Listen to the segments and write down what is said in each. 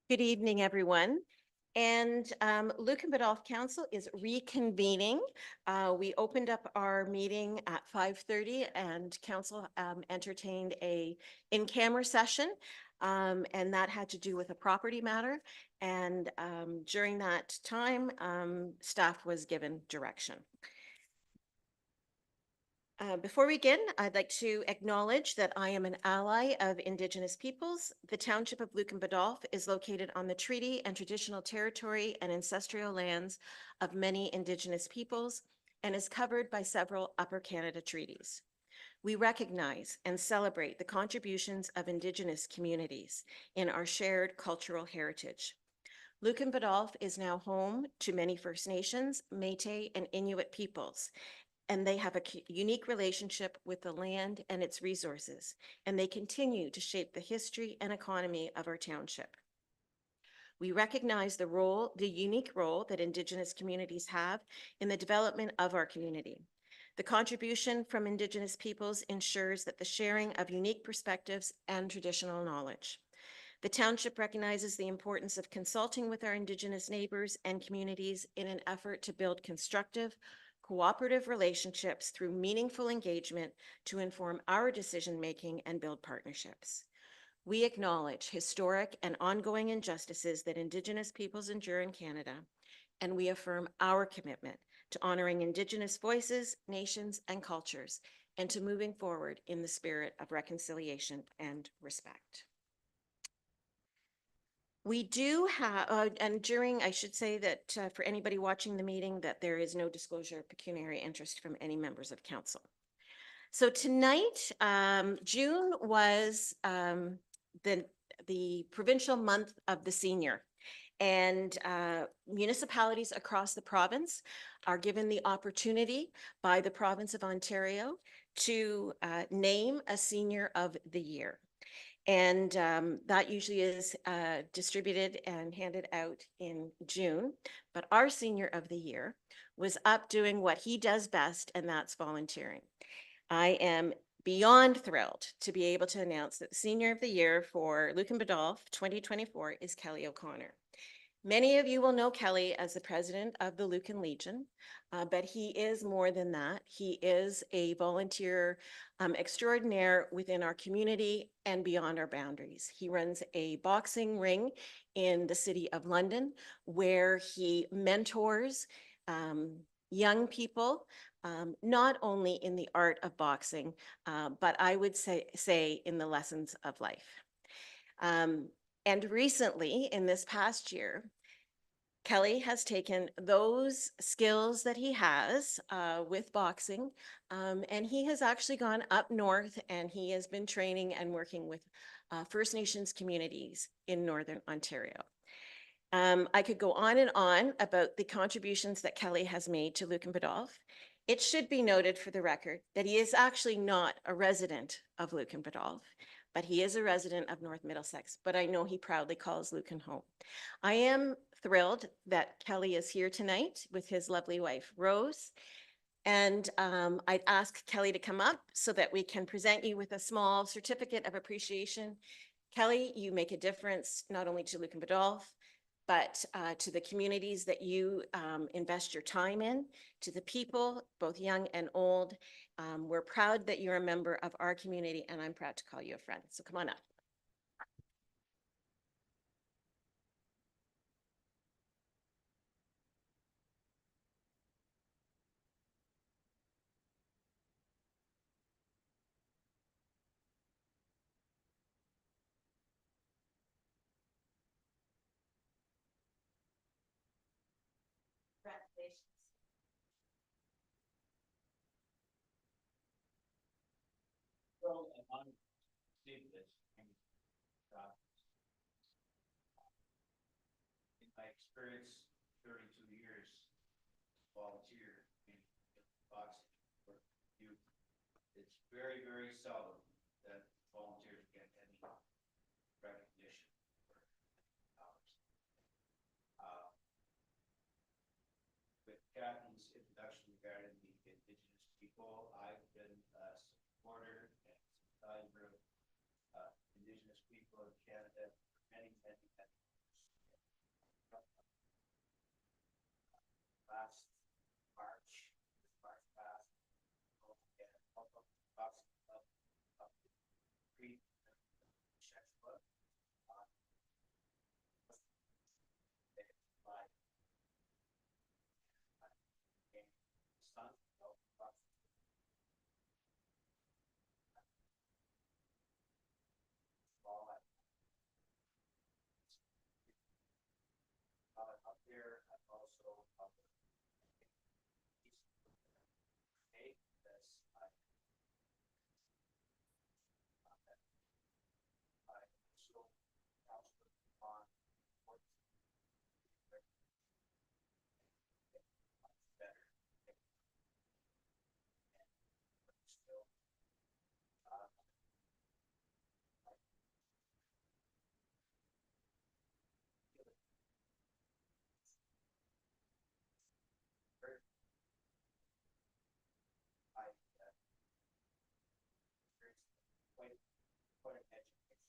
Good evening, everyone. And Lucan Biddulph Council is reconvening. We opened up our meeting at 5:30 and council entertained a in-camera session. And that had to do with a property matter. And during that time, staff was given direction. Before we begin, I'd like to acknowledge that I am an ally of Indigenous peoples. The township of Lucan Biddulph is located on the treaty and traditional territory and ancestral lands of many Indigenous peoples and is covered by several Upper Canada treaties. We recognize and celebrate the contributions of Indigenous communities in our shared cultural heritage. Lucan Biddulph is now home to many First Nations, Métis, and Inuit peoples, and they have a unique relationship with the land and its resources, and they continue to shape the history and economy of our township. We recognize the unique role that Indigenous communities have in the development of our community. The contribution from Indigenous peoples ensures that the sharing of unique perspectives and traditional knowledge. The township recognizes the importance of consulting with our Indigenous neighbors and communities in an effort to build constructive, cooperative relationships through meaningful engagement to inform our decision-making and build partnerships. We acknowledge historic and ongoing injustices that Indigenous peoples endure in Canada, and we affirm our commitment to honoring Indigenous voices, nations, and cultures, and to moving forward in the spirit of reconciliation and respect. We do have, and during, I should say that for anybody watching the meeting, that there is no disclosure of pecuniary interest from any members of council. So tonight, June was the provincial month of the senior. And municipalities across the province are given the opportunity by the province of Ontario to name a senior of the year. And that usually is distributed and handed out in June. But our senior of the year was up doing what he does best, and that's volunteering. I am beyond thrilled to be able to announce that the senior of the year for Lucan Biddulph 2024 is Kelly O'Connor. Many of you will know Kelly as the president of the Lucan Legion, but he is more than that. He is a volunteer extraordinaire within our community and beyond our boundaries. He runs a boxing ring in the city of London where he mentors young people, not only in the art of boxing, but I would say in the lessons of life. And recently, in this past year, Kelly has taken those skills that he has with boxing, and he has actually gone up north and he has been training and working with First Nations communities in Northern Ontario. I could go on and on about the contributions that Kelly has made to Lucan Biddulph. It should be noted for the record that he is actually not a resident of Lucan Biddulph, but he is a resident of North Middlesex, but I know he proudly calls Lucan home. I am thrilled that Kelly is here tonight with his lovely wife, Rose. And I'd ask Kelly to come up so that we can present you with a small certificate of appreciation. Kelly, you make a difference not only to Lucan Biddulph, but to the communities that you invest your time in, to the people, both young and old. We're proud that you're a member of our community, and I'm proud to call you a friend. So come on up. Congratulations. Well, I'm David. In my experience, 32 years volunteer in boxing for youth, it's very, very seldom that volunteers get any recognition for hours. With Kathy's introduction regarding the Indigenous people, I've been a supporter and sympathizer of Indigenous people in Canada for many, many, many years. concrete. Checkbook. By sun. Up there, I've also hey, this I so on better still I quite quite an education.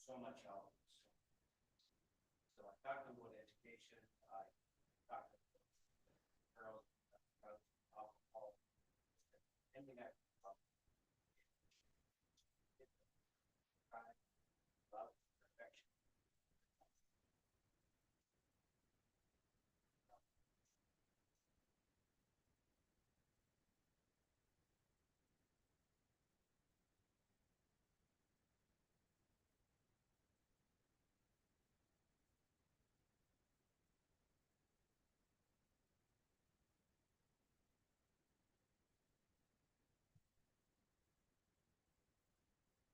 So much help. So I talked about education. I talked about girls, about alcohol, anything I love perfection.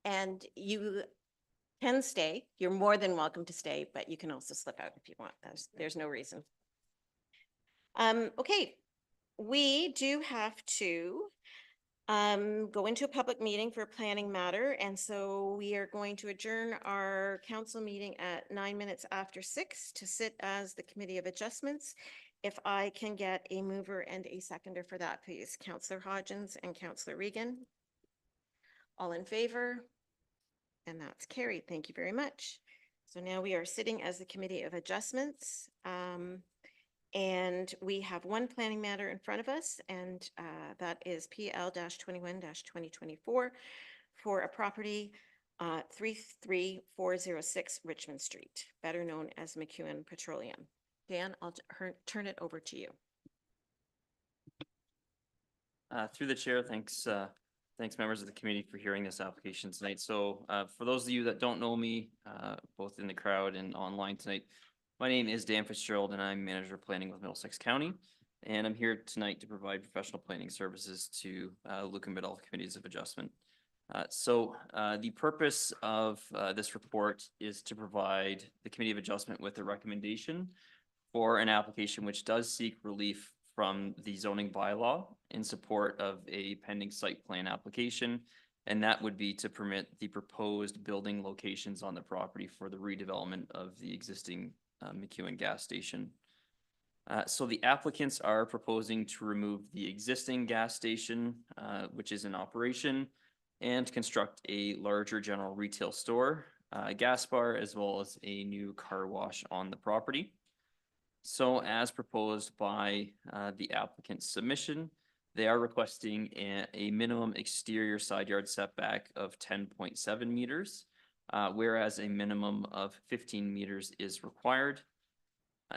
And you can stay. You're more than welcome to stay, but you can also slip out if you want. There's no reason. Okay, we do have to go into a public meeting for a planning matter. And so we are going to adjourn our council meeting at 6:09 to sit as the Committee of Adjustments. If I can get a mover and a seconder for that, please. Councillor Hodgins and Councillor Regan. All in favor? And that's carried. Thank you very much. So now we are sitting as the Committee of Adjustments. And we have one planning matter in front of us, and that is PL-21-2024 for a property 33406 Richmond Street, better known as McEwen Petroleum. Dan, I'll turn it over to you. Through the chair, thanks members of the committee for hearing this application tonight. So for those of you that don't know me, both in the crowd and online tonight, my name is Dan Fitzgerald and I'm manager of planning with Middlesex County. And I'm here tonight to provide professional planning services to Lucan Biddulph Committees of Adjustment. The purpose of this report is to provide the Committee of Adjustment with a recommendation for an application which does seek relief from the zoning bylaw in support of a pending site plan application. And that would be to permit the proposed building locations on the property for the redevelopment of the existing McEwen gas station. So the applicants are proposing to remove the existing gas station, which is in operation, and construct a larger general retail store, gas bar, as well as a new car wash on the property. So as proposed by the applicant's submission, they are requesting a minimum exterior side yard setback of 10.7 meters, whereas a minimum of 15 meters is required.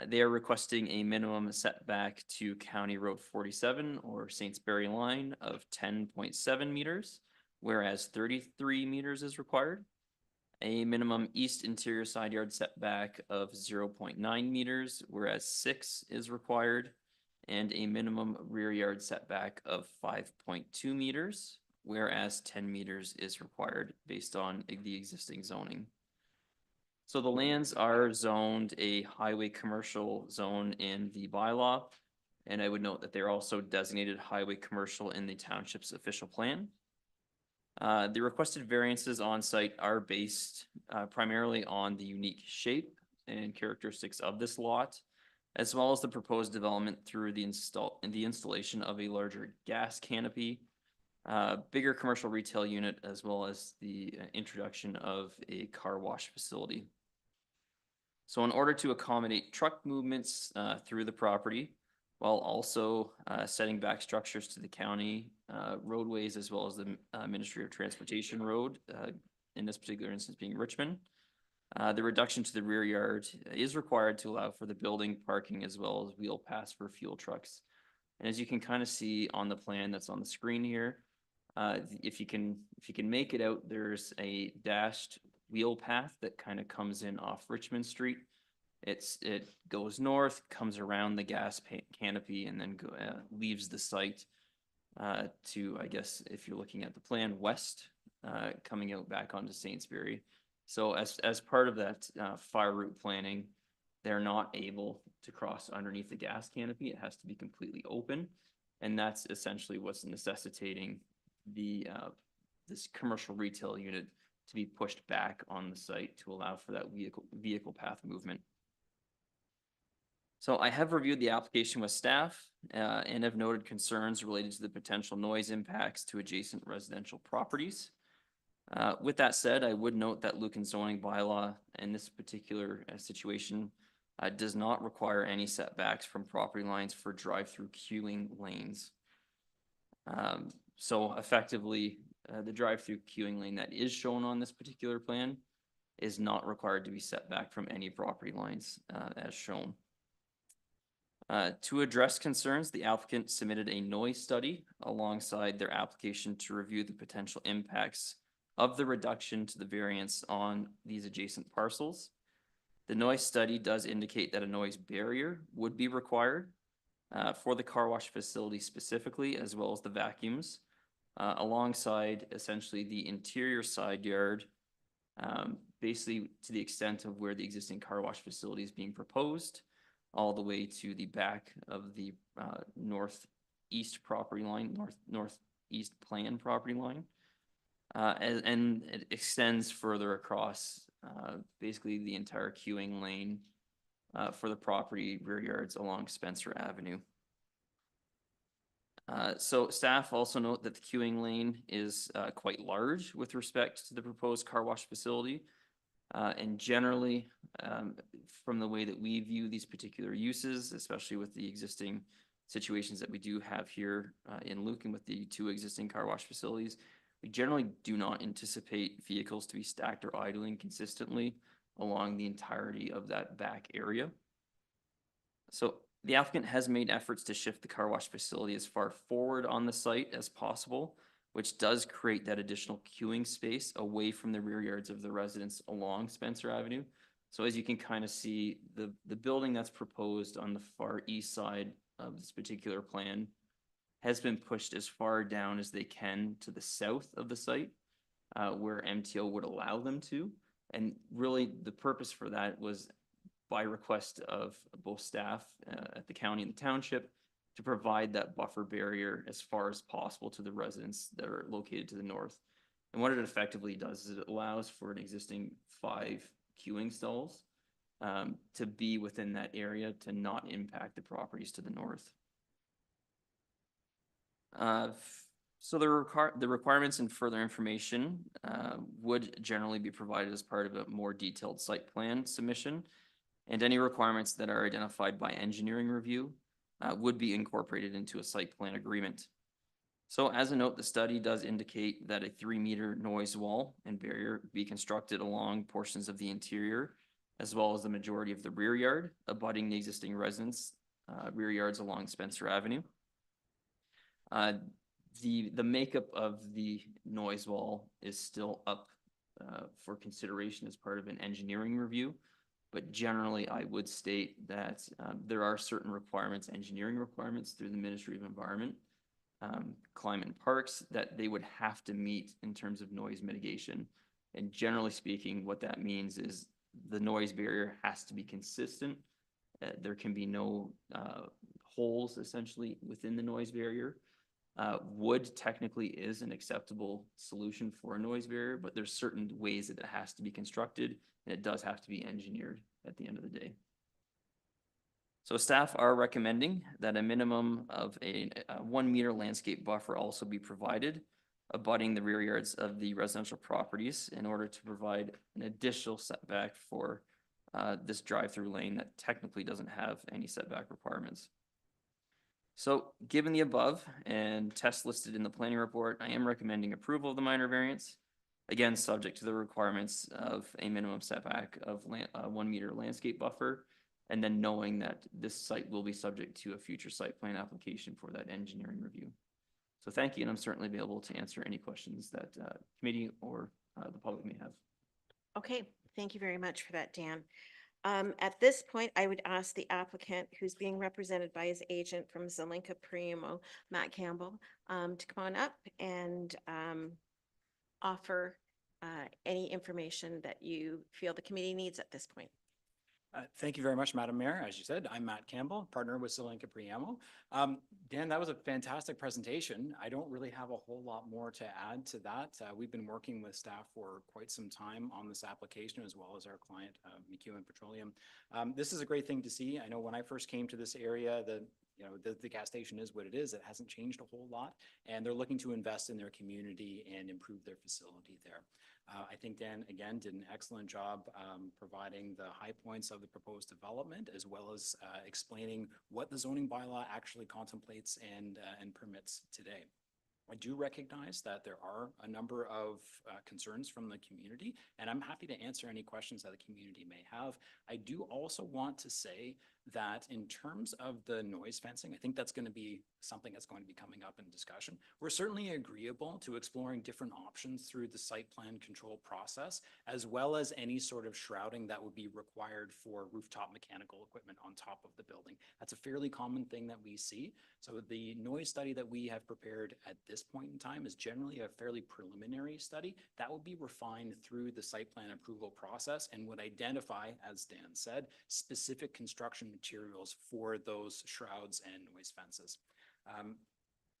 They are requesting a minimum setback to County Road 47 or Saintsbury line of 10.7 meters, whereas 33 meters is required. A minimum east interior side yard setback of 0.9 meters, whereas 6 is required, and a minimum rear yard setback of 5.2 meters, whereas 10 meters is required based on the existing zoning. So the lands are zoned a highway commercial zone in the bylaw, and I would note that they're also designated highway commercial in the township's official plan. The requested variances on site are based primarily on the unique shape and characteristics of this lot, as well as the proposed development through the installation of a larger gas canopy, bigger commercial retail unit, as well as the introduction of a car wash facility. So in order to accommodate truck movements through the property, while also setting back structures to the county roadways as well as the Ministry of Transportation road, in this particular instance being Richmond. The reduction to the rear yard is required to allow for the building, parking, as well as wheel paths for fuel trucks. And as you can kind of see on the plan that's on the screen here, if you can make it out, there's a dashed wheel path that kind of comes in off Richmond Street. It goes north, comes around the gas canopy, and then leaves the site to, I guess, if you're looking at the plan, west, coming out back onto Saintsbury. So as part of that fire route planning, they're not able to cross underneath the gas canopy. It has to be completely open, and that's essentially what's necessitating this commercial retail unit to be pushed back on the site to allow for that vehicle path movement. So I have reviewed the application with staff and have noted concerns related to the potential noise impacts to adjacent residential properties. With that said, I would note that Lucan zoning bylaw in this particular situation does not require any setbacks from property lines for drive-through queuing lanes. So effectively, the drive-through queuing lane that is shown on this particular plan is not required to be set back from any property lines as shown. To address concerns, the applicant submitted a noise study alongside their application to review the potential impacts of the reduction to the variance on these adjacent parcels. The noise study does indicate that a noise barrier would be required for the car wash facility specifically, as well as the vacuums, alongside essentially the interior side yard, basically to the extent of where the existing car wash facility is being proposed, all the way to the back of the northeast property line, northeast plan property line. And it extends further across basically the entire queuing lane for the property rear yards along Spencer Avenue. So staff also note that the queuing lane is quite large with respect to the proposed car wash facility. And generally, from the way that we view these particular uses, especially with the existing situations that we do have here in Lucan with the two existing car wash facilities, we generally do not anticipate vehicles to be stacked or idling consistently along the entirety of that back area. So the applicant has made efforts to shift the car wash facility as far forward on the site as possible, which does create that additional queuing space away from the rear yards of the residents along Spencer Avenue. So as you can kind of see, the building that's proposed on the far east side of this particular plan has been pushed as far down as they can to the south of the site, where MTO would allow them to. And really the purpose for that was by request of both staff at the county and the township to provide that buffer barrier as far as possible to the residents that are located to the north. And what it effectively does is it allows for an existing 5 queuing stalls to be within that area to not impact the properties to the north. So the requirements and further information would generally be provided as part of a more detailed site plan submission, and any requirements that are identified by engineering review would be incorporated into a site plan agreement. So as a note, the study does indicate that a 3-meter noise wall and barrier be constructed along portions of the interior, as well as the majority of the rear yard, abutting the existing residents' rear yards along Spencer Avenue. The makeup of the noise wall is still up for consideration as part of an engineering review. But generally, I would state that there are certain requirements, engineering requirements through the Ministry of Environment, Climate and Parks, that they would have to meet in terms of noise mitigation. And generally speaking, what that means is the noise barrier has to be consistent. There can be no holes essentially within the noise barrier. Wood technically is an acceptable solution for a noise barrier, but there's certain ways that it has to be constructed, and it does have to be engineered at the end of the day. So staff are recommending that a minimum of a 1-meter landscape buffer also be provided, abutting the rear yards of the residential properties in order to provide an additional setback for this drive-through lane that technically doesn't have any setback requirements. So given the above and tests listed in the planning report, I am recommending approval of the minor variance. Again, subject to the requirements of a minimum setback of 1 meter landscape buffer. And then knowing that this site will be subject to a future site plan application for that engineering review. So thank you, and I'm certainly available to answer any questions that committee or the public may have. Okay, thank you very much for that, Dan. At this point, I would ask the applicant, who's being represented by his agent from Zelenka Primo, Matt Campbell, to come on up and offer any information that you feel the committee needs at this point. Thank you very much, Madam Mayor. As you said, I'm Matt Campbell, partner with Zelenka Primo. Dan, that was a fantastic presentation. I don't really have a whole lot more to add to that. We've been working with staff for quite some time on this application, as well as our client, McEwen Petroleum. This is a great thing to see. I know when I first came to this area, the gas station is what it is. It hasn't changed a whole lot, and they're looking to invest in their community and improve their facility there. I think Dan, again, did an excellent job providing the high points of the proposed development, as well as explaining what the zoning bylaw actually contemplates and permits today. I do recognize that there are a number of concerns from the community, and I'm happy to answer any questions that the community may have. I do also want to say that in terms of the noise fencing, I think that's going to be something that's going to be coming up in discussion. We're certainly agreeable to exploring different options through the site plan control process, as well as any sort of shrouding that would be required for rooftop mechanical equipment on top of the building. That's a fairly common thing that we see. So the noise study that we have prepared at this point in time is generally a fairly preliminary study that will be refined through the site plan approval process and would identify, as Dan said, specific construction materials for those shrouds and noise fences.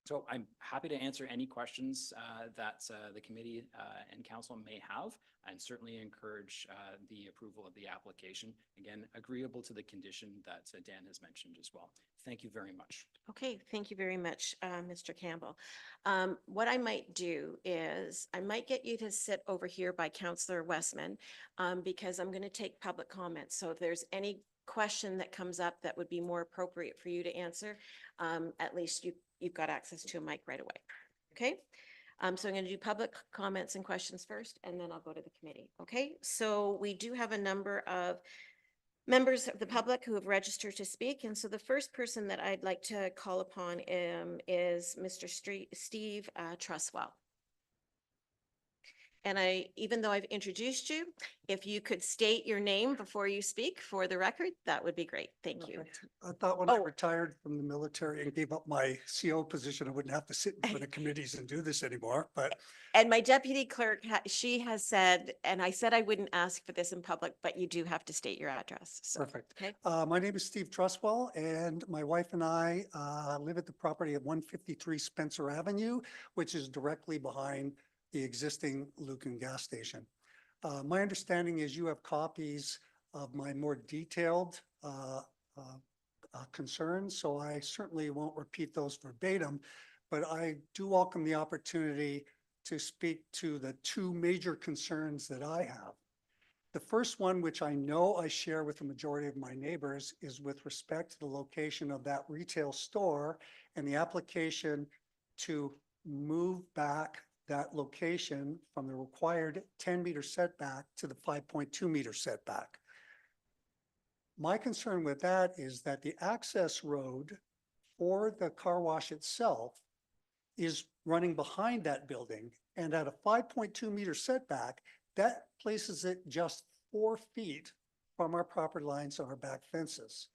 So I'm happy to answer any questions that the committee and council may have, and certainly encourage the approval of the application. Again, agreeable to the condition that Dan has mentioned as well. Thank you very much. Okay, thank you very much, Mr. Campbell. What I might do is I might get you to sit over here by Councillor Westman because I'm going to take public comments. So if there's any question that comes up that would be more appropriate for you to answer, at least you've got access to a mic right away. Okay. So I'm going to do public comments and questions first, and then I'll go to the committee. Okay. So we do have a number of members of the public who have registered to speak. And so the first person that I'd like to call upon is Mr. Steve Truswell. And even though I've introduced you, if you could state your name before you speak for the record, that would be great. Thank you. I thought when I Oh. retired from the military and gave up my CO position, I wouldn't have to sit in front of committees and do this anymore, but And my deputy clerk, she has said, and I said I wouldn't ask for this in public, but you do have to state your address. So, perfect. okay. My name is Steve Truswell, and my wife and I live at the property of 153 Spencer Avenue, which is directly behind the existing Lucan gas station. My understanding is you have copies of my more detailed concerns, so I certainly won't repeat those verbatim, but I do welcome the opportunity to speak to the two major concerns that I have. The first one, which I know I share with the majority of my neighbors, is with respect to the location of that retail store and the application to move back that location from the required 10-meter setback to the 5.2-meter setback. My concern with that is that the access road for the car wash itself is running behind that building, and at a 5.2-meter setback, that places it just 4 feet from our property lines on our back fences.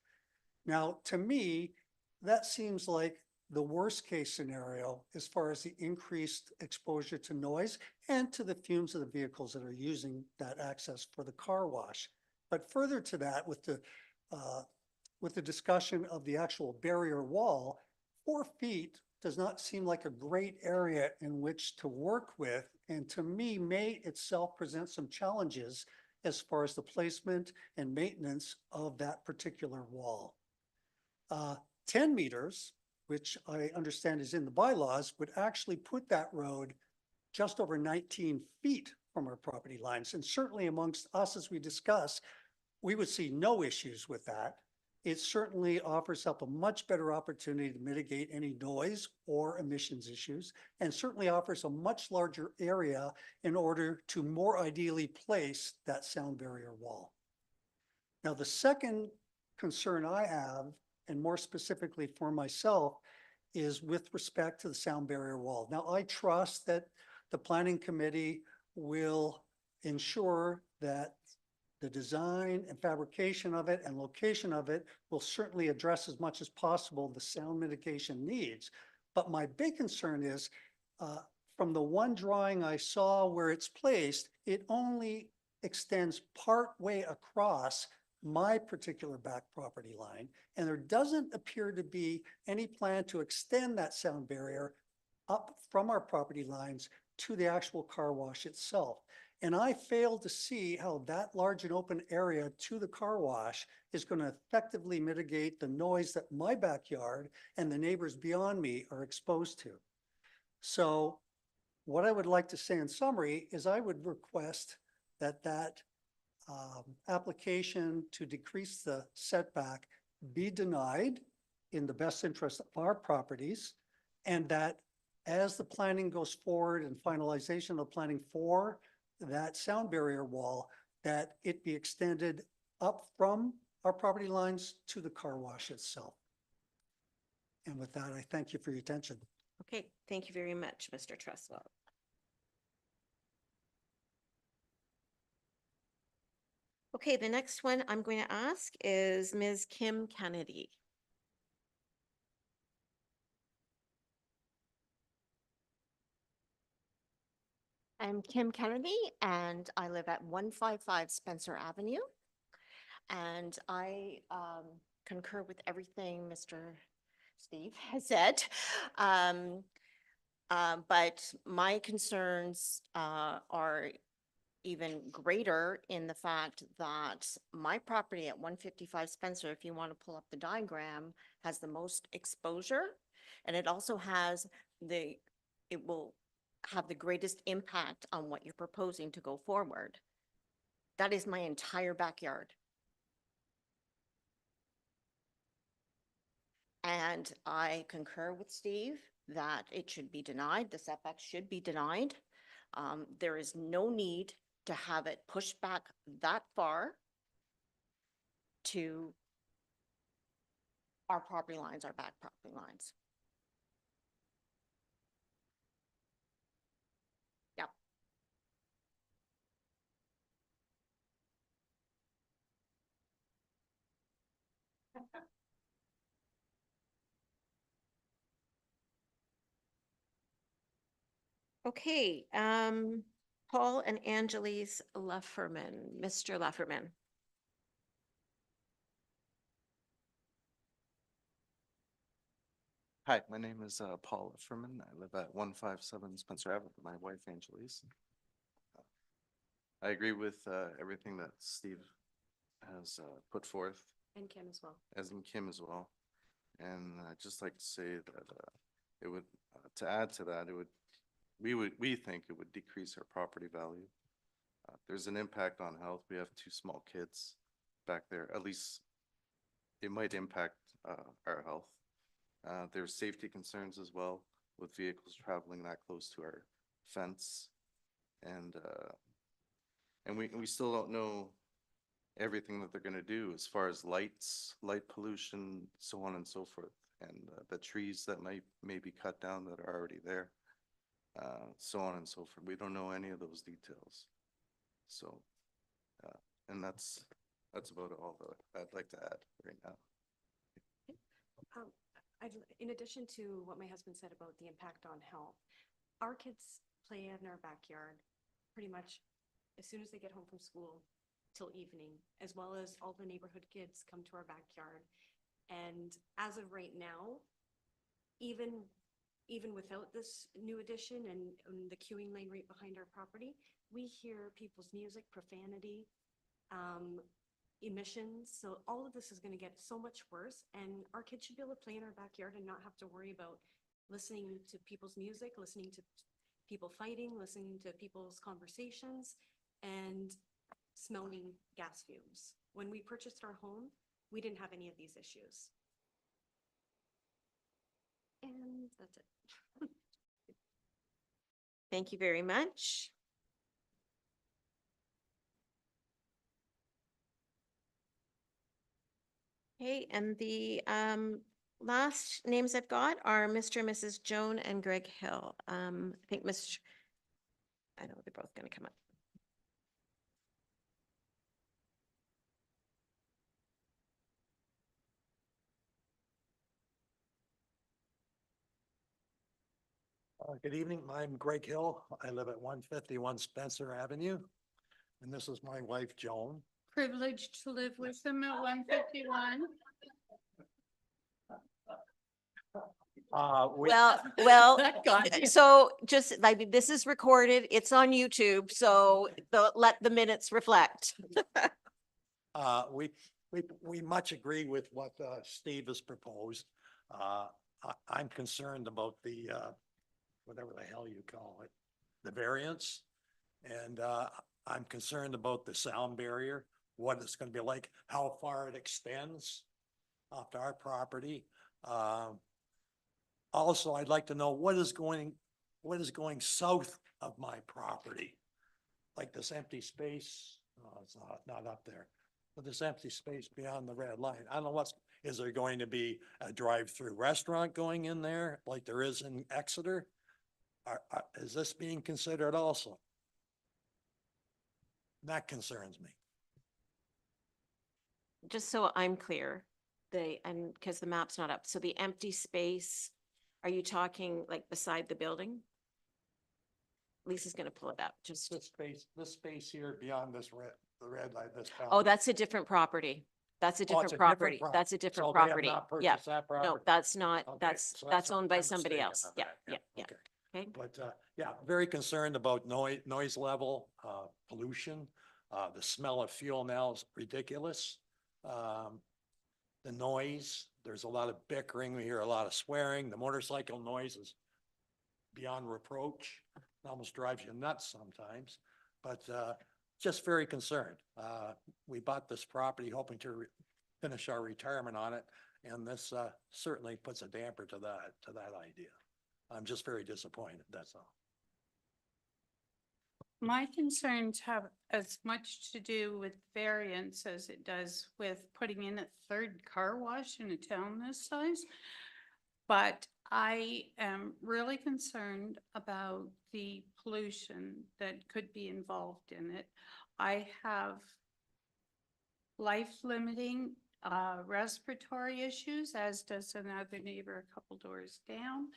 Now, to me, that seems like the worst case scenario as far as the increased exposure to noise and to the fumes of the vehicles that are using that access for the car wash. But further to that, with the discussion of the actual barrier wall, 4 feet does not seem like a great area in which to work with, and to me may itself present some challenges as far as the placement and maintenance of that particular wall. 10 meters, which I understand is in the bylaws, would actually put that road just over 19 feet from our property lines. And certainly amongst us, as we discuss, we would see no issues with that. it certainly offers up a much better opportunity to mitigate any noise or emissions issues, and certainly offers a much larger area in order to more ideally place that sound barrier wall. Now, the second concern I have, and more specifically for myself, is with respect to the sound barrier wall. Now, I trust that the planning committee will ensure that the design and fabrication of it and location of it will certainly address as much as possible the sound mitigation needs. But my big concern is, from the one drawing I saw where it's placed, it only extends part way across my particular back property line, and there doesn't appear to be any plan to extend that sound barrier up from our property lines to the actual car wash itself. And I fail to see how that large and open area to the car wash is going to effectively mitigate the noise that my backyard and the neighbors beyond me are exposed to. So what I would like to say in summary is I would request that application to decrease the setback be denied in the best interest of our properties, and that as the planning goes forward and finalization of planning for that sound barrier wall, that it be extended up from our property lines to the car wash itself. And with that, I thank you for your attention. Okay, thank you very much, Mr. Treswell. Okay, the next one I'm going to ask is Ms. Kim Kennedy. I'm Kim Kennedy, and I live at 155 Spencer Avenue. And I concur with everything Mr. Steve has said. But my concerns are even greater in the fact that my property at 155 Spencer, if you want to pull up the diagram, has the most exposure. And it also has it will have the greatest impact on what you're proposing to go forward. That is my entire backyard. And I concur with Steve that it should be denied, the setback should be denied. There is no need to have it pushed back that far to our property lines, our back property lines. Yep. Okay, Paul and Angeles Lefferman, Mr. Lefferman. Hi, my name is Paul Furman. I live at 157 Spencer Avenue with my wife Angelise. I agree with everything that Steve has put forth, And Kim as well. as in Kim as well. And I'd just like to say that it would, to add to that, we think it would decrease our property value. There's an impact on health. We have 2 small kids back there. At least it might impact our health. There's safety concerns as well with vehicles traveling that close to our fence. And we still don't know everything that they're gonna do as far as lights, light pollution, so on and so forth. And the trees that may be cut down that are already there, so on and so forth. We don't know any of those details. So, and that's about all that I'd like to add right now. In addition to what my husband said about the impact on health, our kids play in our backyard pretty much as soon as they get home from school till evening, as well as all the neighborhood kids come to our backyard. And as of right now, even without this new addition and the queuing lane right behind our property, we hear people's music, profanity, emissions. So all of this is going to get so much worse, and our kids should be able to play in our backyard and not have to worry about listening to people's music, listening to people fighting, listening to people's conversations, and smelling gas fumes. When we purchased our home, we didn't have any of these issues. And that's it. Thank you very much. Okay, and the last names I've got are Mr. and Mrs. Joan and Greg Hill. I think Mr. I know they're both going to come up. Good evening. I'm Greg Hill. I live at 151 Spencer Avenue. And this is my wife, Joan. Privileged to live with them at 151. Well, That got you. so just like, this is recorded, it's on YouTube, so let the minutes reflect. We much agree with what Steve has proposed. I'm concerned about the, whatever the hell you call it, the variance. And I'm concerned about the sound barrier, what it's gonna be like, how far it extends off to our property. Also, I'd like to know what is going south of my property? Like this empty space, it's not up there, but this empty space beyond the red line. I don't know is there going to be a drive-through restaurant going in there like there is in Exeter? Is this being considered also? That concerns me. Just so I'm clear, because the map's not up, so the empty space, are you talking like beside the building? Lisa's gonna pull it up, just, This space here beyond the red line, this. oh, that's a different property. That's a Oh, it's different property. prop- That's a different So they have property. not Yeah, purchased that no, property? that's not, Okay, that's, so that's owned by I'm somebody mistaken else. on Yeah, that. yeah, yeah. Okay. Okay, But, yeah, very concerned about noise level, pollution. The smell of fuel now is ridiculous. The noise, there's a lot of bickering. We hear a lot of swearing. The motorcycle noise is beyond reproach. It almost drives you nuts sometimes, but, just very concerned. We bought this property hoping to finish our retirement on it, and this, certainly puts a damper to that idea. I'm just very disappointed, that's all. My concerns have as much to do with variance as it does with putting in a third car wash in a town this size. But I am really concerned about the pollution that could be involved in it. I have life-limiting respiratory issues, as does another neighbor a couple doors down.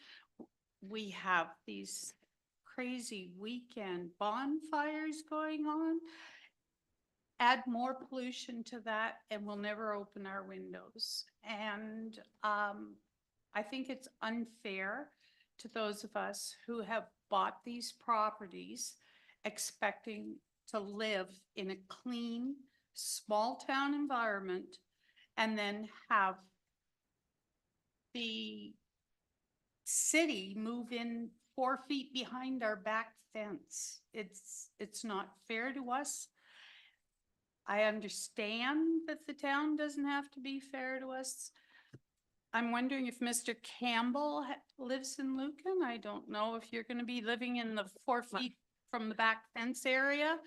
We have these crazy weekend bonfires going on. Add more pollution to that and we'll never open our windows. And I think it's unfair to those of us who have bought these properties expecting to live in a clean, small town environment and then have the city move in 4 feet behind our back fence. It's not fair to us. I understand that the town doesn't have to be fair to us. I'm wondering if Mr. Campbell lives in Lucan. I don't know if you're going to be living in the 4 feet from the back fence area,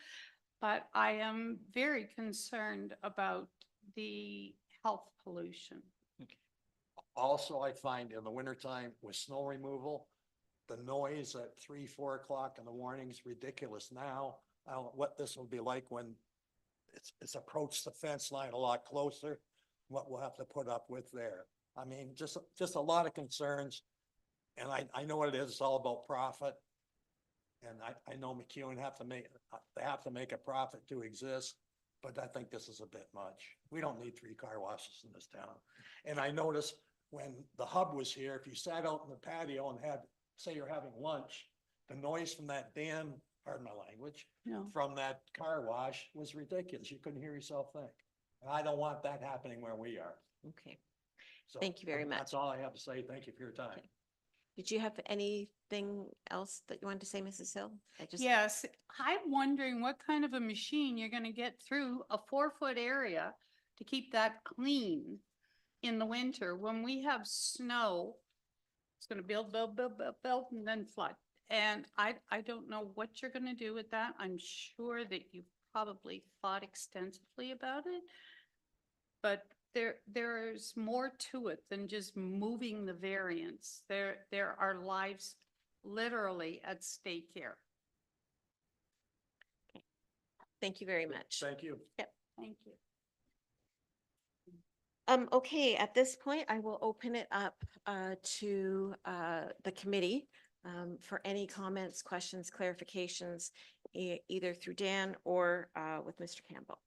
but I am very concerned about the health pollution. Also, I find in the wintertime with snow removal, the noise at 3, 4 o'clock in the morning is ridiculous now. I don't know what this will be like when it's approached the fence line a lot closer, what we'll have to put up with there. I mean, just a lot of concerns. And I know what it is. It's all about profit. And I know McEwen they have to make a profit to exist, but I think this is a bit much. We don't need 3 car washes in this town. And I noticed when the hub was here, if you sat out in the patio and say you're having lunch, the noise from that damn, pardon my language, No. from that car wash was ridiculous. You couldn't hear yourself think. And I don't want that happening where we are. okay. So Thank you very much. That's all I have to say. Thank you for your time. Okay. Did you have anything else that you wanted to say, Mrs. Hill? Yes, I'm wondering what kind of a machine you're gonna get through a 4-foot area to keep that clean in the winter. When we have snow, it's gonna build, and then flood. And I don't know what you're gonna do with that. I'm sure that you've probably thought extensively about it. But there's more to it than just moving the variance. There are lives literally at stake here. Thank you very much. Thank you. Thank you. Okay, at this point, I will open it up to the committee for any comments, questions, clarifications, either through Dan or with Mr. Campbell.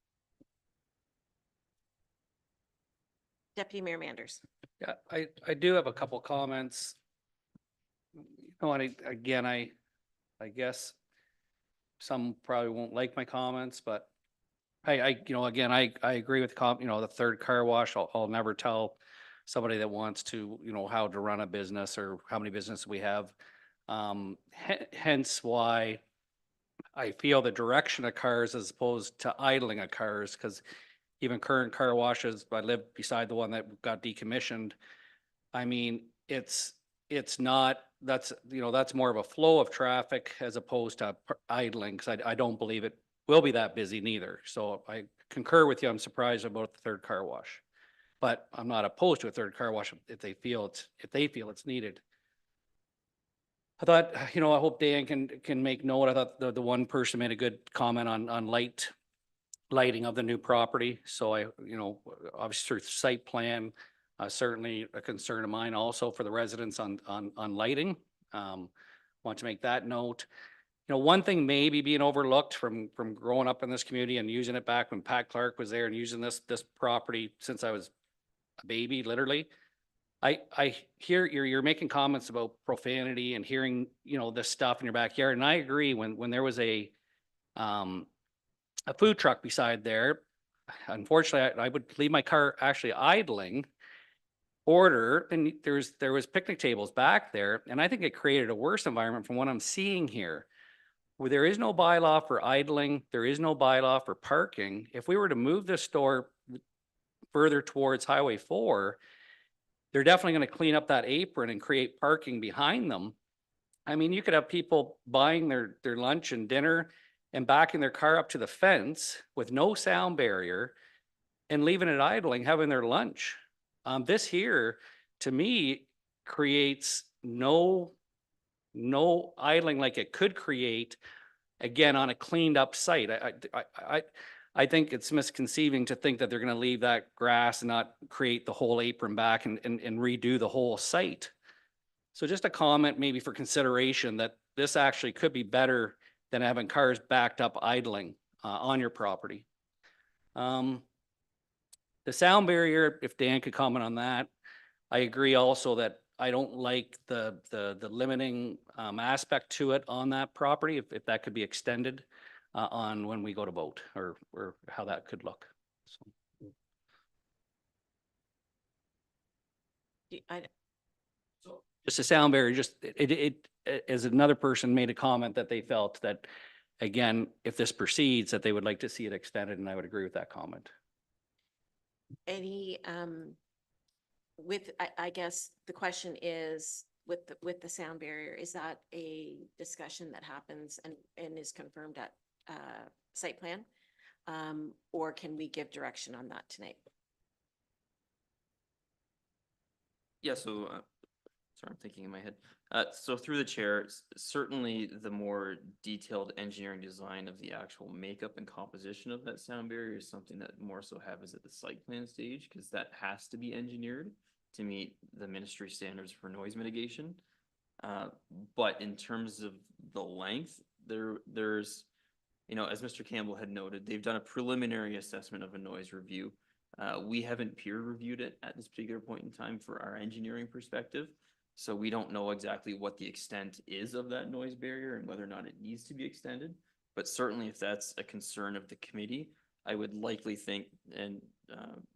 Deputy Mayor Manders. Yeah, I do have a couple comments. You know, and again, I guess some probably won't like my comments, but you know, again, I agree with you know, the third car wash. I'll never tell somebody that wants to, you know, how to run a business or how many businesses we have. Hence why I feel the direction of cars as opposed to idling of cars, because even current car washes, I live beside the one that got decommissioned. I mean, it's not, you know, that's more of a flow of traffic as opposed to idling, because I don't believe it will be that busy neither. So I concur with you. I'm surprised about the third car wash, but I'm not opposed to a third car wash if they feel it's needed. I thought, you know, I hope Dan can make note. I thought the one person made a good comment on lighting of the new property. So you know, obviously through site plan, certainly a concern of mine also for the residents on lighting. Want to make that note. You know, one thing maybe being overlooked from growing up in this community and using it back when Pat Clark was there and using this property since I was a baby, literally. I hear you're making comments about profanity and hearing, you know, this stuff in your backyard. And I agree, when there was a food truck beside there, unfortunately, I would leave my car actually idling, order, and there was picnic tables back there. And I think it created a worse environment from what I'm seeing here, where there is no bylaw for idling. There is no bylaw for parking. If we were to move this store further towards Highway 4, they're definitely going to clean up that apron and create parking behind them. I mean, you could have people buying their lunch and dinner and backing their car up to the fence with no sound barrier and leaving it idling, having their lunch. This here, to me, creates no idling like it could create, again, on a cleaned up site. I think it's misconceiving to think that they're going to leave that grass and not create the whole apron back and redo the whole site. So just a comment maybe for consideration that this actually could be better than having cars backed up idling on your property. The sound barrier, if Dan could comment on that, I agree also that I don't like the limiting aspect to it on that property, if that could be extended on when we go to vote, or how that could look. So. Just a sound barrier, just it as another person made a comment that they felt that, again, if this proceeds, that they would like to see it extended, and I would agree with that comment. Any, I guess the question is, with the sound barrier, is that a discussion that happens and is confirmed at site plan? Or can we give direction on that tonight? Yeah, so, sorry, I'm thinking in my head. So through the chair, certainly the more detailed engineering design of the actual makeup and composition of that sound barrier is something that more so happens at the site plan stage, because that has to be engineered to meet the ministry standards for noise mitigation. But in terms of the length, there's, you know, as Mr. Campbell had noted, they've done a preliminary assessment of a noise review. We haven't peer reviewed it at this particular point in time for our engineering perspective. So we don't know exactly what the extent is of that noise barrier and whether or not it needs to be extended. But certainly if that's a concern of the committee, I would likely think, and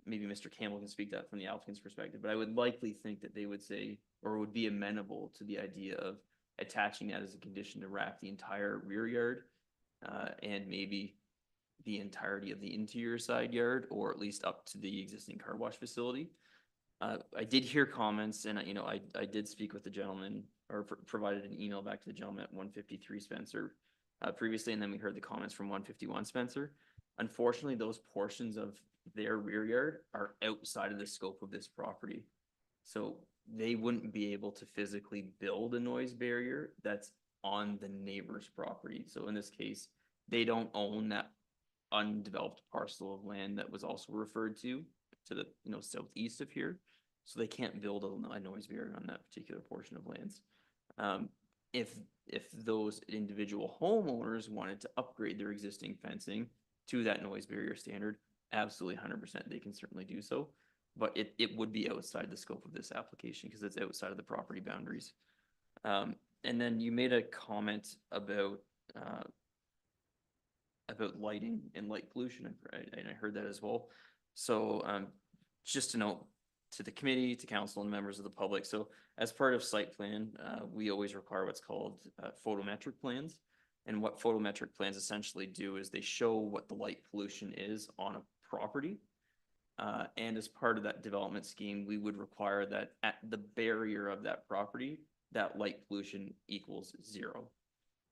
maybe Mr. Campbell can speak that from the applicant's perspective, but I would likely think that they would say, or would be amenable to the idea of attaching that as a condition to wrap the entire rear yard, and maybe the entirety of the interior side yard, or at least up to the existing car wash facility. I did hear comments, and I did speak with the gentleman, or provided an email back to the gentleman at 153 Spencer previously, and then we heard the comments from 151 Spencer. Unfortunately, those portions of their rear yard are outside of the scope of this property. So they wouldn't be able to physically build a noise barrier that's on the neighbor's property. So in this case, they don't own that undeveloped parcel of land that was also referred to the, southeast of here. So they can't build a noise barrier on that particular portion of lands. If those individual homeowners wanted to upgrade their existing fencing to that noise barrier standard, absolutely 100%, they can certainly do so. But it would be outside the scope of this application because it's outside of the property boundaries. And then you made a comment about lighting and light pollution, and I heard that as well. So just to note to the committee, to council, and members of the public, so as part of site plan, we always require what's called photometric plans. And what photometric plans essentially do is they show what the light pollution is on a property. And as part of that development scheme, we would require that at the barrier of that property, that light pollution equals 0.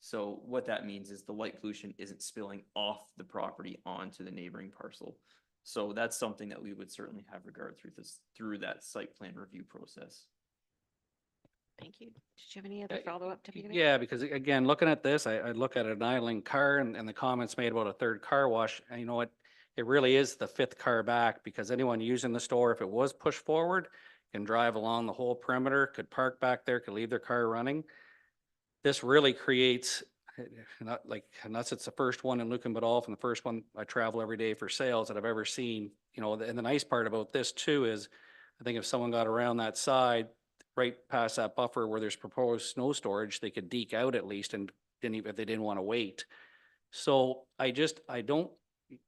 So what that means is the light pollution isn't spilling off the property onto the neighboring parcel. So that's something that we would certainly have regard through that site plan review process. Thank you. Did you have any other follow-up, Deputy Mayor? Yeah, because again, looking at this, I look at an idling car and the comments made about a third car wash, and you know what? It really is the 5th car back, because anyone using the store, if it was pushed forward, can drive along the whole perimeter, could park back there, could leave their car running. This really creates, unless it's the first one in Lucan Biddulph and the first one I travel every day for sales that I've ever seen, and the nice part about this too is, I think if someone got around that side, right past that buffer where there's proposed snow storage, they could deke out at least, and if they didn't want to wait. So I just don't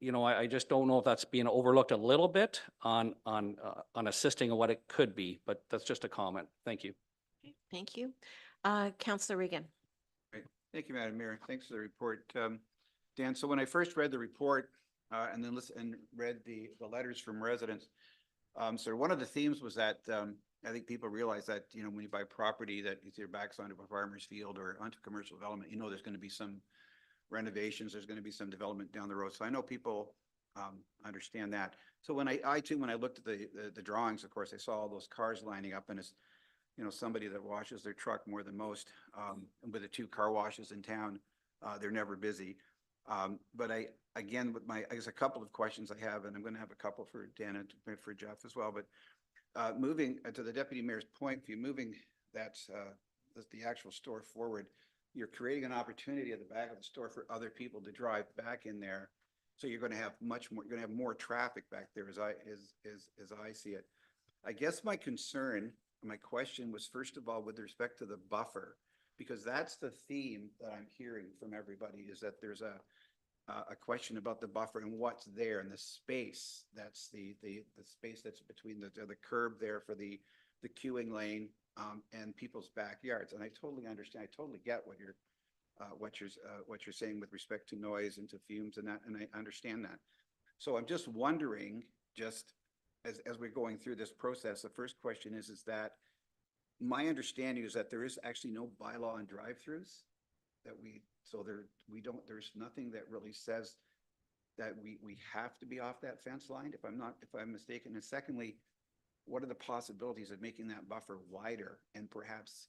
know if that's being overlooked a little bit on assisting of what it could be, but that's just a comment. Thank you. Okay, thank you. Councillor Regan. Thank you, Madam Mayor. Thanks for the report. Dan, so when I first read the report and then read the letters from residents, so one of the themes was that I think people realize that, when you buy property that either backs onto a farmer's field or onto commercial development, there's going to be some renovations, there's going to be some development down the road. So I know people understand that. So when I too, when I looked at the drawings, of course, I saw all those cars lining up, and it's, somebody that washes their truck more than most, and with the 2 car washes in town, they're never busy. But again, with I guess a couple of questions I have, and I'm going to have a couple for Dan and for Jeff as well, but moving to the Deputy Mayor's point, if you're moving the actual store forward, you're creating an opportunity at the back of the store for other people to drive back in there. So you're going to have you're going to have more traffic back there as I see it. I guess my question was, first of all, with respect to the buffer, because that's the theme that I'm hearing from everybody, is that there's a question about the buffer and what's there and the space. That's the space that's between the curb there for the queuing lane and people's backyards. And I totally understand. I totally get what you're saying with respect to noise and to fumes and that, and I understand that. So I'm just wondering, just as we're going through this process, the first question is that my understanding is that there is actually no bylaw on drive-throughs there's nothing that really says that we have to be off that fence line, if I'm mistaken. And secondly, what are the possibilities of making that buffer wider and perhaps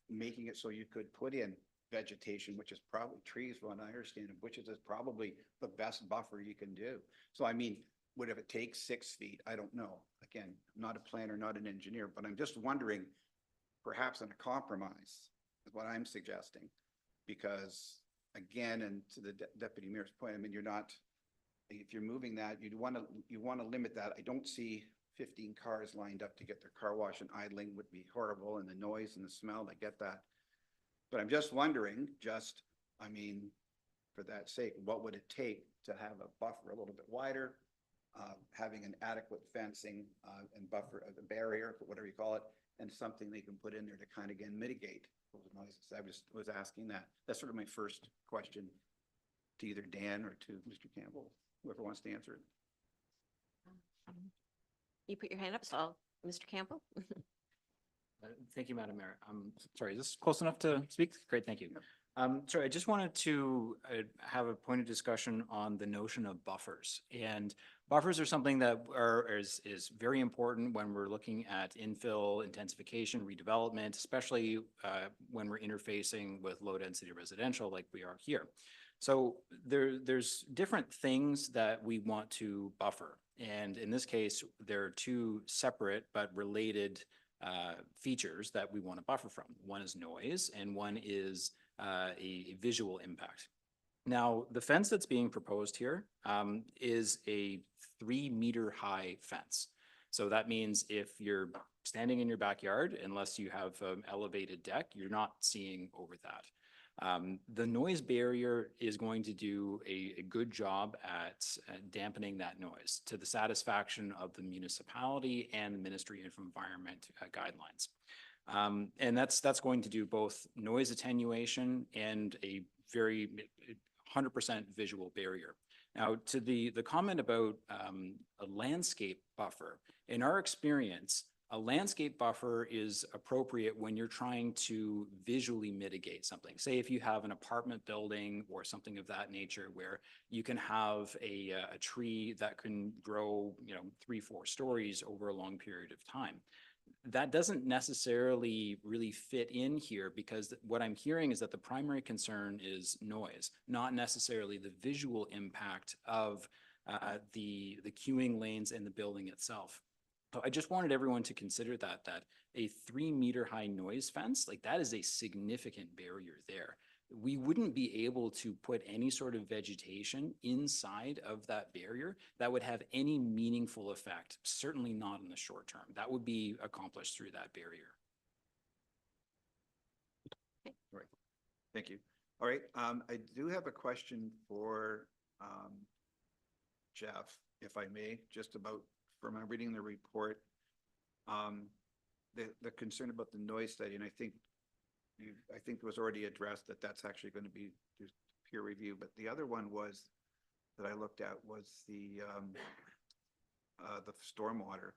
making it so you could put in vegetation, which is probably trees, from what I understand, which is probably the best buffer you can do. So I mean, would it take 6 feet? I don't know. Again, I'm not a planner, not an engineer, but I'm just wondering, perhaps in a compromise is what I'm suggesting. Because again, and to the Deputy Mayor's point, I mean, if you're moving that, you want to limit that. I don't see 15 cars lined up to get their car wash, and idling would be horrible, and the noise and the smell, I get that. But I'm just wondering, for that sake, what would it take to have a buffer a little bit wider, having an adequate fencing and buffer, the barrier, whatever you call it, and something they can put in there to kind of, again, mitigate those noises. I just was asking that. That's sort of my first question. to either Dan or to Mr. Campbell, whoever wants to answer it. You put your hand up, so Mr. Campbell? Thank you, Madam Mayor. Sorry, is this close enough to speak? Great, thank you. Sorry, I just wanted to have a point of discussion on the notion of buffers. And buffers are something that is very important when we're looking at infill, intensification, redevelopment, especially when we're interfacing with low-density residential like we are here. So there's different things that we want to buffer. And in this case, there are two separate but related features that we want to buffer from. One is noise and one is a visual impact. Now, the fence that's being proposed here is a 3-meter high fence. So that means if you're standing in your backyard, unless you have an elevated deck, you're not seeing over that. The noise barrier is going to do a good job at dampening that noise to the satisfaction of the municipality and the Ministry of Environment guidelines. And that's going to do both noise attenuation and a very 100% visual barrier. Now, to the comment about a landscape buffer, in our experience, a landscape buffer is appropriate when you're trying to visually mitigate something. Say if you have an apartment building or something of that nature where you can have a tree that can grow, 3-4 stories over a long period of time. That doesn't necessarily really fit in here because what I'm hearing is that the primary concern is noise, not necessarily the visual impact of the queuing lanes and the building itself. So I just wanted everyone to consider that a 3-meter high noise fence, like that is a significant barrier there. We wouldn't be able to put any sort of vegetation inside of that barrier that would have any meaningful effect, certainly not in the short term. That would be accomplished through that barrier. All right, thank you. All right, I do have a question for Jeff, if I may, just about, from reading the report, the concern about the noise study, and I think it was already addressed that that's actually going to be just peer review, but the other one was that I looked at was the stormwater.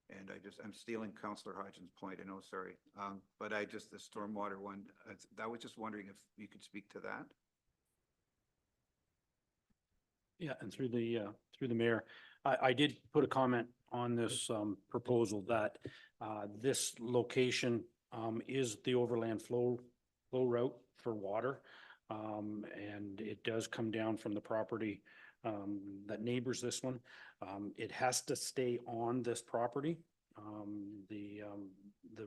And I'm stealing Councillor Hodgins' point, I know, sorry. But the stormwater one, I was just wondering if you could speak to that. Yeah, and through the mayor, I did put a comment on this proposal that this location is the overland flow route for water. And it does come down from the property that neighbors this one. It has to stay on this property. The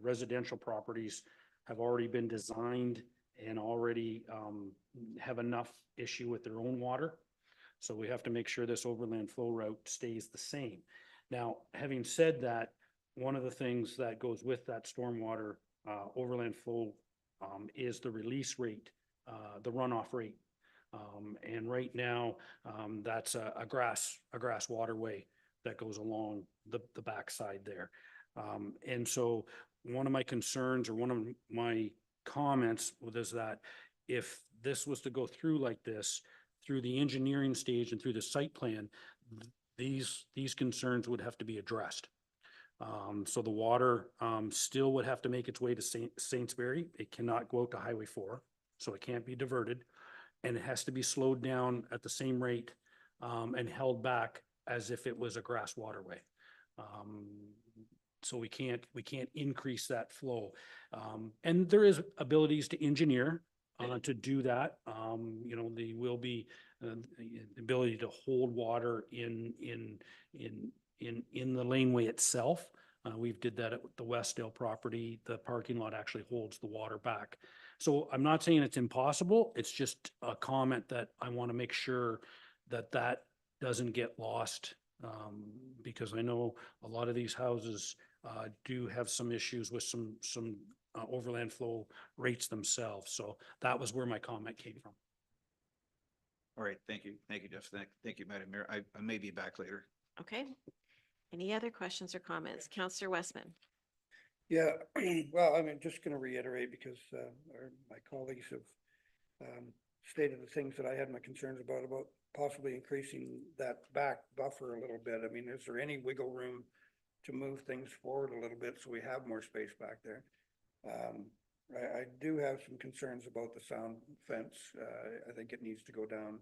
residential properties have already been designed and already have enough issue with their own water. So we have to make sure this overland flow route stays the same. Now, having said that, one of the things that goes with that stormwater overland flow is the release rate, the runoff rate. And right now, that's a grass waterway that goes along the backside there. And so one of my concerns or one of my comments was that if this was to go through like this, through the engineering stage and through the site plan, these concerns would have to be addressed. So the water still would have to make its way to Saintsbury. It cannot go out to Highway 4, so it can't be diverted. And it has to be slowed down at the same rate and held back as if it was a grass waterway. So we can't increase that flow. And there is abilities to engineer to do that. There will be the ability to hold water in the laneway itself. We've did that at the Westdale property. The parking lot actually holds the water back. So I'm not saying it's impossible. It's just a comment that I want to make sure that doesn't get lost. Because I know a lot of these houses do have some issues with some overland flow rates themselves. So that was where my comment came from. All right, thank you. Thank you, Jeff. Thank you, Madam Mayor. I may be back later. Okay. Any other questions or comments? Councillor Westman. Yeah, well, I'm just going to reiterate because my colleagues have stated the things that I had my concerns about possibly increasing that back buffer a little bit. I mean, is there any wiggle room to move things forward a little bit so we have more space back there? I do have some concerns about the sound fence. I think it needs to go down.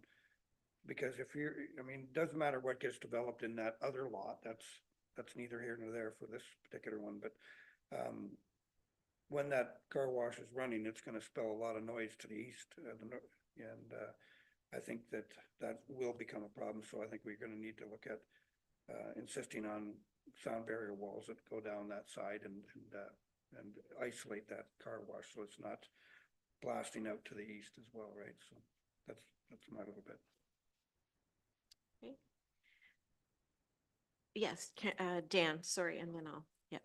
Because if you're, I mean, it doesn't matter what gets developed in that other lot, that's neither here nor there for this particular one, but when that car wash is running, it's gonna spill a lot of noise to the east, I think that will become a problem, so I think we're gonna need to look at insisting on sound barrier walls that go down that side and isolate that car wash, so it's not blasting out to the east as well, right? So that's my little bit. Okay. Yes, Dan, sorry, and then I'll, yeah.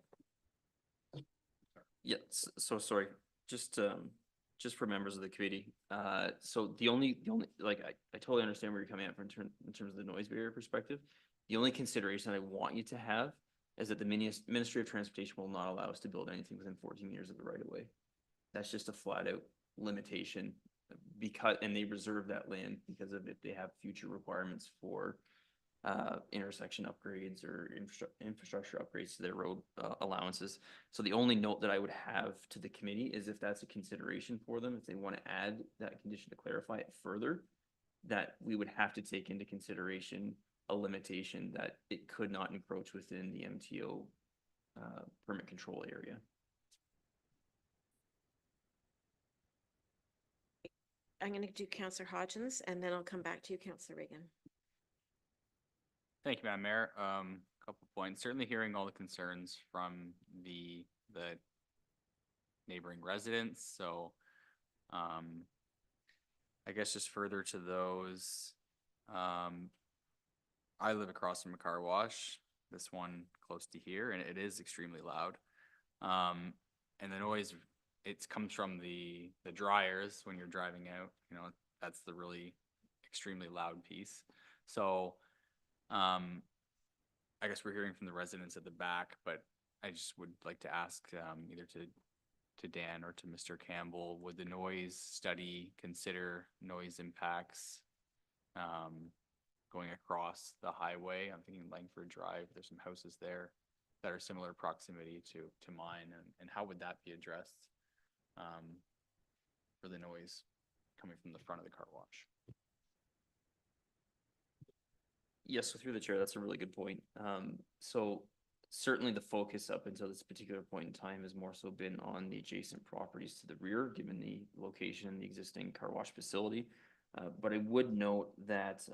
Yeah, so sorry, just for members of the committee. So the only, like, I totally understand where you're coming at from in terms of the noise barrier perspective. The only consideration I want you to have is that the Ministry of Transportation will not allow us to build anything within 14 years of the right of way. That's just a flat out limitation because, and they reserve that land because of it. They have future requirements for intersection upgrades or infrastructure upgrades to their road allowances. So the only note that I would have to the committee is if that's a consideration for them, if they want to add that condition to clarify it further, that we would have to take into consideration a limitation that it could not encroach within the MTO permit control area. I'm going to do Councillor Hodgins and then I'll come back to you, Councillor Reagan. Thank you, Madam Mayor. Couple points. Certainly hearing all the concerns from the neighboring residents. So, I guess just further to those, I live across from a car wash. This one close to here, and it is extremely loud. And the noise, it comes from the dryers when you're driving out. You know, that's the really extremely loud piece. So. I guess we're hearing from the residents at the back, but I just would like to ask either to Dan or to Mr. Campbell, would the noise study consider noise impacts going across the highway? I'm thinking Langford Drive, there's some houses there that are similar proximity to mine, and how would that be addressed for the noise coming from the front of the car wash? Yes, so through the chair, that's a really good point. So certainly the focus up until this particular point in time has more so been on the adjacent properties to the rear, given the location and the existing car wash facility. But I would note that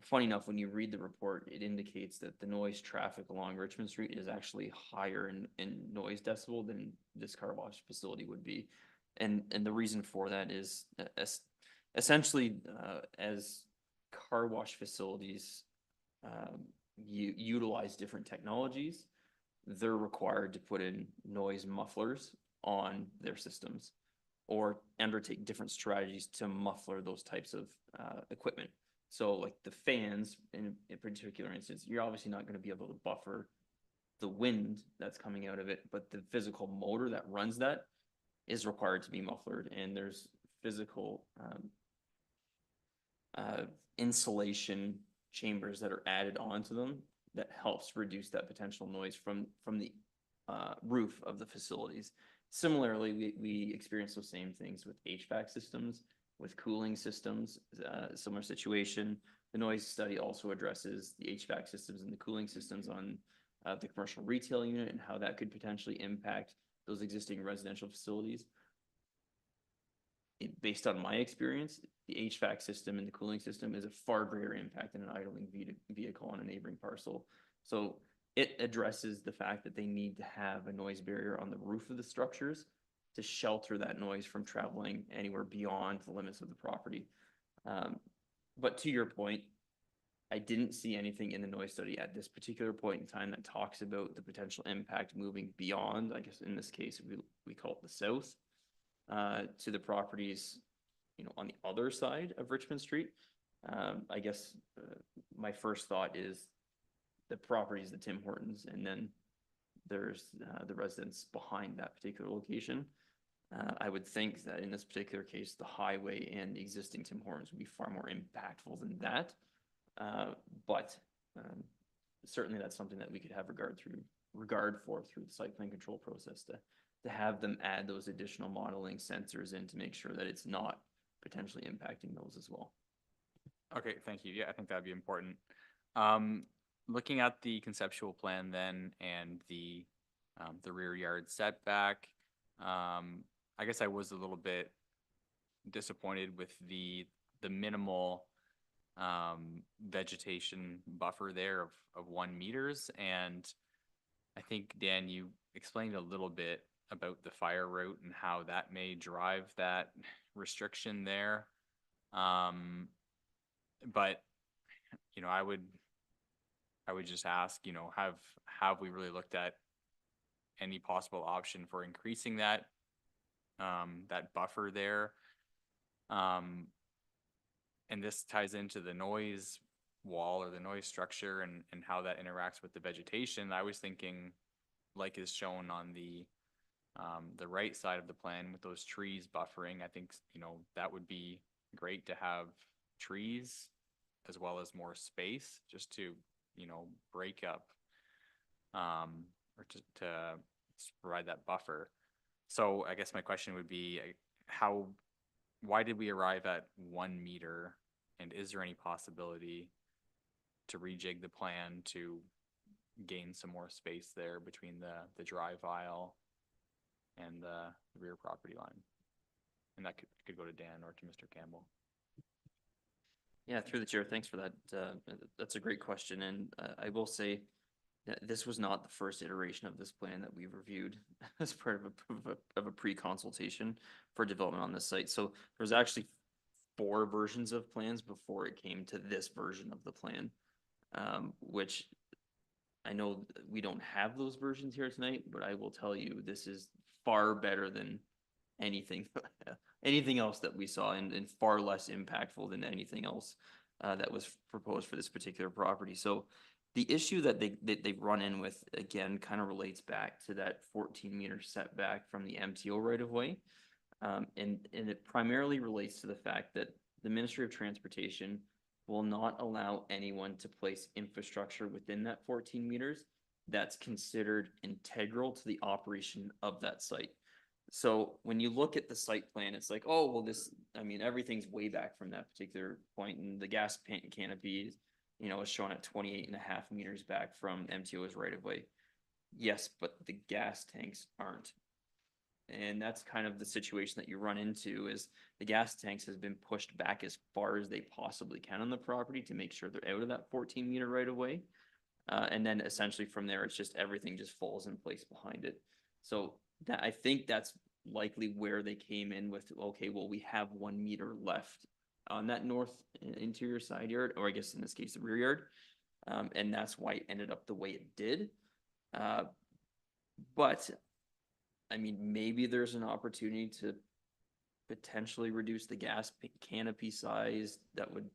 funny enough, when you read the report, it indicates that the noise traffic along Richmond Street is actually higher in noise decibel than this car wash facility would be. And the reason for that is essentially as car wash facilities utilize different technologies, they're required to put in noise mufflers on their systems or undertake different strategies to muffler those types of equipment. So like the fans in particular instance, you're obviously not going to be able to buffer the wind that's coming out of it, but the physical motor that runs that is required to be muffled, and there's physical insulation chambers that are added onto them that helps reduce that potential noise from the roof of the facilities. Similarly, we experience those same things with HVAC systems, with cooling systems, similar situation. The noise study also addresses the HVAC systems and the cooling systems on the commercial retail unit and how that could potentially impact those existing residential facilities. Based on my experience, the HVAC system and the cooling system is a far greater impact than an idling vehicle on a neighboring parcel. So it addresses the fact that they need to have a noise barrier on the roof of the structures to shelter that noise from traveling anywhere beyond the limits of the property. But to your point, I didn't see anything in the noise study at this particular point in time that talks about the potential impact moving beyond, I guess in this case, we call it the south, to the properties, you know, on the other side of Richmond Street. I guess my first thought is the properties, the Tim Hortons, and then there's the residents behind that particular location. I would think that in this particular case, the highway and existing Tim Hortons would be far more impactful than that. But certainly that's something that we could have regard for through the site plan control process to have them add those additional modeling sensors in to make sure that it's not potentially impacting those as well. Okay, thank you. Yeah, I think that'd be important. Looking at the conceptual plan then and the rear yard setback, I guess I was a little bit disappointed with the minimal vegetation buffer there of 1 meters. And I think, Dan, you explained a little bit about the fire route and how that may drive that restriction there. But, you know, I would just ask, you know, have we really looked at any possible option for increasing that buffer there? And this ties into the noise wall or the noise structure and how that interacts with the vegetation. I was thinking, like is shown on the right side of the plan with those trees buffering, I think, you know, that would be great to have trees as well as more space just to, you know, break up or to provide that buffer. So I guess my question would be why did we arrive at 1 meter? And is there any possibility to rejig the plan to gain some more space there between the drive aisle and the rear property line? And that could go to Dan or to Mr. Campbell. Yeah, through the chair, thanks for that. That's a great question. And I will say that this was not the first iteration of this plan that we've reviewed as part of a pre-consultation for development on this site. So there's actually 4 versions of plans before it came to this version of the plan, which I know we don't have those versions here tonight, but I will tell you, this is far better than anything else that we saw and far less impactful than anything else that was proposed for this particular property. So the issue that they've run in with, again, kind of relates back to that 14-meter setback from the MTO right of way. And it primarily relates to the fact that the Ministry of Transportation will not allow anyone to place infrastructure within that 14 meters that's considered integral to the operation of that site. So when you look at the site plan, it's like, oh, well, everything's way back from that particular point, and the gas canopy, you know, is shown at 28.5 meters back from MTO's right of way. Yes, but the gas tanks aren't. And that's kind of the situation that you run into, is the gas tanks has been pushed back as far as they possibly can on the property to make sure they're out of that 14-meter right of way. And then essentially from there, it's just everything just falls in place behind it. So that, I think that's likely where they came in with, okay, well, we have 1 meter left on that north interior side yard, or I guess in this case, the rear yard. And that's why it ended up the way it did. But I mean, maybe there's an opportunity to potentially reduce the gas canopy size that would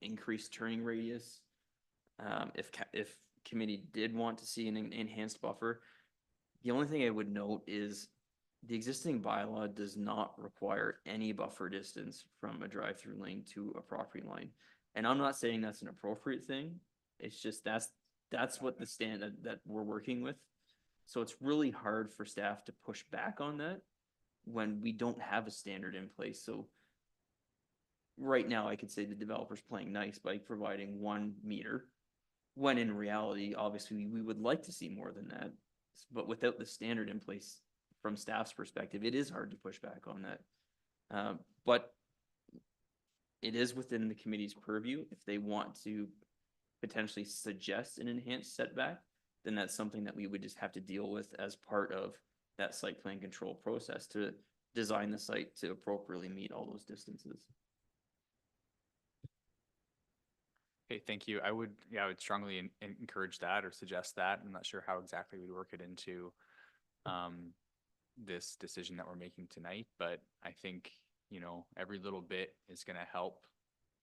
increase turning radius. If committee did want to see an enhanced buffer, the only thing I would note is the existing bylaw does not require any buffer distance from a drive-through lane to a property line. And I'm not saying that's an appropriate thing. It's just that's what the standard that we're working with. So it's really hard for staff to push back on that when we don't have a standard in place. So right now, I could say the developer's playing nice by providing 1 meter, when in reality, obviously, we would like to see more than that. But without the standard in place from staff's perspective, it is hard to push back on that. But it is within the committee's purview. If they want to potentially suggest an enhanced setback, then that's something that we would just have to deal with as part of that site plan control process to design the site to appropriately meet all those distances. Okay, thank you. I would strongly encourage that or suggest that. I'm not sure how exactly we'd work it into this decision that we're making tonight, but I think, you know, every little bit is going to help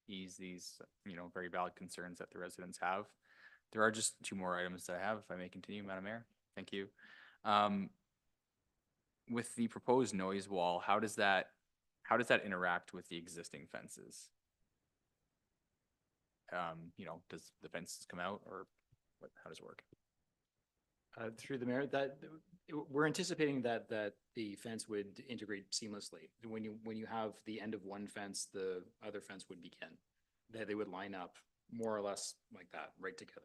ease these, you know, very valid concerns that the residents have. There are just 2 more items that I have, if I may continue, Madam Mayor. Thank you. with the proposed noise wall, how does that interact with the existing fences? Does the fences come out or how does it work? Through the mayor, we're anticipating that the fence would integrate seamlessly. When you have the end of one fence, the other fence would begin. That they would line up more or less like that, right together.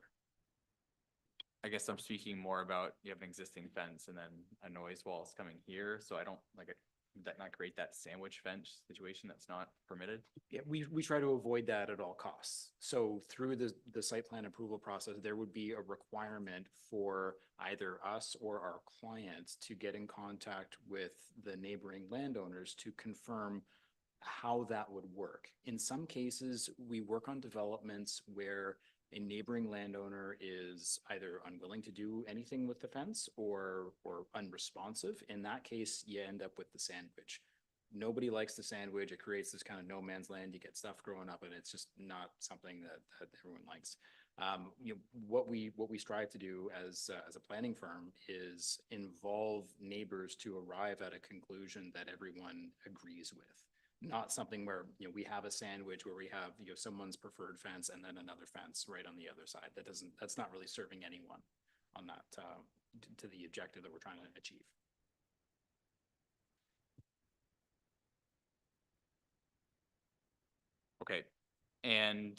I guess I'm speaking more about you have an existing fence and then a noise wall is coming here, so I don't would that not create that sandwich fence situation that's not permitted? Yeah, we try to avoid that at all costs. So through the site plan approval process, there would be a requirement for either us or our clients to get in contact with the neighboring landowners to confirm how that would work. In some cases, we work on developments where a neighboring landowner is either unwilling to do anything with the fence or unresponsive. In that case, you end up with the sandwich. Nobody likes the sandwich. It creates this kind of no man's land. You get stuff growing up and it's just not something that everyone likes. What we strive to do as a planning firm is involve neighbors to arrive at a conclusion that everyone agrees with. Not something where, we have a sandwich where we have, someone's preferred fence and then another fence right on the other side. That's not really serving anyone on that, to the objective that we're trying to achieve. Okay, and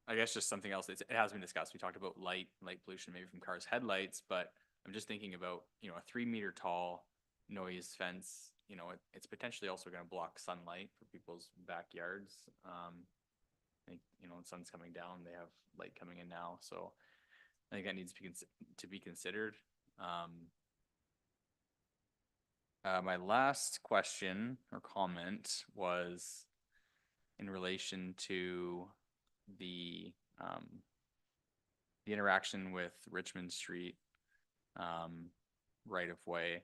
I guess just something else, it has been discussed, we talked about light pollution maybe from cars' headlights, but I'm just thinking about, a 3 meter tall noise fence, it's potentially also gonna block sunlight for people's backyards. I think, when the sun's coming down, they have light coming in now, so I think that needs to be considered. My last question or comment was in relation to the interaction with Richmond Street right of way.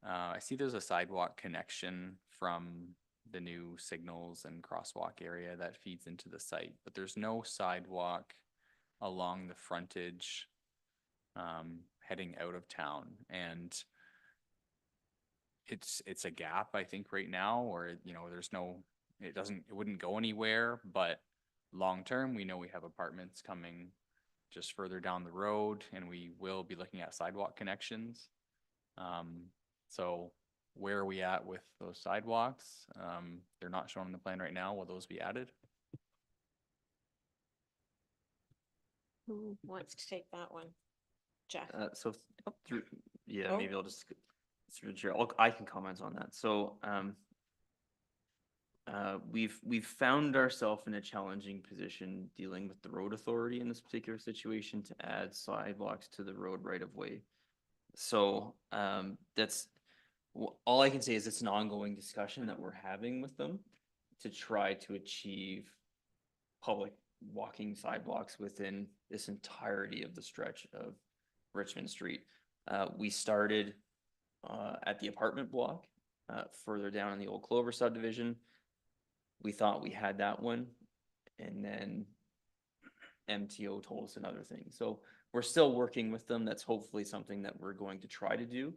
I see there's a sidewalk connection from the new signals and crosswalk area that feeds into the site, but there's no sidewalk along the frontage heading out of town. And it's a gap, I think, right now, or it wouldn't go anywhere, but long term, we know we have apartments coming just further down the road and we will be looking at sidewalk connections. So where are we at with those sidewalks? They're not shown in the plan right now. Will those be added? Who wants to take that one? Jeff? Maybe I'll just, through the chair, I can comment on that. So, we've found ourselves in a challenging position dealing with the road authority in this particular situation to add sidewalks to the road right of way. So, that's all I can say is it's an ongoing discussion that we're having with them to try to achieve public walking sidewalks within this entirety of the stretch of Richmond Street. We started at the apartment block further down in the Old Clover subdivision. We thought we had that one, and then MTO told us another thing. So we're still working with them. That's hopefully something that we're going to try to do.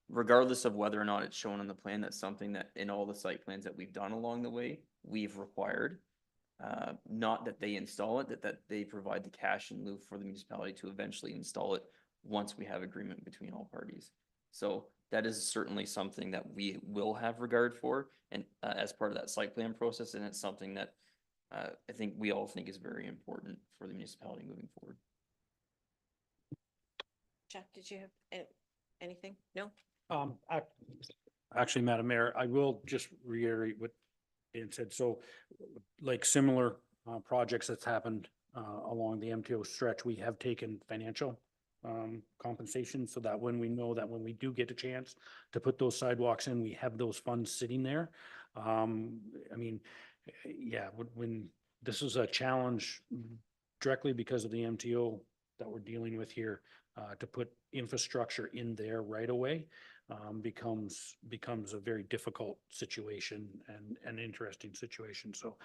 Regardless of whether or not it's shown on the plan, that's something that in all the site plans that we've done along the way, we've required. Not that they install it, that they provide the cash in lieu for the municipality to eventually install it once we have agreement between all parties. So that is certainly something that we will have regard for and as part of that site plan process, and it's something that I think we all think is very important for the municipality moving forward. Jeff, did you have anything? No? Actually, Madam Mayor, I will just reiterate what Dan said. So like similar projects that's happened along the MTO stretch, we have taken financial compensation so that when we know that when we do get a chance to put those sidewalks in, we have those funds sitting there. I mean, yeah, when this is a challenge directly because of the MTO that we're dealing with here, to put infrastructure in there right away becomes a very difficult situation and an interesting situation. So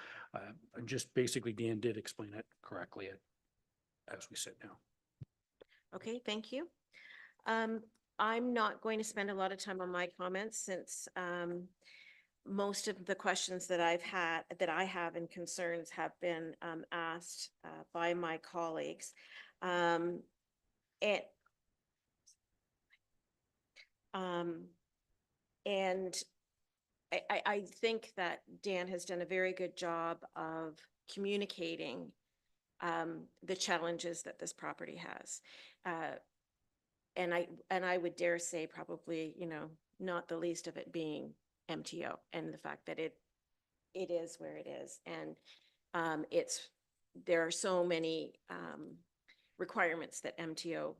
just basically Dan did explain it correctly as we sit now. Okay, thank you. I'm not going to spend a lot of time on my comments since most of the questions that I have and concerns have been asked by my colleagues. And and I think that Dan has done a very good job of communicating the challenges that this property has. And I would dare say probably, you know, not the least of it being MTO and the fact that it is where it is. And there are so many requirements that MTO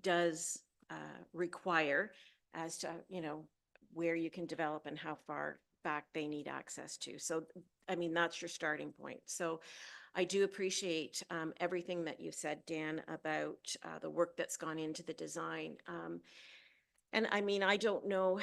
does require as to, you know, where you can develop and how far back they need access to. So, I mean, that's your starting point. So I do appreciate everything that you said, Dan, about the work that's gone into the design. And I mean, I don't know,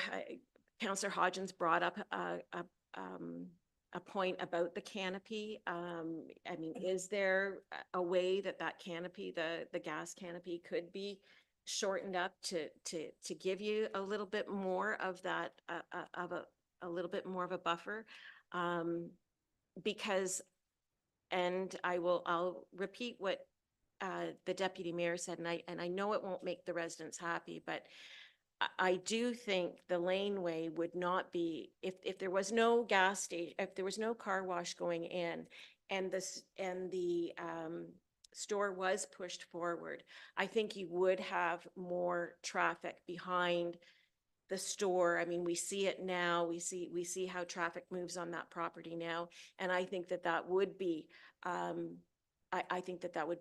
Councillor Hodgins brought up a point about the canopy. I mean, is there a way that that canopy, the gas canopy, could be shortened up to give you a little bit more of that, a little bit more of a buffer? Because, and I'll repeat what the deputy mayor said, and I know it won't make the residents happy, but I do think the laneway would not be, if there was no gas station, if there was no car wash going in and the store was pushed forward, I think you would have more traffic behind the store. I mean, we see it now. We see how traffic moves on that property now. And I think that that would be, I think that that would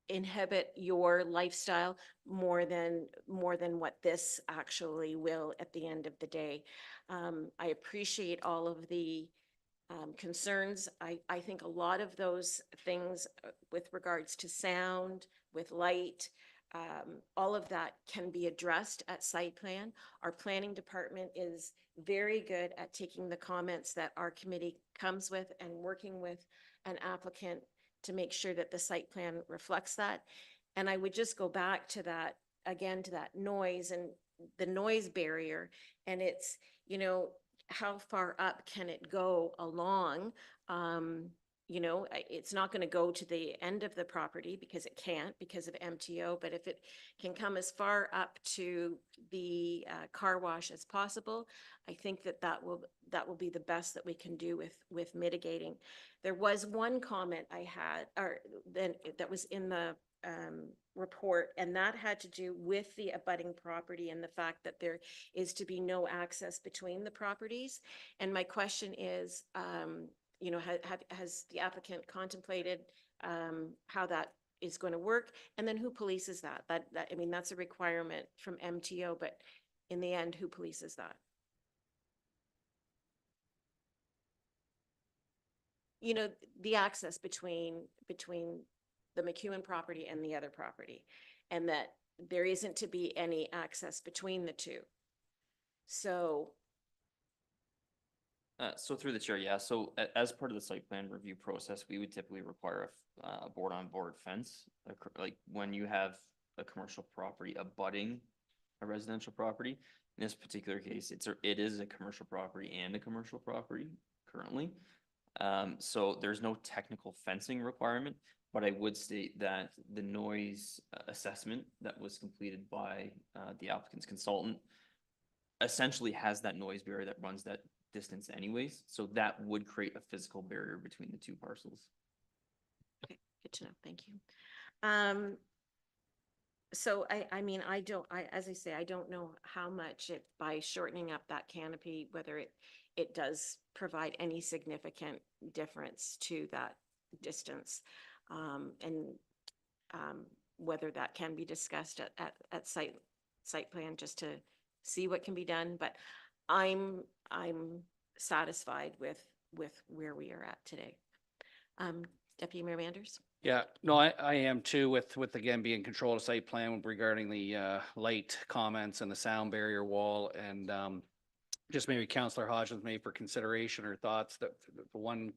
inhibit your lifestyle more than what this actually will at the end of the day. I appreciate all of the concerns. I think a lot of those things with regards to sound, with light, all of that can be addressed at site plan. Our planning department is very good at taking the comments that our committee comes with and working with an applicant to make sure that the site plan reflects that. And I would just go back to that, again, to that noise and the noise barrier. And it's, you know, how far up can it go along? You know, it's not going to go to the end of the property because it can't, because of MTO, but if it can come as far up to the car wash as possible, I think that that will be the best that we can do with mitigating. There was one comment I had, or then that was in the report, and that had to do with the abutting property and the fact that there is to be no access between the properties. And my question is, you know, has the applicant contemplated how that is going to work? And then who polices that? That I mean, that's a requirement from MTO, but in the end, who polices that? You know, the access between the McEwen property and the other property, and that there isn't to be any access between the two. So so through the chair, yeah, so as part of the site plan review process, we would typically require a board-on-board fence. Like when you have a commercial property abutting a residential property. In this particular case, it is a commercial property and a commercial property currently. So there's no technical fencing requirement, but I would state that the noise assessment that was completed by the applicant's consultant essentially has that noise barrier that runs that distance anyways. So that would create a physical barrier between the two parcels. okay, good to know. Thank you. So I mean, as I say, I don't know how much by shortening up that canopy, whether it does provide any significant difference to that distance. And whether that can be discussed at site plan just to see what can be done. But I'm satisfied with where we are at today. Deputy Mayor Manders? Yeah, no, I am too, with again being control of site plan regarding the light comments and the sound barrier wall, and just maybe Councillor Hodgins made for consideration or thoughts. That the one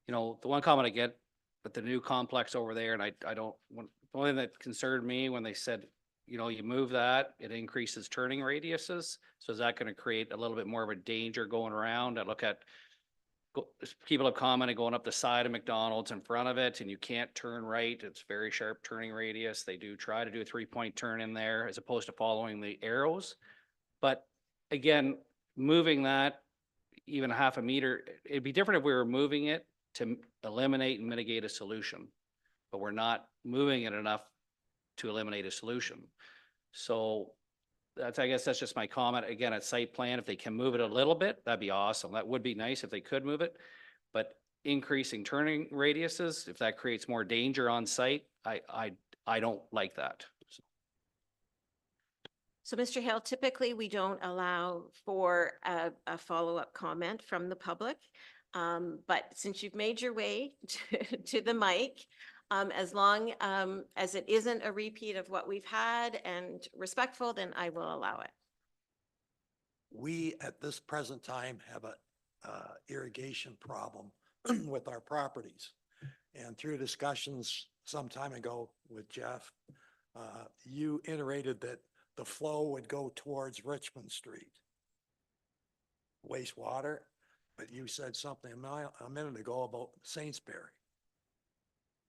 comment I get but the new complex over there, and I don't, the only thing that concerned me when they said, you know, you move that, it increases turning radiuses. So is that gonna create a little bit more of a danger going around? I look at people have commented going up the side of McDonald's in front of it and you can't turn right. It's very sharp turning radius. They do try to do a 3-point turn in there as opposed to following the arrows. But again, moving that even a half a meter, it'd be different if we were moving it to eliminate and mitigate a solution, but we're not moving it enough to eliminate a solution. So that's, I guess that's just my comment. Again, at site plan, if they can move it a little bit, that'd be awesome. That would be nice if they could move it. But increasing turning radiuses, if that creates more danger on site, I don't like that. So, Mr. Hale, typically we don't allow for a follow-up comment from the public. But since you've made your way to the mic, as long as it isn't a repeat of what we've had and respectful, then I will allow it. We, at this present time, have a irrigation problem with our properties. And through discussions some time ago with Jeff, you iterated that the flow would go towards Richmond Street. Wastewater, but you said something a minute ago about Saintsbury.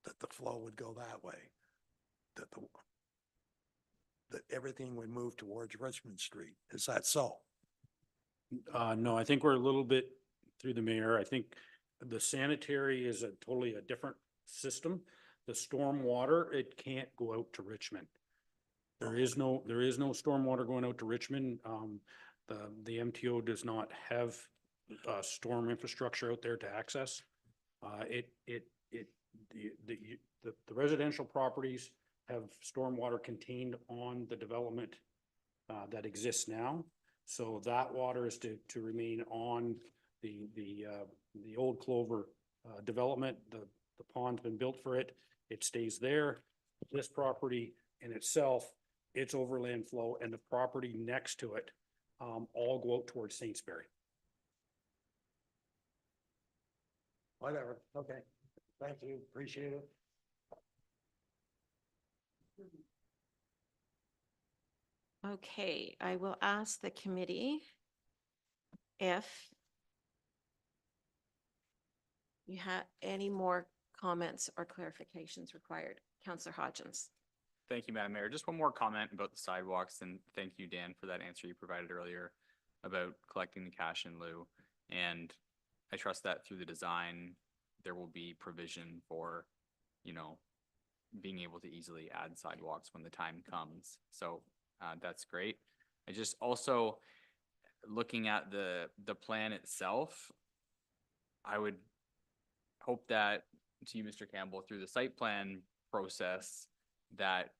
That the flow would go that way. That everything would move towards Richmond Street. Is that so? No, I think we're a little bit through the mayor. I think the sanitary is totally a different system. The stormwater, it can't go out to Richmond. There is no stormwater going out to Richmond. The MTO does not have storm infrastructure out there to access. The residential properties have stormwater contained on the development that exists now. So that water is to remain on the old Clover development. The pond's been built for it. It stays there. This property in itself, its overland flow and the property next to it all go out towards Saintsbury. Whatever, okay. Thank you, appreciate it. Okay, I will ask the committee if you have any more comments or clarifications required. Councillor Hodgins. Thank you, Madam Mayor. Just one more comment about the sidewalks, and thank you, Dan, for that answer you provided earlier about collecting the cash in lieu. And I trust that through the design, there will be provision for, you know, being able to easily add sidewalks when the time comes. So that's great. I just also, looking at the plan itself, I would hope that, to you, Mr. Campbell, through the site plan process, that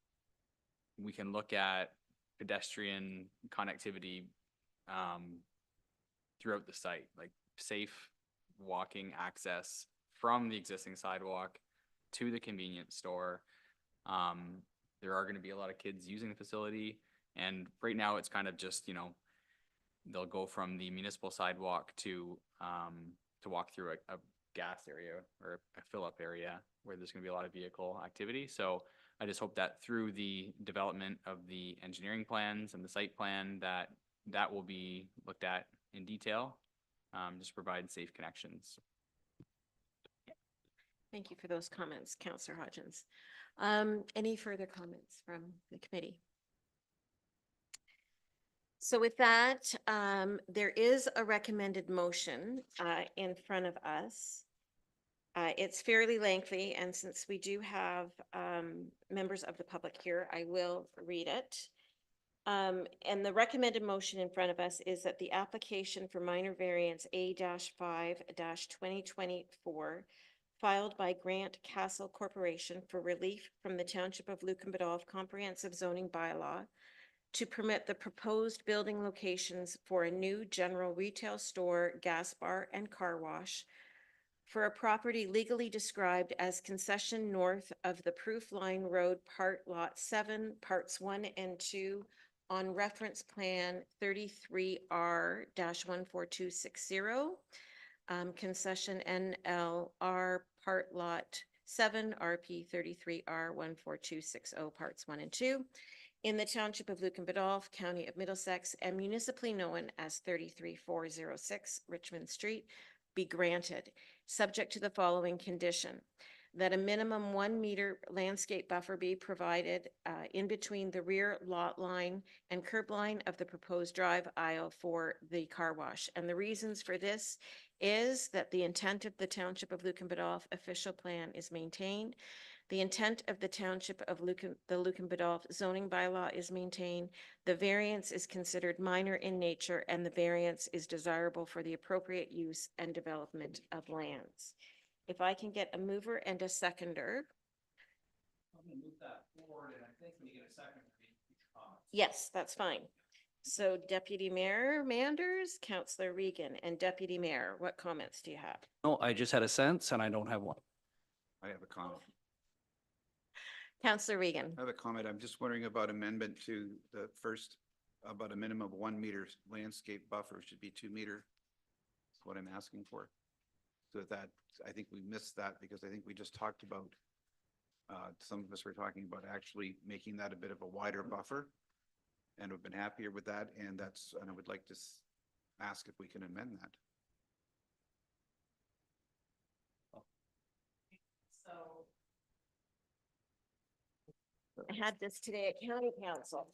we can look at pedestrian connectivity throughout the site, like safe walking access from the existing sidewalk to the convenience store. There are going to be a lot of kids using the facility, and right now it's kind of just, you know, they'll go from the municipal sidewalk to walk through a gas area or a fill-up area where there's going to be a lot of vehicle activity. So I just hope that through the development of the engineering plans and the site plan, that will be looked at in detail, just provide safe connections. Thank you for those comments, Councillor Hodgins. Any further comments from the committee? So with that, there is a recommended motion in front of us. It's fairly lengthy, and since we do have members of the public here, I will read it. And the recommended motion in front of us is that the application for minor variance A-5-2024 filed by Grant Castle Corporation for relief from the Township of Lucan Biddulph Comprehensive Zoning Bylaw to permit the proposed building locations for a new general retail store, gas bar, and car wash for a property legally described as concession north of the Proof Line Road, Part Lot 7, Parts 1 and 2, on reference plan 33R-14260, concession NLR Part Lot 7 RP 33R 14260 Parts 1 and 2 in the Township of Lucan Biddulph, County of Middlesex, and municipally known as 33406 Richmond Street, be granted, subject to the following condition: that a minimum 1 meter landscape buffer be provided in between the rear lot line and curb line of the proposed drive aisle for the car wash. And the reasons for this is that the intent of the Township of Lucan Biddulph official plan is maintained. The intent of the Township of the Lucan Biddulph zoning bylaw is maintained. The variance is considered minor in nature, and the variance is desirable for the appropriate use and development of lands. If I can get a mover and a seconder. I'm gonna move that forward, and I think when you get a second, Yes, that's fine. So Deputy Mayor Manders, Councillor Regan, and Deputy Mayor, what comments do you have? No, I just had a sense and I don't have one. I have a comment. Councillor Regan. I have a comment. I'm just wondering about amendment to the first, about a minimum of 1 meter landscape buffer should be 2 meter. That's what I'm asking for. So that, I think we missed that because I think we just talked about, some of us were talking about actually making that a bit of a wider buffer. And we've been happier with that. And I would like to ask if we can amend that. So I had this today at County Council.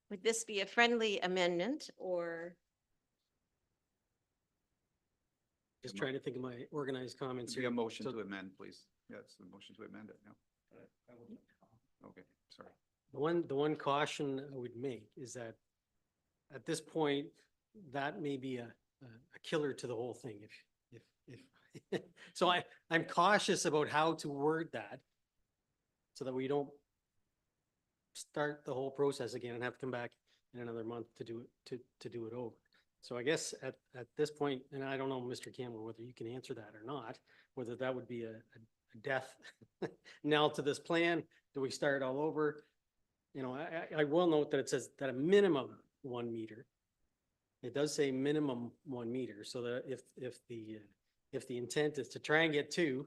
Would this be a friendly amendment or? Just trying to think of my organized comments Be here. a motion So to amend, please. Yes, the motion to amend it now. Okay, sorry. the one caution I would make is that at this point, that may be a killer to the whole thing. If so I'm cautious about how to word that so that we don't start the whole process again and have to come back in another month to do it, to do it over. So I guess at this point, and I don't know, Mr. Campbell, whether you can answer that or not, whether that would be a death knell to this plan. Do we start all over? You know, I will note that it says that a minimum 1 meter. It does say minimum 1 meter, so that if the intent is to try and get 2,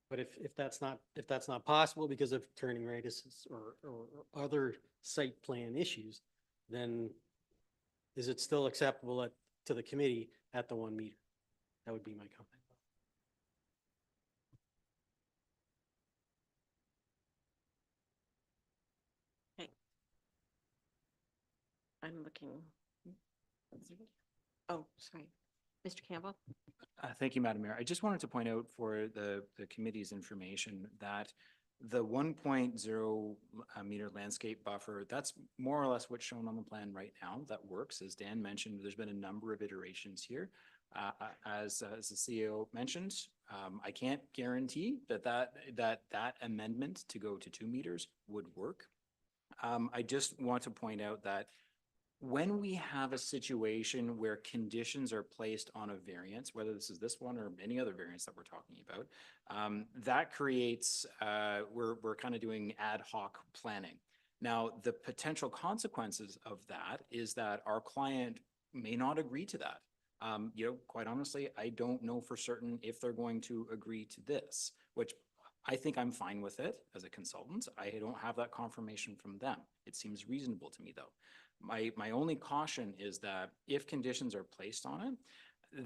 but if that's not possible because of turning radiuses or other site plan issues, then is it still acceptable to the committee at the 1 meter? That would be my comment. Okay. I'm looking. Oh, sorry. Mr. Campbell? Thank you, Madam Mayor. I just wanted to point out for the committee's information that the 1.0 meter landscape buffer, that's more or less what's shown on the plan right now. That works. As Dan mentioned, there's been a number of iterations here. As the CEO mentioned, I can't guarantee that amendment to go to 2 meters would work. I just want to point out that when we have a situation where conditions are placed on a variance, whether this is this one or any other variance that we're talking about, that creates, we're kind of doing ad hoc planning. Now, the potential consequences of that is that our client may not agree to that. You know, quite honestly, I don't know for certain if they're going to agree to this, which I think I'm fine with it as a consultant. I don't have that confirmation from them. It seems reasonable to me, though. My only caution is that if conditions are placed on it,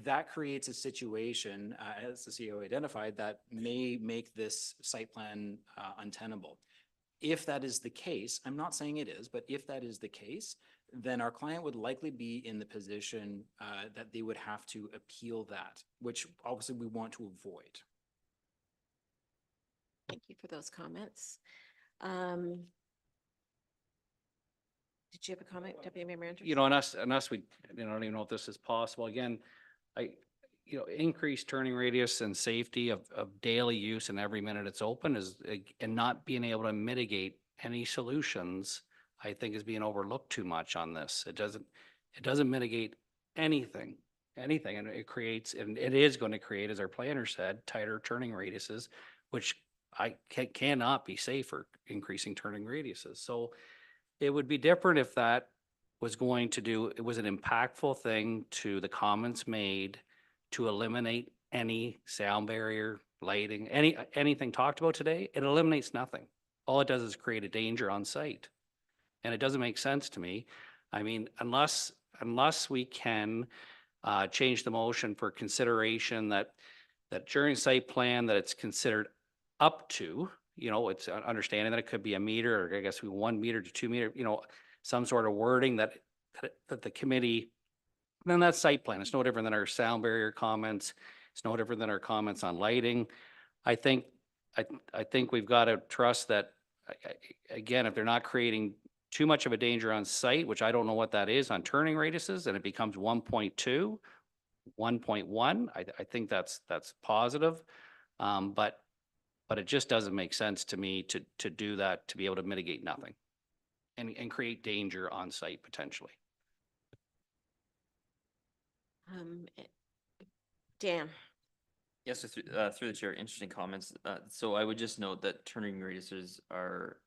that creates a situation, as the CEO identified, that may make this site plan untenable. If that is the case, I'm not saying it is, but if that is the case, then our client would likely be in the position that they would have to appeal that, which obviously we want to avoid. Thank you for those comments. Did you have a comment, Deputy Mayor Manders? You know, unless we, I don't even know if this is possible. Again, increased turning radius and safety of daily use and every minute it's open is, and not being able to mitigate any solutions, I think is being overlooked too much on this. It doesn't mitigate anything, and it creates, and it is going to create, as our planner said, tighter turning radiuses, which cannot be safer, increasing turning radiuses. So it would be different if that was going to do, it was an impactful thing to the comments made to eliminate any sound barrier lighting, anything talked about today, it eliminates nothing. All it does is create a danger on site. And it doesn't make sense to me. I mean, unless we can change the motion for consideration that during site plan that it's considered up to, you know, it's understanding that it could be a meter, or I guess 1 meter to 2 meter, you know, some sort of wording that the committee, then that's site plan. It's no different than our sound barrier comments. It's no different than our comments on lighting. I think we've got to trust that, again, if they're not creating too much of a danger on site, which I don't know what that is on turning radiuses, and it becomes 1.2, 1.1, I think that's positive. But it just doesn't make sense to me to do that, to be able to mitigate nothing and create danger on site potentially. eh, Dan, Yes, so through the chair, interesting comments. So I would just note that turning radiuses are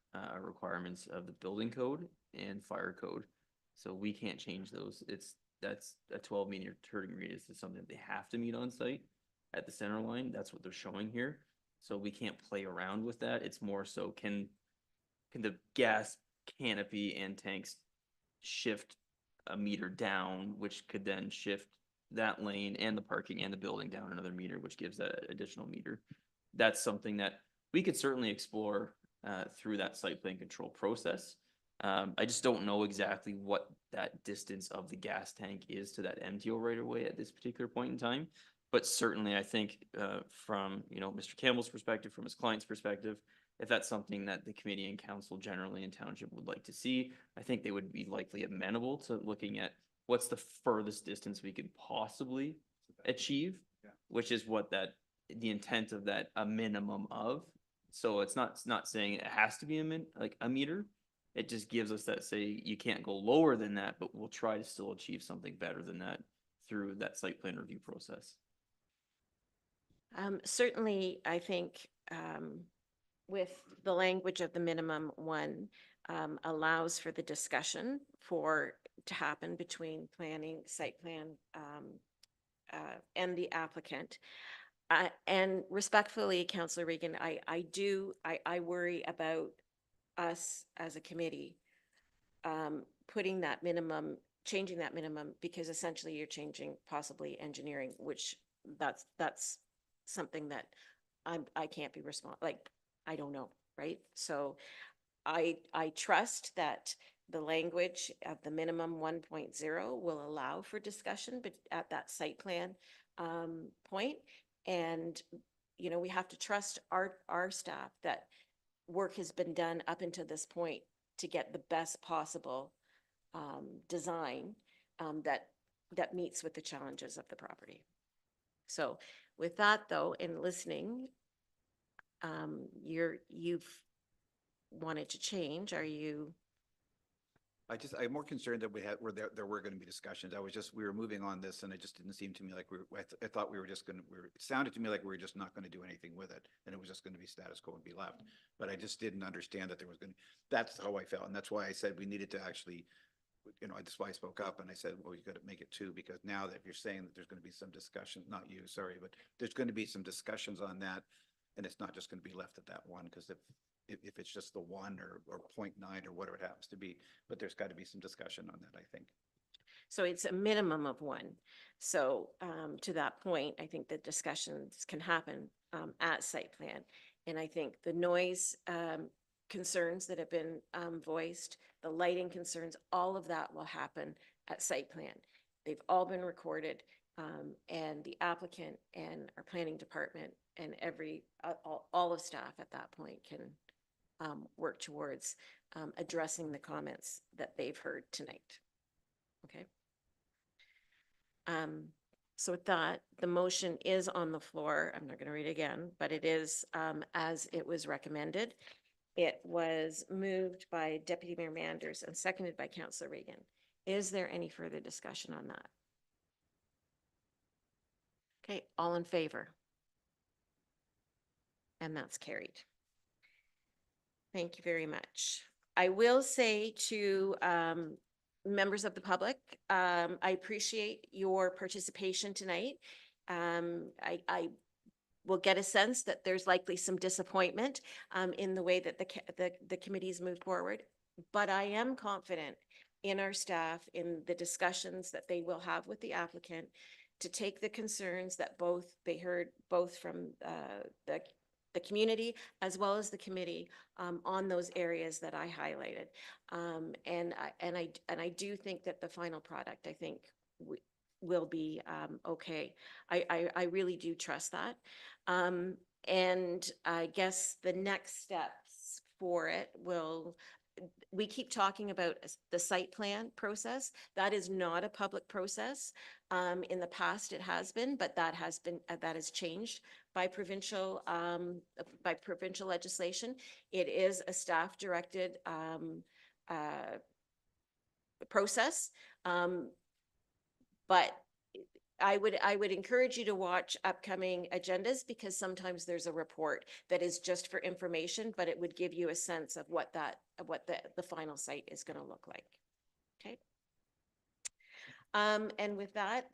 requirements of the building code and fire code. So we can't change those. That's a 12-meter turning radius is something that they have to meet on site at the center line. That's what they're showing here. So we can't play around with that. It's more so can the gas canopy and tanks shift a meter down, which could then shift that lane and the parking and the building down another meter, which gives that additional meter. That's something that we could certainly explore through that site plan control process. I just don't know exactly what that distance of the gas tank is to that MTO right away at this particular point in time. But certainly I think from, you know, Mr. Campbell's perspective, from his client's perspective, if that's something that the committee and council generally in township would like to see, I think they would be likely amenable to looking at what's the furthest distance we could possibly achieve, which is what the intent of that, a minimum of. So it's not saying it has to be a meter. It just gives us that, say, you can't go lower than that, but we'll try to still achieve something better than that through that site plan review process. certainly, I think with the language of the minimum 1 allows for the discussion to happen between planning, site plan, and the applicant. And respectfully, Councillor Regan, I worry about us as a committee putting that minimum, changing that minimum, because essentially you're changing possibly engineering, which that's something that I can't be I don't know, right? So I trust that the language of the minimum 1.0 will allow for discussion, but at that site plan point. And, you know, we have to trust our staff that work has been done up until this point to get the best possible design that meets with the challenges of the property. So with that though, in listening, you've wanted to change. Are you? I'm more concerned that there were going to be discussions. We were moving on this and it just didn't seem to me like I thought we were just going to, it sounded to me like we were just not going to do anything with it and it was just going to be status quo and be left. But I just didn't understand that that's how I felt. And that's why I said we needed to actually, you know, that's why I spoke up and I said, well, you got to make it 2, because now that you're saying that there's going to be some discussion, not you, sorry, but there's going to be some discussions on that. And it's not just going to be left at that 1, because if it's just the 1 or 0.9 or whatever it happens to be, but there's got to be some discussion on that, I think. So it's a minimum of 1. So to that point, I think the discussions can happen at site plan. And I think the noise concerns that have been voiced, the lighting concerns, all of that will happen at site plan. They've all been recorded, and the applicant and our planning department and all of staff at that point can work towards addressing the comments that they've heard tonight. Okay. So with that, the motion is on the floor. I'm not going to read it again, but it is as it was recommended. It was moved by Deputy Mayor Manders and seconded by Councillor Regan. Is there any further discussion on that? Okay, all in favor? And that's carried. Thank you very much. I will say to members of the public, I appreciate your participation tonight. I we'll get a sense that there's likely some disappointment in the way that the committees move forward. But I am confident in our staff, in the discussions that they will have with the applicant, to take the concerns that they heard both from the community as well as the committee on those areas that I highlighted. And I do think that the final product, I think, will be okay. I really do trust that. And I guess the next steps for it we keep talking about the site plan process. That is not a public process. In the past, it has been, but that has changed by provincial legislation. It is a staff-directed process. But I would encourage you to watch upcoming agendas, because sometimes there's a report that is just for information, but it would give you a sense of what the final site is going to look like. Okay. And with that,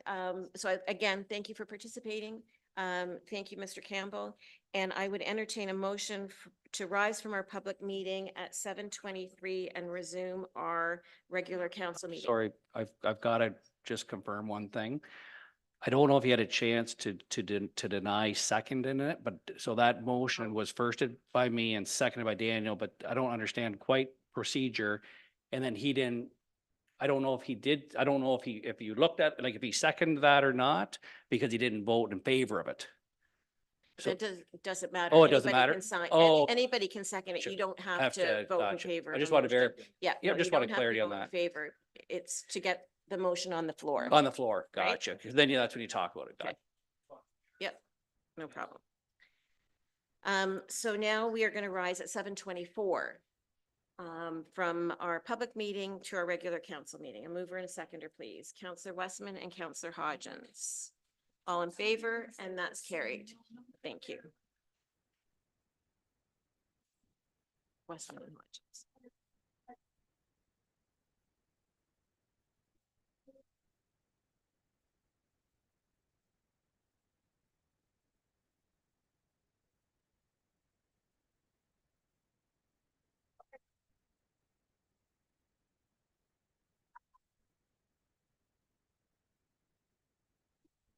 again, thank you for participating. Thank you, Mr. Campbell. And I would entertain a motion to rise from our public meeting at 7:23 and resume our regular council meeting. Sorry, I've got to just confirm one thing. I don't know if you had a chance to deny seconding it, but so that motion was firsted by me and seconded by Daniel, but I don't understand quite procedure. And then he didn't, I don't know if he did, I don't know if you looked at, like, if he seconded that or not, because he didn't vote in favor of it. So, It doesn't matter. Oh, it doesn't Anybody matter? can sign- Oh. Anybody can second it. Sure. You don't have Have to to- vote in gotcha. favor. I of just the wanted to motion. verify. Yeah. Yep, no, just you wanted don't have to clarity on vote in that. Favor. It's to get the motion on the floor. On the floor, Right? gotcha. 'Cause then, yeah, that's when you talk about it. Okay. Yep, no problem. So now we are going to rise at 7:24 from our public meeting to our regular council meeting. A mover and a seconder, please. Councillor Westman and Councillor Hodgins. All in favor, and that's carried. Thank you. Westman and Hodgins.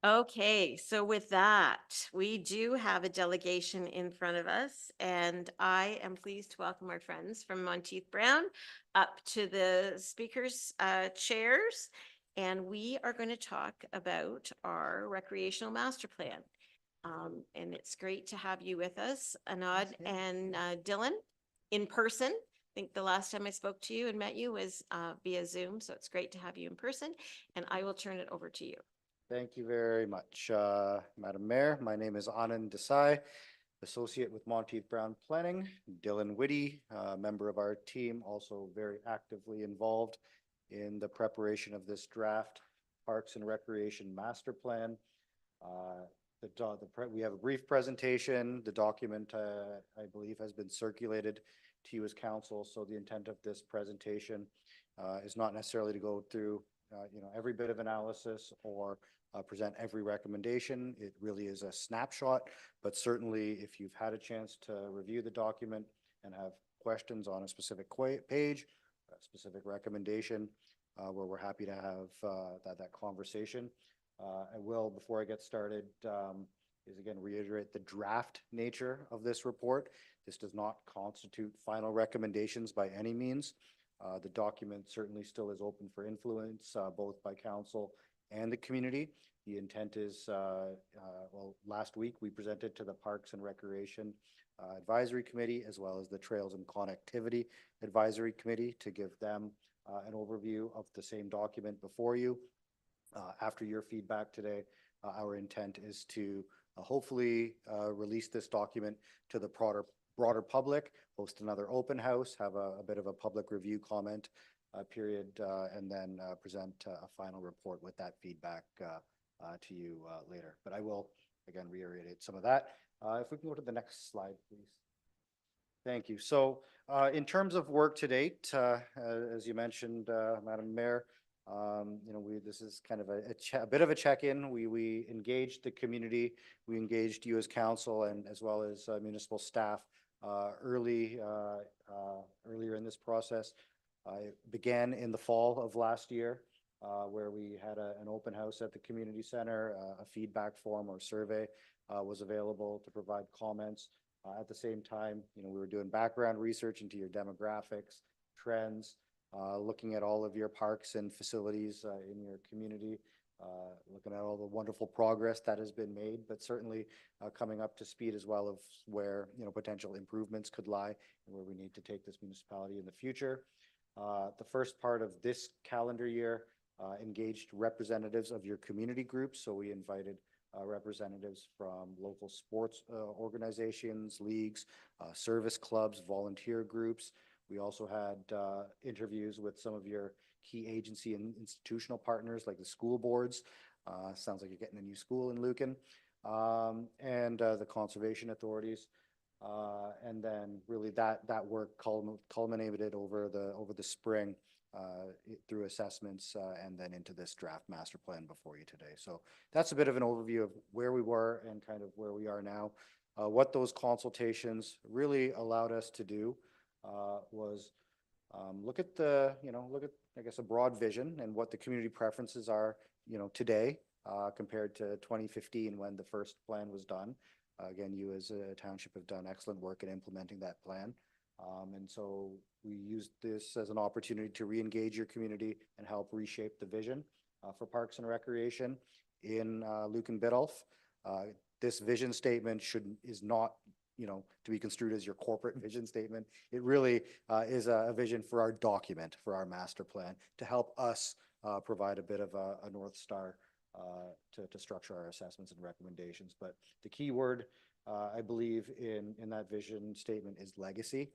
Okay, so with that, we do have a delegation in front of us, and I am pleased to welcome our friends from Monteith Brown up to the speakers' chairs, and we are going to talk about our recreational master plan. And it's great to have you with us, Anand and Dylan, in person. I think the last time I spoke to you and met you was via Zoom, so it's great to have you in person, and I will turn it over to you. Thank you very much, Madam Mayor. My name is Anand Desai, Associate with Monteith Brown Planning. Dylan Whitty, member of our team, also very actively involved in the preparation of this draft Parks and Recreation Master Plan. We have a brief presentation. The document, I believe, has been circulated to you as council. So the intent of this presentation is not necessarily to go through every bit of analysis or present every recommendation. It really is a snapshot, but certainly if you've had a chance to review the document and have questions on a specific page, a specific recommendation, where we're happy to have that conversation. I will, before I get started, is again reiterate the draft nature of this report. This does not constitute final recommendations by any means. The document certainly still is open for influence, both by council and the community. The intent is, well, last week we presented to the Parks and Recreation Advisory Committee, as well as the Trails and Connectivity Advisory Committee, to give them an overview of the same document before you. After your feedback today, our intent is to hopefully release this document to the broader public, host another open house, have a bit of a public review comment period, and then present a final report with that feedback to you later. But I will, again, reiterate some of that. If we can go to the next slide, please. Thank you. So in terms of work to date, as you mentioned, Madam Mayor, This is kind of a bit of a check-in. We engaged the community, we engaged you as council and as well as municipal staff earlier in this process. It began in the fall of last year, where we had an open house at the community center. A feedback form or survey was available to provide comments. At the same time, we were doing background research into your demographics, trends, looking at all of your parks and facilities in your community, looking at all the wonderful progress that has been made, but certainly coming up to speed as well of where potential improvements could lie and where we need to take this municipality in the future. The first part of this calendar year engaged representatives of your community groups. So we invited representatives from local sports organizations, leagues, service clubs, volunteer groups. We also had interviews with some of your key agency and institutional partners like the school boards. Sounds like you're getting a new school in Lucan. And the conservation authorities. And then really that work culminated over the spring through assessments and then into this draft master plan before you today. So that's a bit of an overview of where we were and kind of where we are now. What those consultations really allowed us to do was look at I guess a broad vision and what the community preferences are today compared to 2015 when the first plan was done. Again, you as a township have done excellent work in implementing that plan. And so we used this as an opportunity to re-engage your community and help reshape the vision for Parks and Recreation in Lucan Biddulph. This vision statement is not to be construed as your corporate vision statement. It really is a vision for our document, for our master plan, to help us provide a bit of a North Star to structure our assessments and recommendations. But the key word, I believe, in that vision statement is legacy.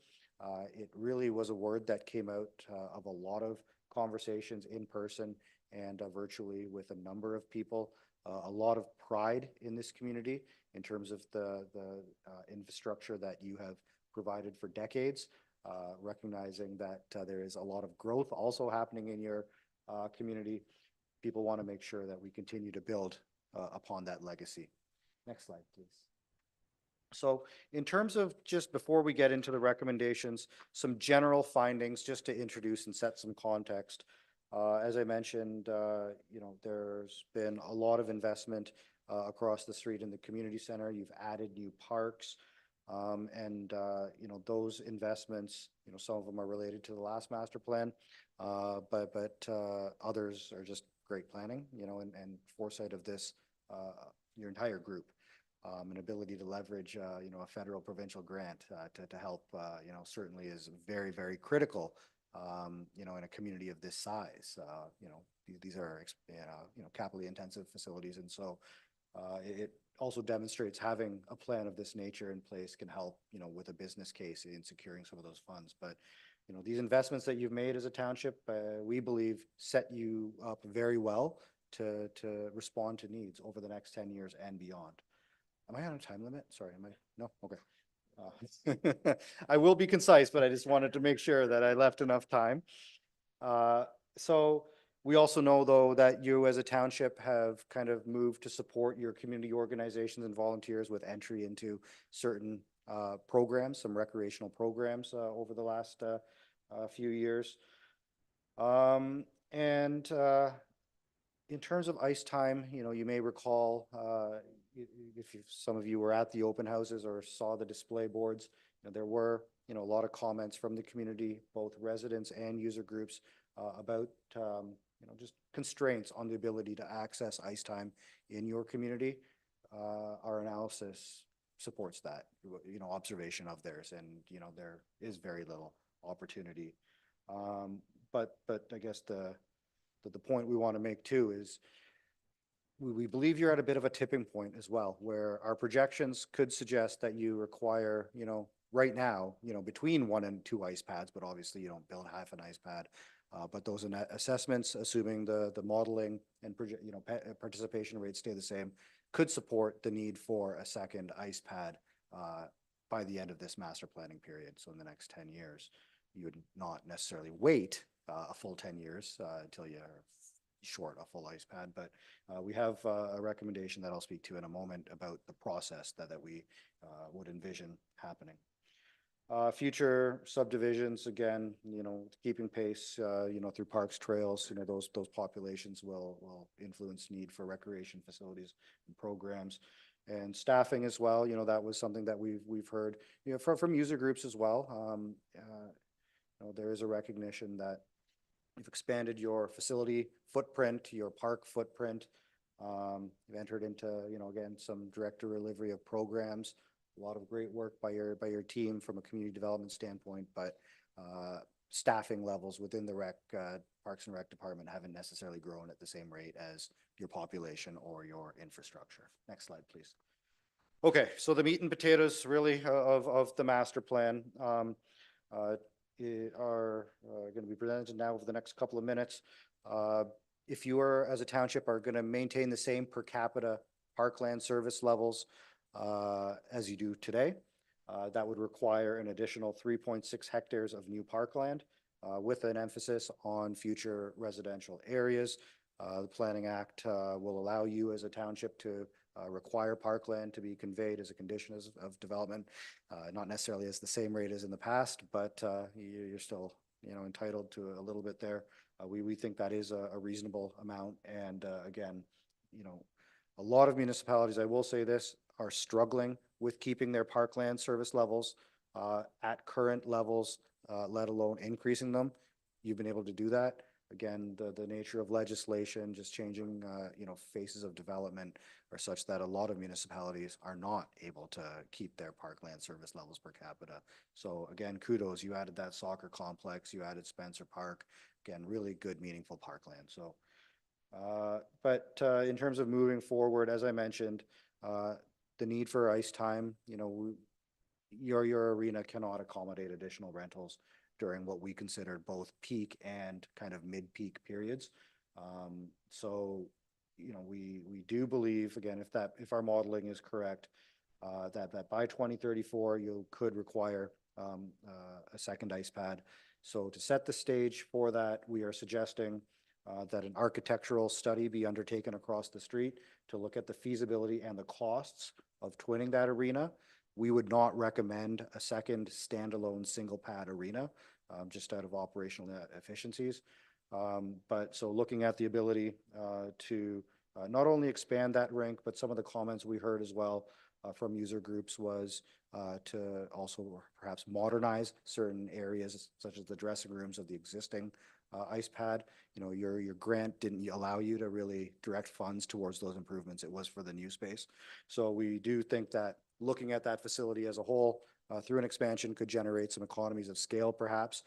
It really was a word that came out of a lot of conversations in person and virtually with a number of people. A lot of pride in this community in terms of the infrastructure that you have provided for decades, recognizing that there is a lot of growth also happening in your community. People want to make sure that we continue to build upon that legacy. Next slide, please. So in terms of just before we get into the recommendations, some general findings just to introduce and set some context. As I mentioned, there's been a lot of investment across the street in the community center. You've added new parks, and those investments, some of them are related to the last master plan, but others are just great planning, and foresight of this, your entire group, an ability to leverage, a federal provincial grant to help, certainly is very, very critical, in a community of this size. These are, capitally intensive facilities. And so it also demonstrates having a plan of this nature in place can help, with a business case in securing some of those funds. But these investments that you've made as a township, we believe set you up very well to respond to needs over the next 10 years and beyond. Am I on a time limit? Sorry, am I? No? Okay. I will be concise, but I just wanted to make sure that I left enough time. So we also know, though, that you as a township have kind of moved to support your community organizations and volunteers with entry into certain programs, some recreational programs over the last few years. And in terms of ice time, you may recall, if some of you were at the open houses or saw the display boards, there were, a lot of comments from the community, both residents and user groups, about, just constraints on the ability to access ice time in your community. Our analysis supports that, observation of theirs, and, there is very little opportunity. But I guess the point we want to make too is we believe you're at a bit of a tipping point as well, where our projections could suggest that you require, right now, between 1 and 2 ice pads, but obviously you don't build half an ice pad. But those assessments, assuming the modeling and participation rates stay the same, could support the need for a second ice pad by the end of this master planning period. So in the next 10 years, you would not necessarily wait a full 10 years until you're short a full ice pad, but we have a recommendation that I'll speak to in a moment about the process that we would envision happening. Future subdivisions, again, keeping pace, through parks, trails, those populations will influence need for recreation facilities and programs. And staffing as well, that was something that we've heard, from user groups as well. There is a recognition that you've expanded your facility footprint, your park footprint. You've entered into, again, some direct delivery of programs. A lot of great work by your team from a community development standpoint, but staffing levels within the Parks and Rec department haven't necessarily grown at the same rate as your population or your infrastructure. Next slide, please. Okay, so the meat and potatoes really of the master plan are going to be presented now over the next couple of minutes. If you are, as a township, are going to maintain the same per capita parkland service levels as you do today, that would require an additional 3.6 hectares of new parkland with an emphasis on future residential areas. The Planning Act will allow you as a township to require parkland to be conveyed as a condition of development, not necessarily as the same rate as in the past, but you're still entitled to a little bit there. We think that is a reasonable amount, and again, a lot of municipalities, I will say this, are struggling with keeping their parkland service levels at current levels, let alone increasing them. You've been able to do that. Again, the nature of legislation, just changing, phases of development are such that a lot of municipalities are not able to keep their parkland service levels per capita. So again, kudos, you added that soccer complex, you added Spencer Park. Again, really good, meaningful parkland. So, but in terms of moving forward, as I mentioned, the need for ice time, your arena cannot accommodate additional rentals during what we consider both peak and kind of mid-peak periods. So, we do believe, again, if our modeling is correct, that by 2034 you could require a second ice pad. So to set the stage for that, we are suggesting that an architectural study be undertaken across the street to look at the feasibility and the costs of twinning that arena. We would not recommend a second standalone single pad arena, just out of operational efficiencies. But so looking at the ability to not only expand that rink, but some of the comments we heard as well from user groups was to also perhaps modernize certain areas, such as the dressing rooms of the existing ice pad. Your grant didn't allow you to really direct funds towards those improvements. It was for the new space. So we do think that looking at that facility as a whole through an expansion could generate some economies of scale, perhaps,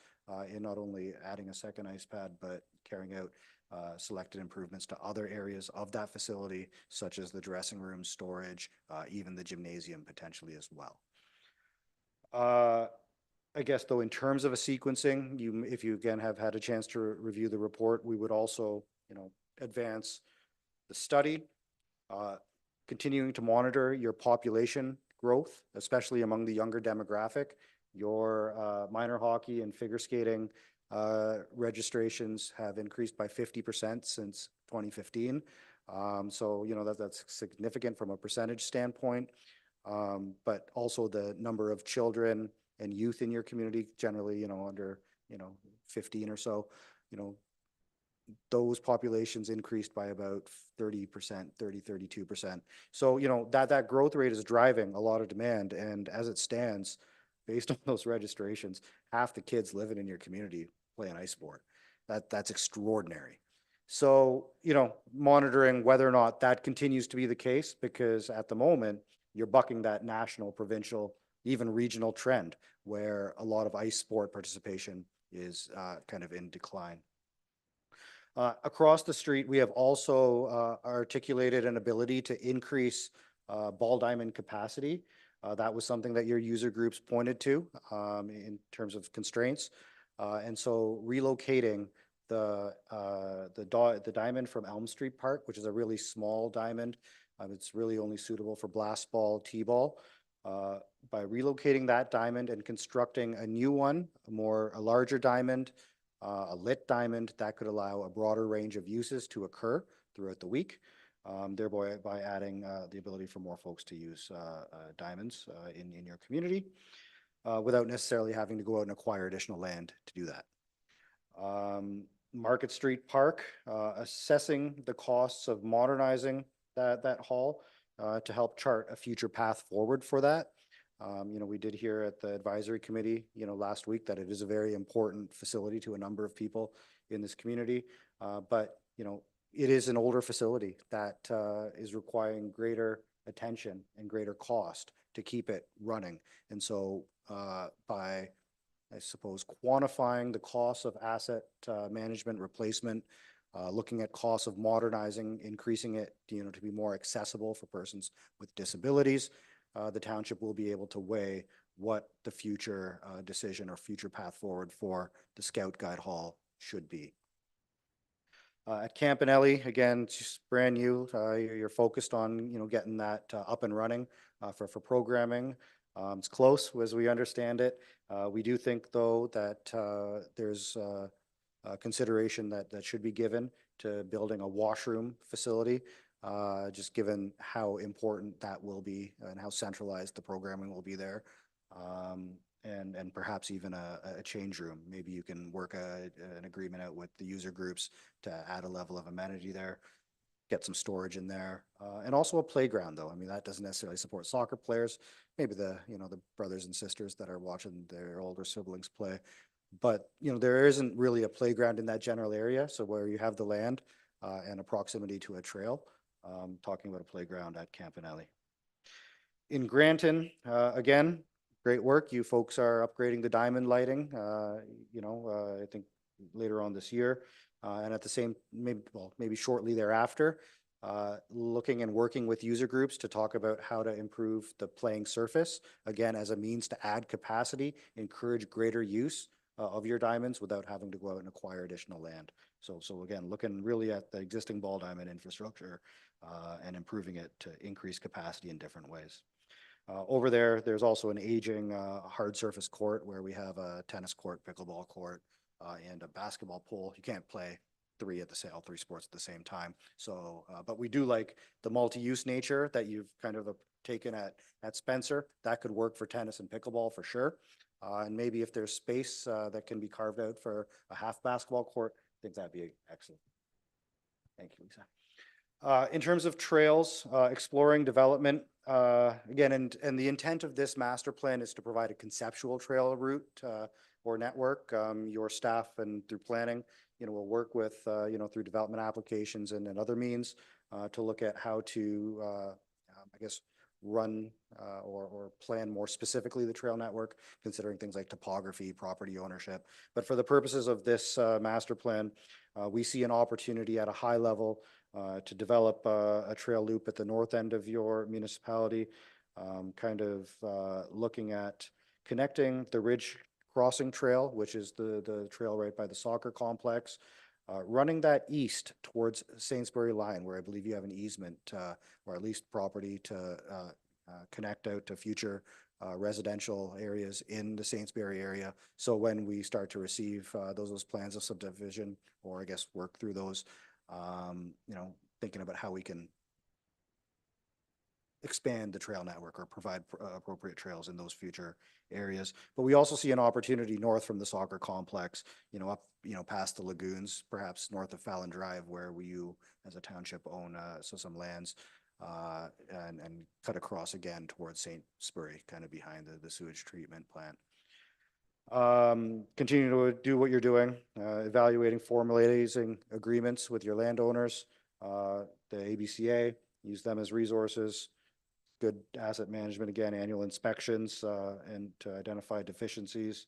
in not only adding a second ice pad, but carrying out selected improvements to other areas of that facility, such as the dressing room, storage, even the gymnasium potentially as well. I guess, though, in terms of a sequencing, if you again have had a chance to review the report, we would also, advance the study, continuing to monitor your population growth, especially among the younger demographic. Your minor hockey and figure skating registrations have increased by 50% since 2015. So, that's significant from a percentage standpoint, but also the number of children and youth in your community, generally, under, 15 or so, those populations increased by about 30%, 32%. So, that growth rate is driving a lot of demand. And as it stands, based on those registrations, half the kids living in your community play an ice sport. That's extraordinary. So, monitoring whether or not that continues to be the case, because at the moment, you're bucking that national, provincial, even regional trend where a lot of ice sport participation is kind of in decline. Across the street, we have also articulated an ability to increase ball diamond capacity. That was something that your user groups pointed to in terms of constraints. And so relocating the diamond from Elm Street Park, which is a really small diamond, it's really only suitable for blast ball, T-ball. By relocating that diamond and constructing a new one, a larger diamond, a lit diamond that could allow a broader range of uses to occur throughout the week, thereby by adding the ability for more folks to use diamonds in your community without necessarily having to go out and acquire additional land to do that. Market Street Park, assessing the costs of modernizing that hall to help chart a future path forward for that. We did hear at the advisory committee, last week that it is a very important facility to a number of people in this community. But it is an older facility that is requiring greater attention and greater cost to keep it running. And so by, I suppose, quantifying the cost of asset management replacement, looking at costs of modernizing, increasing it, to be more accessible for persons with disabilities, the township will be able to weigh what the future decision or future path forward for the Scout Guide Hall should be. At Campanelli, again, it's just brand new. You're focused on, getting that up and running for programming. It's close as we understand it. We do think, though, that there's consideration that should be given to building a washroom facility, just given how important that will be and how centralized the programming will be there. And perhaps even a change room. Maybe you can work an agreement out with the user groups to add a level of amenity there, get some storage in there, and also a playground, though. I mean, that doesn't necessarily support soccer players, maybe the brothers and sisters that are watching their older siblings play. But, there isn't really a playground in that general area. So where you have the land and a proximity to a trail, talking about a playground at Campanelli. In Granton, again, great work. You folks are upgrading the diamond lighting, I think later on this year. And at the same, maybe shortly thereafter, looking and working with user groups to talk about how to improve the playing surface, again, as a means to add capacity, encourage greater use of your diamonds without having to go out and acquire additional land. So again, looking really at the existing ball diamond infrastructure and improving it to increase capacity in different ways. Over there, there's also an aging hard surface court where we have a tennis court, pickleball court, and a basketball pool. You can't play all three sports at the same time. So, but we do like the multi-use nature that you've kind of taken at Spencer. That could work for tennis and pickleball for sure. And maybe if there's space that can be carved out for a half basketball court, I think that'd be excellent. Thank you, Lisa. In terms of trails, exploring development, again, and the intent of this master plan is to provide a conceptual trail route or network. Your staff and through planning, will work with, through development applications and other means to look at how to, run or plan more specifically the trail network, considering things like topography, property ownership. But for the purposes of this master plan, we see an opportunity at a high level to develop a trail loop at the north end of your municipality, looking at connecting the Ridge Crossing Trail, which is the trail right by the soccer complex, running that east towards Sainsbury Line, where I believe you have an easement or at least property to connect out to future residential areas in the Sainsbury area. So when we start to receive those plans of subdivision, or I guess work through those, thinking about how we can expand the trail network or provide appropriate trails in those future areas. But we also see an opportunity north from the soccer complex, up, past the lagoons, perhaps north of Fallon Drive, where you as a township own some lands, and cut across again towards Sainsbury, kind of behind the sewage treatment plant. Continue to do what you're doing, evaluating, formulating agreements with your landowners, the ABCA, use them as resources, good asset management, again, annual inspections, and to identify deficiencies,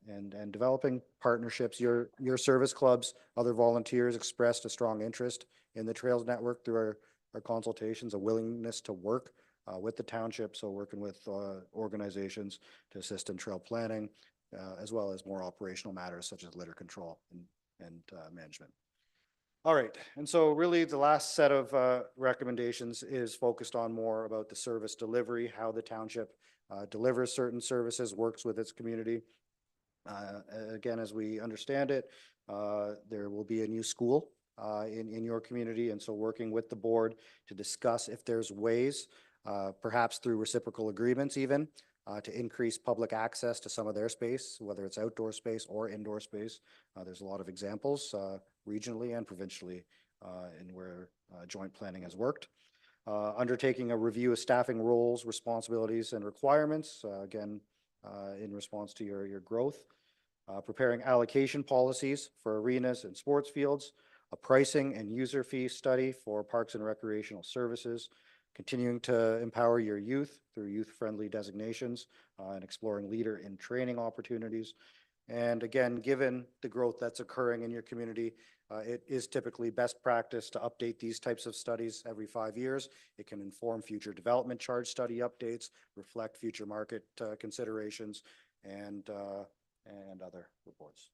and developing partnerships. Your service clubs, other volunteers expressed a strong interest in the Trails Network through our consultations, a willingness to work with the township, so working with organizations to assist in trail planning, as well as more operational matters such as litter control and management. All right, and so really the last set of recommendations is focused on more about the service delivery, how the township delivers certain services, works with its community. Again, as we understand it, there will be a new school in your community, and so working with the board to discuss if there's ways, perhaps through reciprocal agreements even, to increase public access to some of their space, whether it's outdoor space or indoor space. There's a lot of examples regionally and provincially in where joint planning has worked. Undertaking a review of staffing roles, responsibilities, and requirements, again, in response to your growth. Preparing allocation policies for arenas and sports fields, a pricing and user fee study for parks and recreational services, continuing to empower your youth through youth-friendly designations, and exploring leader in training opportunities. And again, given the growth that's occurring in your community, it is typically best practice to update these types of studies every 5 years. It can inform future development charge study updates, reflect future market considerations, and other reports.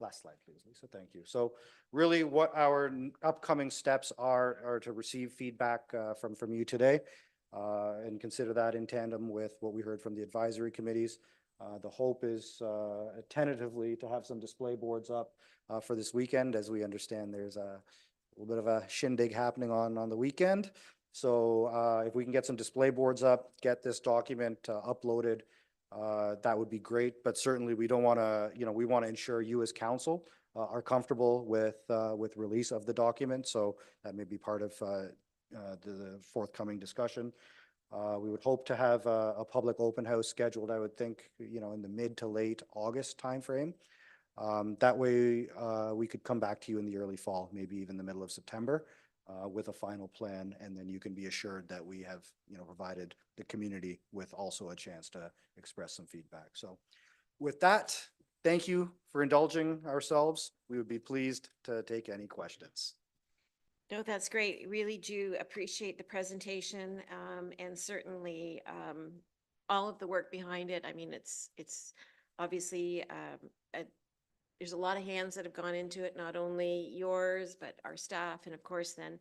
Last slide, please, Lisa. Thank you. So really what our upcoming steps are to receive feedback from you today, and consider that in tandem with what we heard from the advisory committees. The hope is tentatively to have some display boards up for this weekend. As we understand, there's a little bit of a shindig happening on the weekend. So if we can get some display boards up, get this document uploaded, that would be great. But certainly we don't want to, we want to ensure you as council are comfortable with release of the document. So that may be part of the forthcoming discussion. We would hope to have a public open house scheduled, I would think, in the mid to late August timeframe. That way we could come back to you in the early fall, maybe even the middle of September, with a final plan, and then you can be assured that we have, provided the community with also a chance to express some feedback. So with that, thank you for indulging ourselves. We would be pleased to take any questions. No, that's great. Really do appreciate the presentation, and certainly all of the work behind it. I mean, it's obviously there's a lot of hands that have gone into it, not only yours, but our staff, and of course then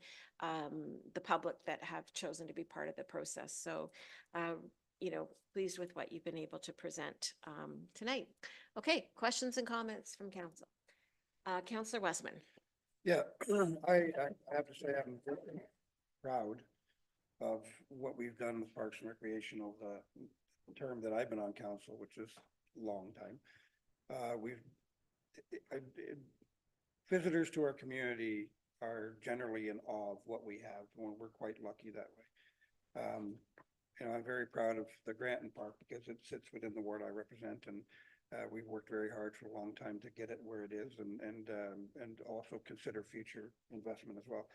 the public that have chosen to be part of the process. So, pleased with what you've been able to present tonight. Okay, questions and comments from council. Councillor Westman. Yeah, I have to say I'm very proud of what we've done with Parks and Recreation over the term that I've been on council, which is a long time. Visitors to our community are generally in awe of what we have, and we're quite lucky that way. I'm very proud of the Granton Park because it sits within the ward I represent, and we've worked very hard for a long time to get it where it is, and also consider future investment as well.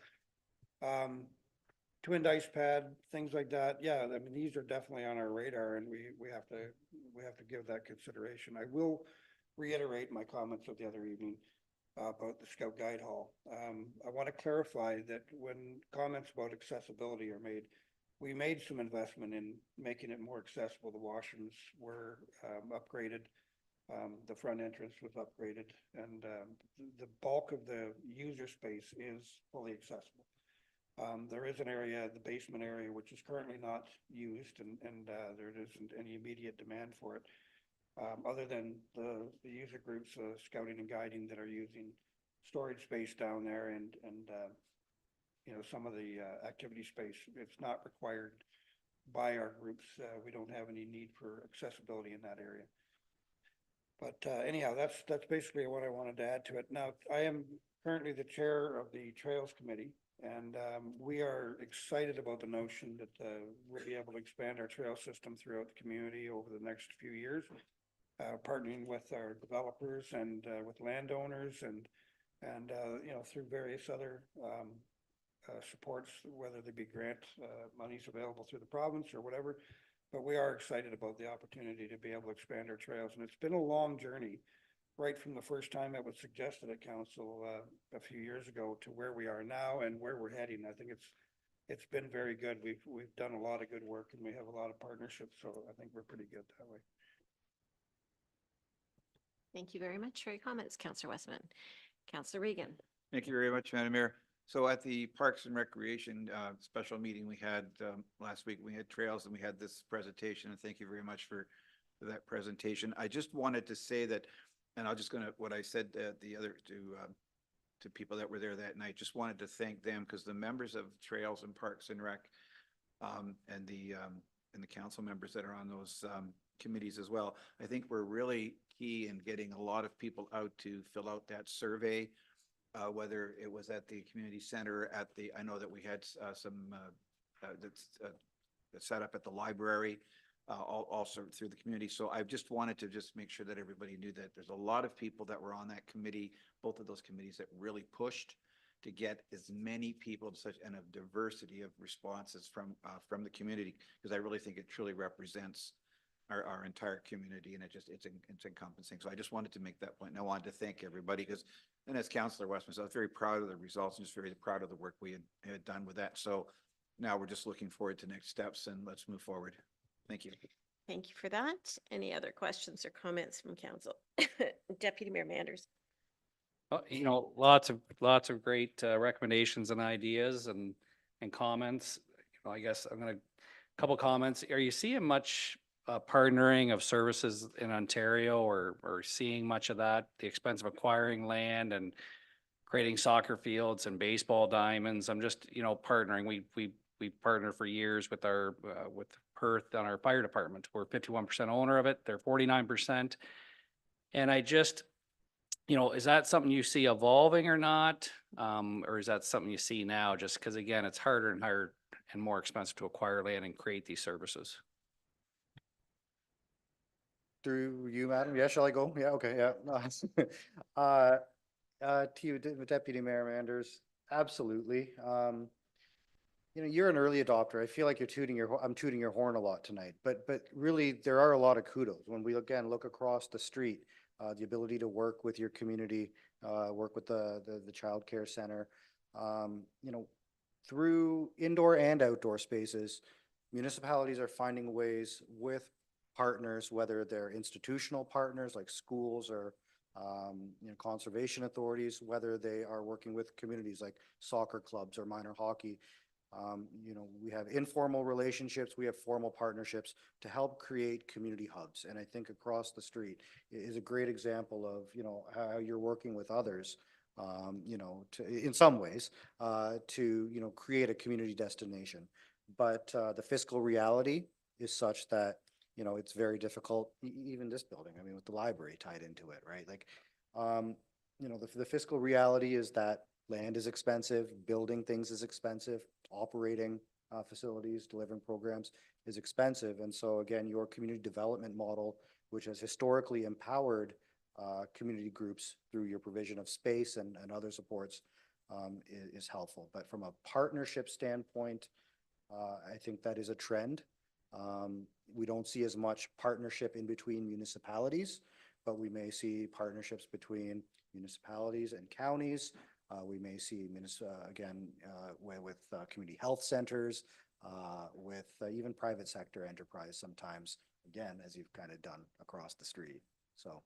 Twin ice pad, things like that. Yeah, I mean, these are definitely on our radar, and we have to give that consideration. I will reiterate my comments of the other evening about the Scout Guide Hall. I want to clarify that when comments about accessibility are made, we made some investment in making it more accessible. The washrooms were upgraded. The front entrance was upgraded, and the bulk of the user space is fully accessible. There is an area, the basement area, which is currently not used, and there isn't any immediate demand for it, other than the user groups, scouting and guiding, that are using storage space down there, and some of the activity space. It's not required by our groups. We don't have any need for accessibility in that area. But anyhow, that's basically what I wanted to add to it. Now, I am currently the chair of the Trails Committee, and we are excited about the notion that we'll be able to expand our trail system throughout the community over the next few years, partnering with our developers and with landowners, and through various other supports, whether they be grant monies available through the province or whatever. But we are excited about the opportunity to be able to expand our trails. And it's been a long journey, right from the first time it was suggested at council a few years ago to where we are now and where we're heading. I think it's been very good. We've done a lot of good work, and we have a lot of partnerships. So I think we're pretty good that way. Thank you very much for your comments, Councillor Westman. Councillor Regan. Thank you very much, Madam Mayor. So at the Parks and Recreation special meeting we had last week, we had trails and we had this presentation, and thank you very much for that presentation. I just wanted to say that, and I'm just gonna, what I said the other to people that were there that night, just wanted to thank them because the members of Trails and Parks and Rec and the council members that are on those committees as well, I think we're really key in getting a lot of people out to fill out that survey, whether it was at the community center, I know that we had some that's set up at the library, also through the community. So I just wanted to just make sure that everybody knew that there's a lot of people that were on that committee, both of those committees, that really pushed to get as many people and a diversity of responses from the community, because I really think it truly represents our entire community, and it's encompassing. So I just wanted to make that point, and I wanted to thank everybody, because, and as Councillor Westminster, I was very proud of the results and just very proud of the work we had done with that. So now we're just looking forward to next steps, and let's move forward. Thank you. Thank you for that. Any other questions or comments from council? Deputy Mayor Manders. You know, lots of great recommendations and ideas and comments. You know, I guess couple comments. Are you seeing much partnering of services in Ontario, or seeing much of that, the expense of acquiring land and creating soccer fields and baseball diamonds? I'm just, you know, partnering. We partner for years with with Perth on our fire department. We're 51% owner of it. They're 49%. And I just, you know, is that something you see evolving or not? Or is that something you see now? Just because, again, it's harder and harder and more expensive to acquire land and create these services. Through you, madam? Yeah, shall I go? Yeah, okay, yeah. To you, Deputy Mayor Manders, absolutely. You know, you're an early adopter. I feel like I'm tooting your horn a lot tonight, but really there are a lot of kudos when we again look across the street. The ability to work with your community, work with the childcare center, you know, through indoor and outdoor spaces, municipalities are finding ways with partners, whether they're institutional partners like schools or you know, conservation authorities, whether they are working with communities like soccer clubs or minor hockey. You know, we have informal relationships, we have formal partnerships to help create community hubs. And I think across the street is a great example of, you know, how you're working with others, you know, in some ways, to, you know, create a community destination. But the fiscal reality is such that, you know, it's very difficult, even this building, I mean, with the library tied into it, right? Like, you know, the fiscal reality is that land is expensive, building things is expensive, operating facilities, delivering programs is expensive. And so again, your community development model, which has historically empowered community groups through your provision of space and other supports, is helpful. But from a partnership standpoint, I think that is a trend. We don't see as much partnership in between municipalities, but we may see partnerships between municipalities and counties. We may see, again, with community health centers, with even private sector enterprise sometimes, again, as you've kind of done across the street. So.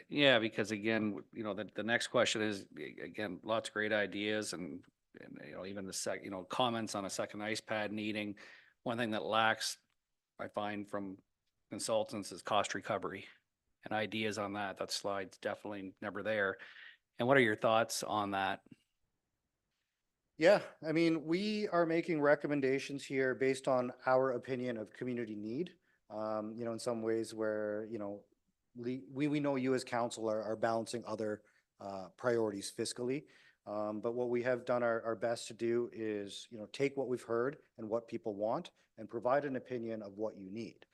Yeah, because again, you know, the next question is, again, lots of great ideas and you know, even you know, comments on a second ice pad needing. One thing that lacks, I find, from consultants is cost recovery and ideas on that. That slide's definitely never there. And what are your thoughts on that? Yeah, I mean, we are making recommendations here based on our opinion of community need. You know, in some ways where, you know, we know you as council are balancing other priorities fiscally. But what we have done our best to do is, you know, take what we've heard and what people want and provide an opinion of what you need.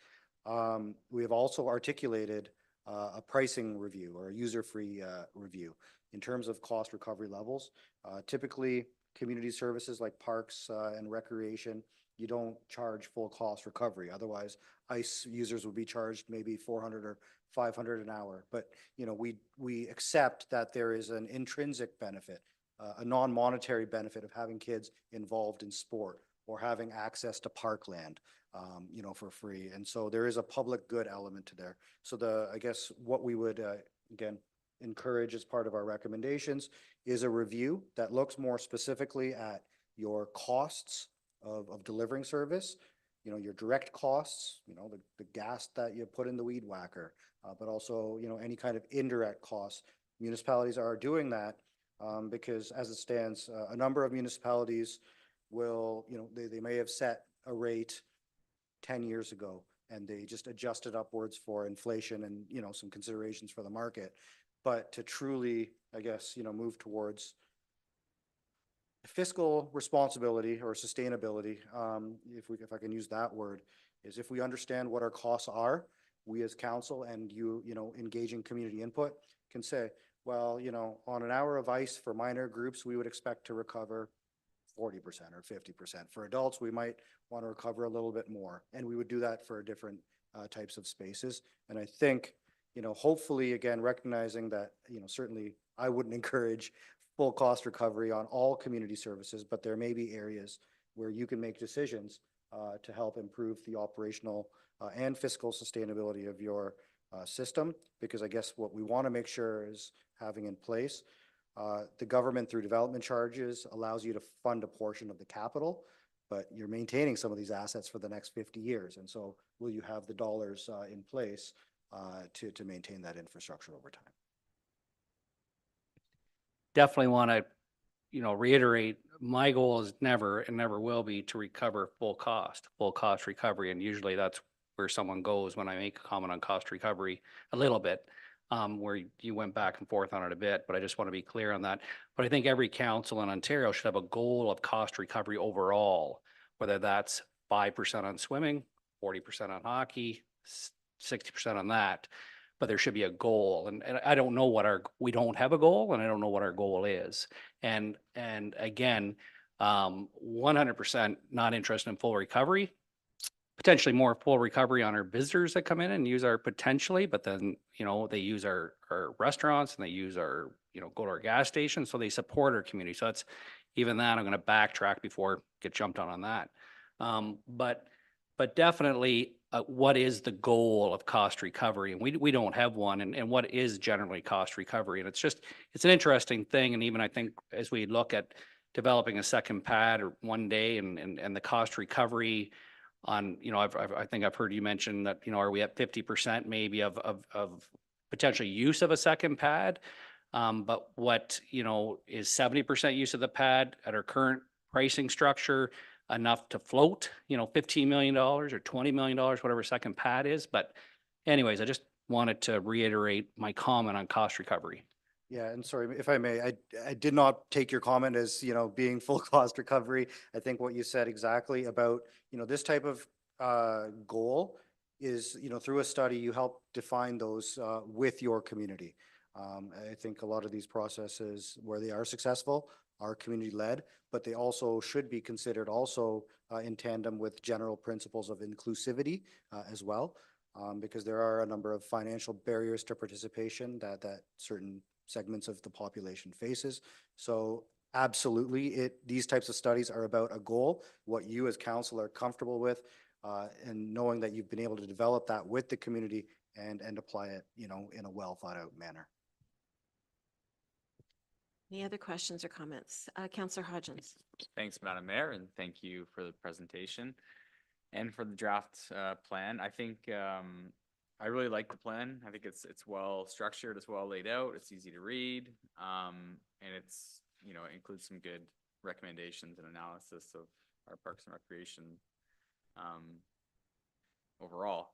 We have also articulated a pricing review or a user-free review in terms of cost recovery levels. Typically, community services like parks and recreation, you don't charge full cost recovery. Otherwise, ICE users would be charged maybe $400 or $500 an hour. But, you know, we accept that there is an intrinsic benefit, a non-monetary benefit of having kids involved in sport or having access to parkland, you know, for free. And so there is a public good element to there. So I guess what we would, again, encourage as part of our recommendations is a review that looks more specifically at your costs of delivering service, your direct costs, the gas that you put in the weed whacker, but also, any kind of indirect costs. Municipalities are doing that because as it stands, a number of municipalities will, they may have set a rate 10 years ago and they just adjusted upwards for inflation and, some considerations for the market. But to truly, I guess, move towards fiscal responsibility or sustainability, if I can use that word, is if we understand what our costs are, we as council and engaging community input can say, well, on an hour of ice for minor groups, we would expect to recover 40% or 50%. For adults, we might want to recover a little bit more. And we would do that for different types of spaces. And I think, hopefully, again, recognizing that, certainly I wouldn't encourage full cost recovery on all community services, but there may be areas where you can make decisions to help improve the operational and fiscal sustainability of your system. Because I guess what we want to make sure is having in place, the government through development charges allows you to fund a portion of the capital, but you're maintaining some of these assets for the next 50 years. And so will you have the dollars in place to maintain that infrastructure over time? Definitely want to, reiterate, my goal is never and never will be to recover full cost recovery. And usually that's where someone goes when I make a comment on cost recovery a little bit, where you went back and forth on it a bit, but I just want to be clear on that. But I think every council in Ontario should have a goal of cost recovery overall, whether that's 5% on swimming, 40% on hockey, 60% on that. But there should be a goal. And I don't know we don't have a goal, and I don't know what our goal is. And again, 100% not interested in full recovery, potentially more full recovery on our visitors that come in and use our potentially, but then, they use our restaurants and they use our, go to our gas station. So they support our community. So that's even that. I'm going to backtrack before get jumped on that. But definitely, what is the goal of cost recovery? And we don't have one. And what is generally cost recovery? And it's an interesting thing. And even I think as we look at developing a second pad or one day and the cost recovery on, I think I've heard you mention that, are we at 50% maybe of potential use of a second pad? But what, is 70% use of the pad at our current pricing structure enough to float, $15 million or $20 million, whatever second pad is. But anyways, I just wanted to reiterate my comment on cost recovery. Yeah, and sorry, if I may, I did not take your comment as, being full cost recovery. I think what you said exactly about, this type of goal is, through a study, you help define those with your community. I think a lot of these processes where they are successful are community led, but they also should be considered also in tandem with general principles of inclusivity as well, because there are a number of financial barriers to participation that certain segments of the population faces. So absolutely, these types of studies are about a goal, what you as council are comfortable with, and knowing that you've been able to develop that with the community and apply it, in a well thought out manner. Any other questions or comments? Councillor Hodgins. Thanks, Madam Mayor, and thank you for the presentation and for the draft plan. I think I really like the plan. I think it's well structured, it's well laid out, it's easy to read, and it's it includes some good recommendations and analysis of our parks and recreation overall.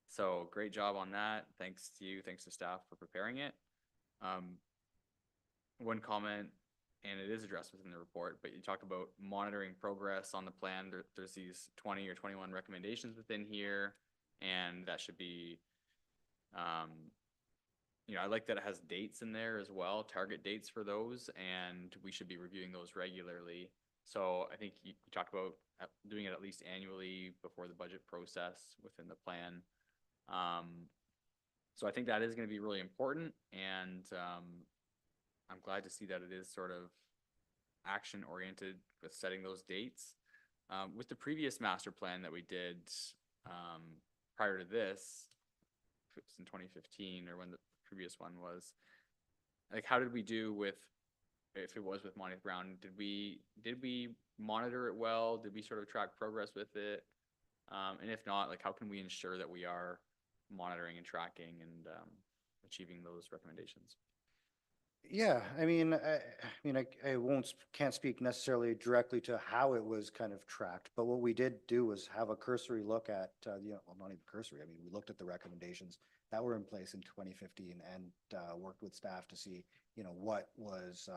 So great job on that. Thanks to you, thanks to staff for preparing it. One comment, and it is addressed within the report, but you talk about monitoring progress on the plan. There's these 20 or 21 recommendations within here, and that should be, I like that it has dates in there as well, target dates for those, and we should be reviewing those regularly. So I think you talk about doing it at least annually before the budget process within the plan. So I think that is going to be really important, and I'm glad to see that it is sort of action oriented with setting those dates. With the previous master plan that we did prior to this, if it was in 2015 or when the previous one was, like, how did we do with, if it was with Monty Brown, did we monitor it well? Did we sort of track progress with it? And if not, like, how can we ensure that we are monitoring and tracking and achieving those recommendations? Yeah, I won't, can't speak necessarily directly to how it was kind of tracked, but what we did do was have a cursory look at, well, not even cursory, I mean, we looked at the recommendations that were in place in 2015 and worked with staff to see, what was,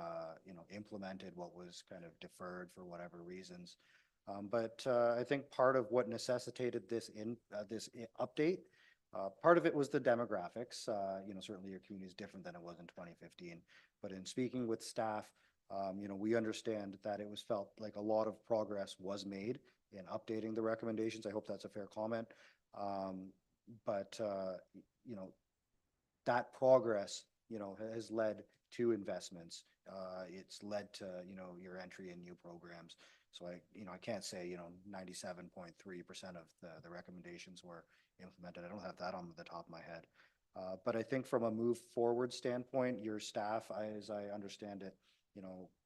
implemented, what was kind of deferred for whatever reasons. But I think part of what necessitated this update, part of it was the demographics. Certainly your community is different than it was in 2015. But in speaking with staff, we understand that it was felt like a lot of progress was made in updating the recommendations. I hope that's a fair comment. But that progress, has led to investments. It's led to, your entry in new programs. So I can't say, 97.3% of the recommendations were implemented. I don't have that on the top of my head. But I think from a move forward standpoint, your staff, as I understand it,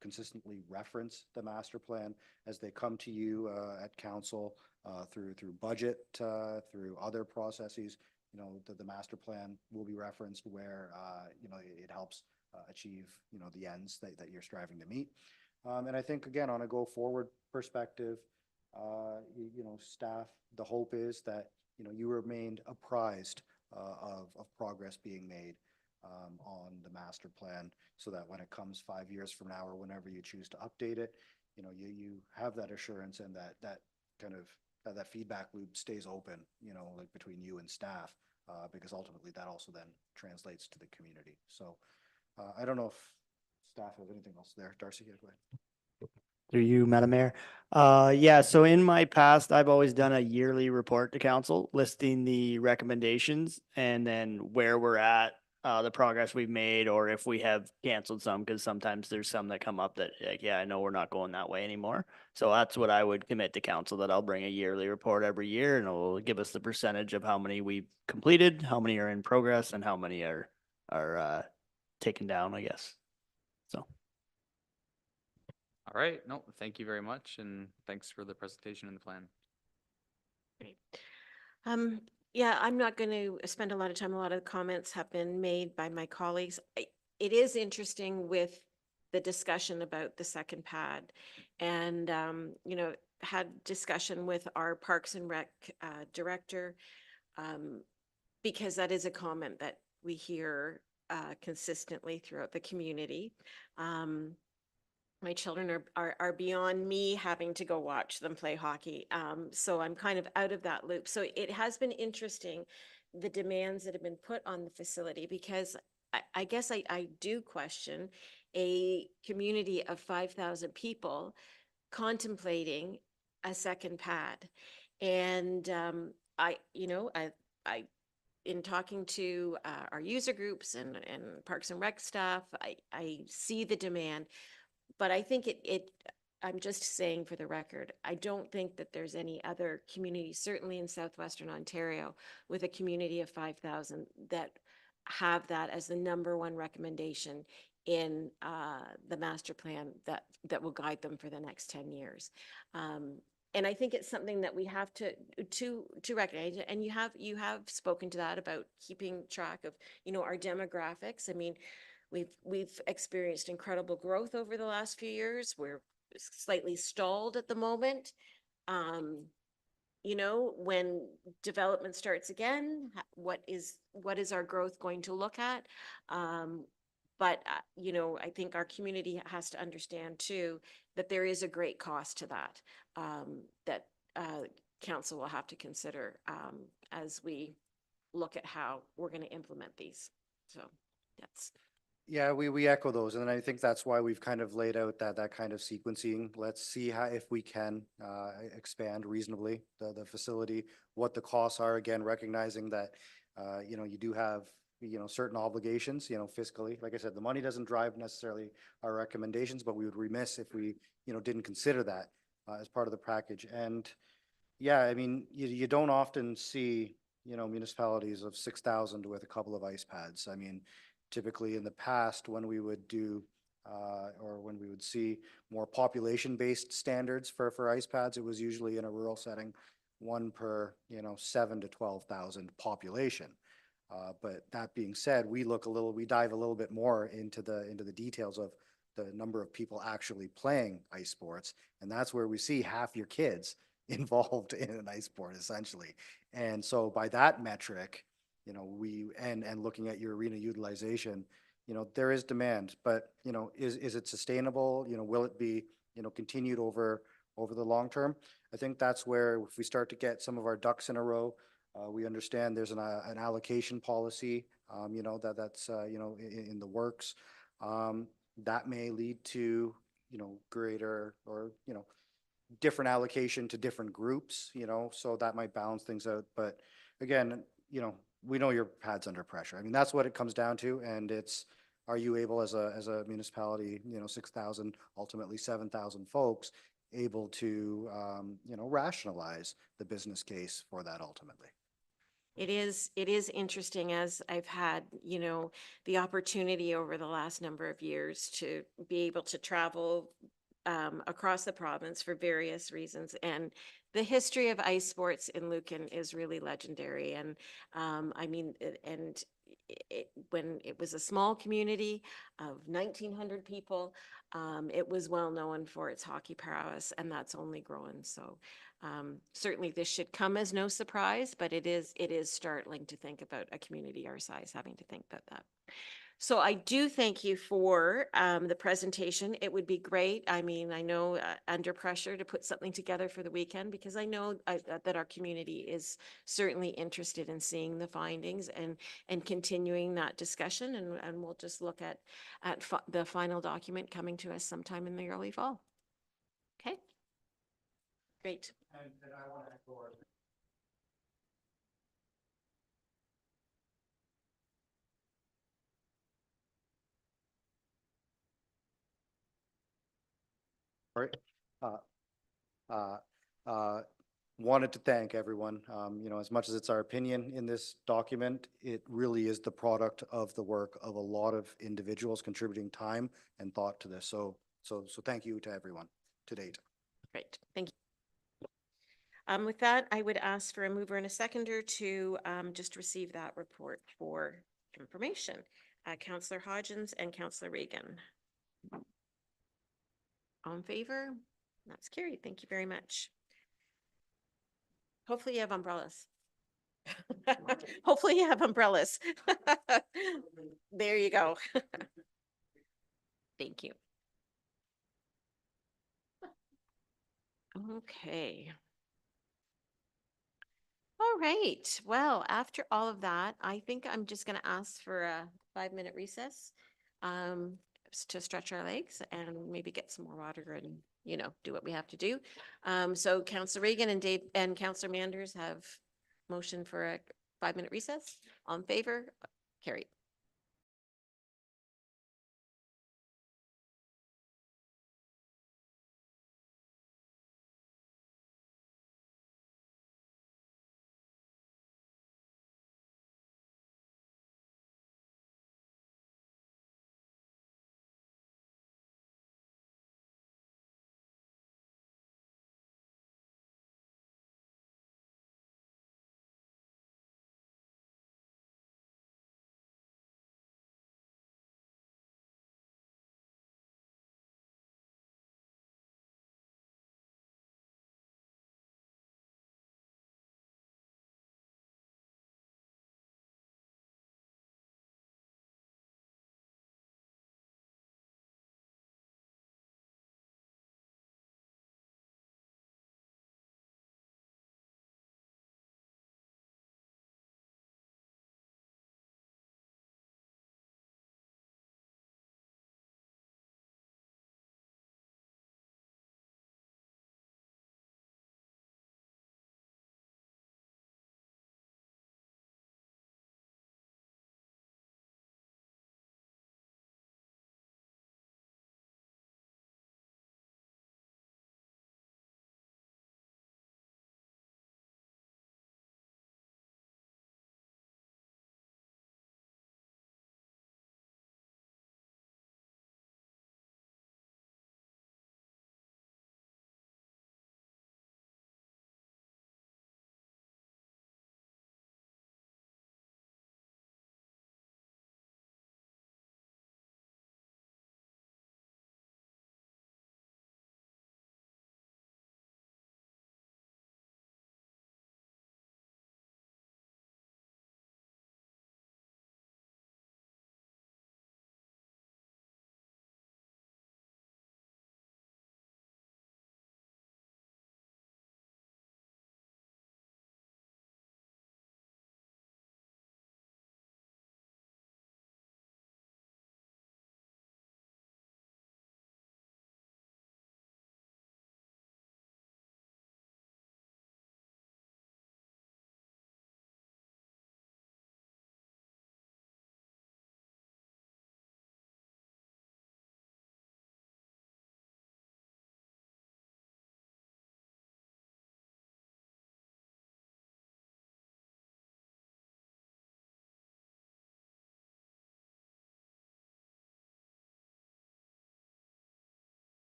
consistently reference the master plan as they come to you at council through budget, through other processes. The master plan will be referenced where it helps achieve the ends that you're striving to meet. And I think again on a go forward perspective, staff, the hope is that you remained apprised of progress being made on the master plan, so that when it comes 5 years from now or whenever you choose to update it, you have that assurance and that kind of that feedback loop stays open, like between you and staff, because ultimately that also then translates to the community. So I don't know if staff have anything else there. Darcy, go ahead. Through you, Madam Mayor. Yeah, so in my past, I've always done a yearly report to council listing the recommendations and then where we're at, the progress we've made, or if we have canceled some, because sometimes there's some that come up that, like, yeah, I know we're not going that way anymore. So that's what I would commit to council, that I'll bring a yearly report every year, and it'll give us the percentage of how many we've completed, how many are in progress, and how many are taken down, I guess. So. All right, no, thank you very much, and thanks for the presentation and the plan. Great. Yeah, I'm not going to spend a lot of time. A lot of the comments have been made by my colleagues. It is interesting with the discussion about the second pad, and had discussion with our Parks and Rec director, because that is a comment that we hear consistently throughout the community. My children are beyond me having to go watch them play hockey. So I'm kind of out of that loop. So it has been interesting, the demands that have been put on the facility, because I guess I do question a community of 5,000 people contemplating a second pad. And I in talking to our user groups and Parks and Rec staff, I see the demand. But I think I'm just saying for the record, I don't think that there's any other community, certainly in southwestern Ontario, with a community of 5,000 that have that as the #1 recommendation in the master plan that will guide them for the next 10 years. And I think it's something that we have to recognize. And you have spoken to that about keeping track of, our demographics. I mean, we've experienced incredible growth over the last few years. We're slightly stalled at the moment. When development starts again, what is our growth going to look at? But I think our community has to understand too that there is a great cost to that, that council will have to consider as we look at how we're going to implement these. So that's. Yeah, we echo those, and I think that's why we've kind of laid out that kind of sequencing. Let's see if we can expand reasonably the facility, what the costs are, again, recognizing that, you do have, certain obligations, fiscally. Like I said, the money doesn't drive necessarily our recommendations, but we would remiss if we, didn't consider that as part of the package. And yeah, I mean, you don't often see, municipalities of 6,000 with a couple of ice pads. I mean, typically in the past, when we would do or when we would see more population-based standards for ice pads, it was usually in a rural setting. one per, 7 to 12,000 population. But that being said, we dive a little bit more into the details of the number of people actually playing ice sports. And that's where we see half your kids involved in an ice sport essentially. And so by that metric, and looking at your arena utilization, there is demand, but, is it sustainable? Will it be, continued over the long term? I think that's where if we start to get some of our ducks in a row, we understand there's an allocation policy, that's, in the works. That may lead to, greater or, different allocation to different groups, so that might balance things out. But again, we know your pad's under pressure. I mean, that's what it comes down to. And it's, are you able as a municipality, 6,000, ultimately 7,000 folks, able to, rationalize the business case for that ultimately? It is interesting, as I've had, the opportunity over the last number of years to be able to travel across the province for various reasons. And the history of ice sports in Lucan is really legendary. And when it was a small community of 1,900 people, it was well known for its hockey prowess, and that's only grown. So certainly this should come as no surprise, but it is startling to think about a community our size having to think about that. So I do thank you for the presentation. It would be great. I mean, I know under pressure to put something together for the weekend, because I know that our community is certainly interested in seeing the findings and continuing that discussion. And we'll just look at the final document coming to us sometime in the early fall. Okay. Great. And I want to echo our Right. Wanted to thank everyone. As much as it's our opinion in this document, it really is the product of the work of a lot of individuals contributing time and thought to this. So thank you to everyone to date. Great. Thank you. With that, I would ask for a mover and a seconder to just receive that report for information. Councillor Hodgins and Councillor Regan. All in favor? That's carried. Thank you very much. Hopefully you have umbrellas. Hopefully you have umbrellas. There you go. Thank you. Okay. All right. Well, after all of that, I think I'm just going to ask for a 5-minute recess to stretch our legs and maybe get some more water and, do what we have to do. So Councillor Regan and Dave and Councillor Manders have motion for a 5-minute recess. All in favor? Carried.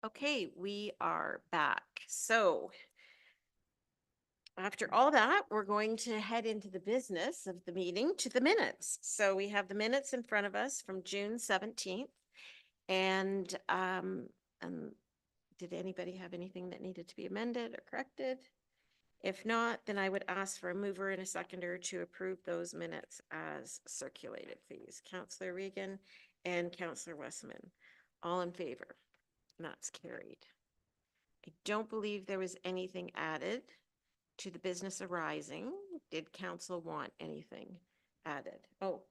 Okay, we are back. So after all that, we're going to head into the business of the meeting to the minutes. So we have the minutes in front of us from June 17th. And did anybody have anything that needed to be amended or corrected? If not, then I would ask for a mover and a seconder to approve those minutes as circulated, please. Councillor Regan and Councillor Westman, all in favor? And that's carried. I don't believe there was anything added to the business arising. Did council want anything added? Oh,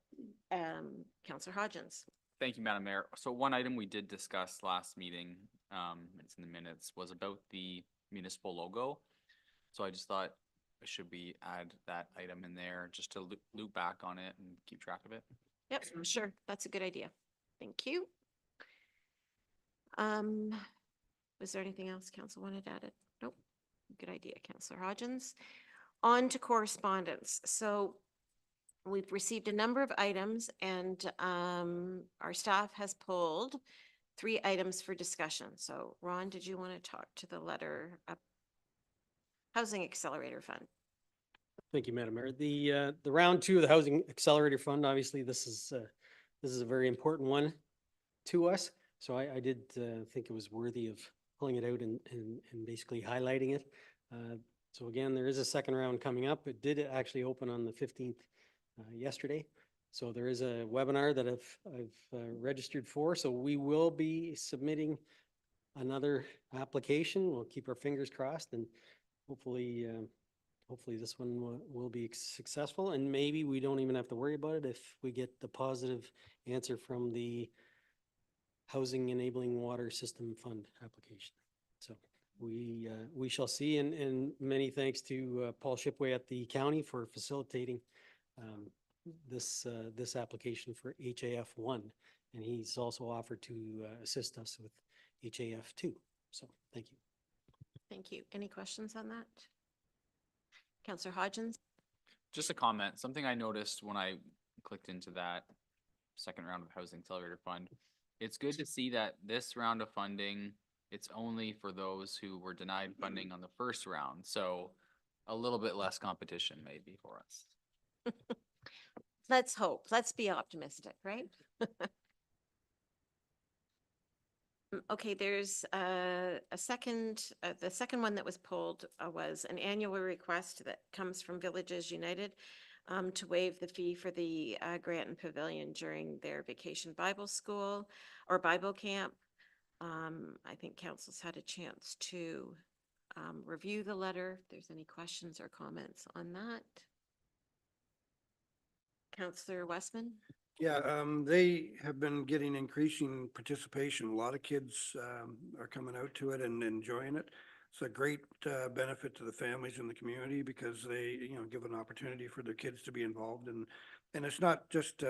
Councillor Hodgins. Thank you, Madam Mayor. So one item we did discuss last meeting, it's in the minutes, was about the municipal logo. So I just thought, should we add that item in there just to loop back on it and keep track of it? Yep, sure. That's a good idea. Thank you. Was there anything else council wanted added? Nope. Good idea, Councillor Hodgins. On to correspondence. So we've received a number of items and our staff has pulled 3 items for discussion. So Ron, did you want to talk to the letter up Housing Accelerator Fund? Thank you, Madam Mayor. The round 2 of the Housing Accelerator Fund, obviously this is a very important one to us. So I did think it was worthy of pulling it out and basically highlighting it. So again, there is a second round coming up. It did actually open on the 15th yesterday. So there is a webinar that I've registered for. So we will be submitting another application. We'll keep our fingers crossed and hopefully this one will be successful, and maybe we don't even have to worry about it if we get the positive answer from the Housing Enabling Water System Fund application. So we shall see, and many thanks to Paul Shipway at the county for facilitating this application for HAF 1, and he's also offered to assist us with HAF 2. So thank you. Thank you. Any questions on that? Councillor Hodgins? Just a comment, something I noticed when I clicked into that second round of Housing Accelerator Fund. It's good to see that this round of funding, it's only for those who were denied funding on the first round. So a little bit less competition maybe for us. Let's hope. Let's be optimistic, right? Okay, there's the second one that was pulled was an annual request that comes from Villages United to waive the fee for the Granton Pavilion during their vacation Bible school or Bible camp. I think council's had a chance to review the letter. If there's any questions or comments on that. Councillor Westman? Yeah, they have been getting increasing participation. A lot of kids are coming out to it and enjoying it. It's a great benefit to the families in the community because they, give an opportunity for their kids to be involved. And it's not just,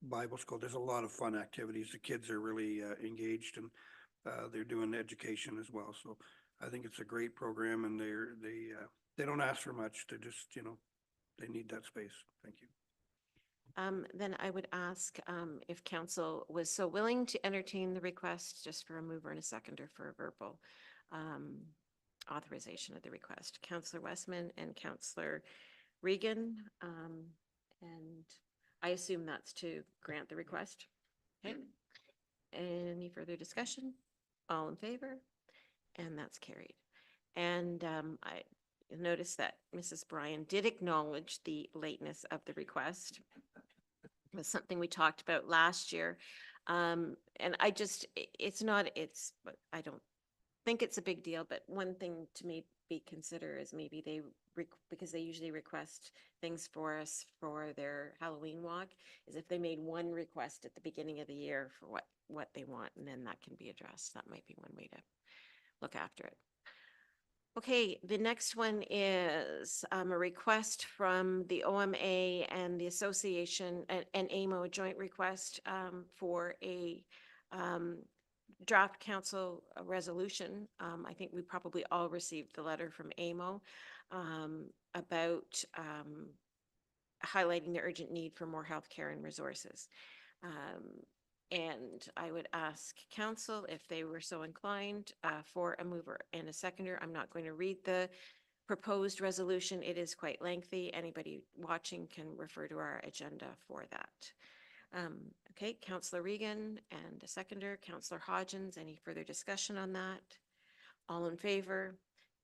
Bible school. There's a lot of fun activities. The kids are really engaged and they're doing education as well. So I think it's a great program, and they don't ask for much. They're just, they need that space. Thank you. Then I would ask if council was so willing to entertain the request just for a mover and a seconder for a verbal authorization of the request. Councillor Westman and Councillor Regan. And I assume that's to grant the request. Okay. Any further discussion? All in favor? And that's carried. And I noticed that Mrs. Bryan did acknowledge the lateness of the request. It was something we talked about last year. And I just, I don't think it's a big deal, but one thing to maybe consider is maybe because they usually request things for us for their Halloween walk, is if they made one request at the beginning of the year for what they want, and then that can be addressed. That might be one way to look after it. Okay, the next one is a request from the OMA and the association and AMO, a joint request for a draft council resolution. I think we probably all received the letter from AMO about highlighting the urgent need for more healthcare and resources. And I would ask council if they were so inclined for a mover and a seconder. I'm not going to read the proposed resolution. It is quite lengthy. Anybody watching can refer to our agenda for that. Okay, Councillor Regan and a seconder, Councillor Hodgins. Any further discussion on that? All in favor?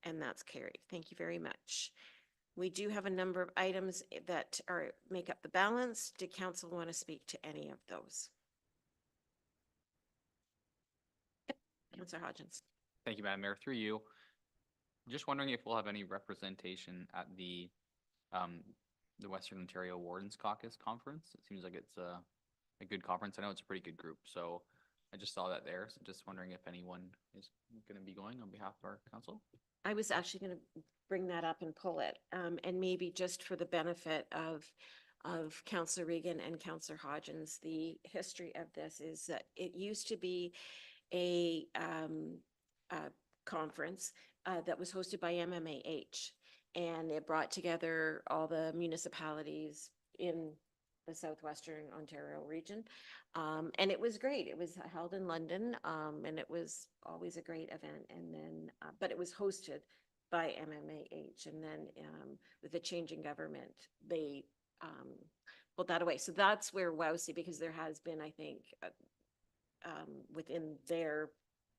And that's carried. Thank you very much. We do have a number of items that make up the balance. Did council want to speak to any of those? Councillor Hodgins. Thank you, Madam Mayor. Through you, just wondering if we'll have any representation at the Western Ontario Wardens Caucus Conference. It seems like it's a good conference. I know it's a pretty good group, so I just saw that there. So just wondering if anyone is going to be going on behalf of our council. I was actually going to bring that up and pull it, and maybe just for the benefit of Councillor Regan and Councillor Hodgins, the history of this is that it used to be a conference that was hosted by MMAH, and it brought together all the municipalities in the southwestern Ontario region. And it was great. It was held in London, and it was always a great event. And then, but it was hosted by MMAH. And then with the change in government, they pulled that away. So that's where WOWSI, because there has been, I think, within their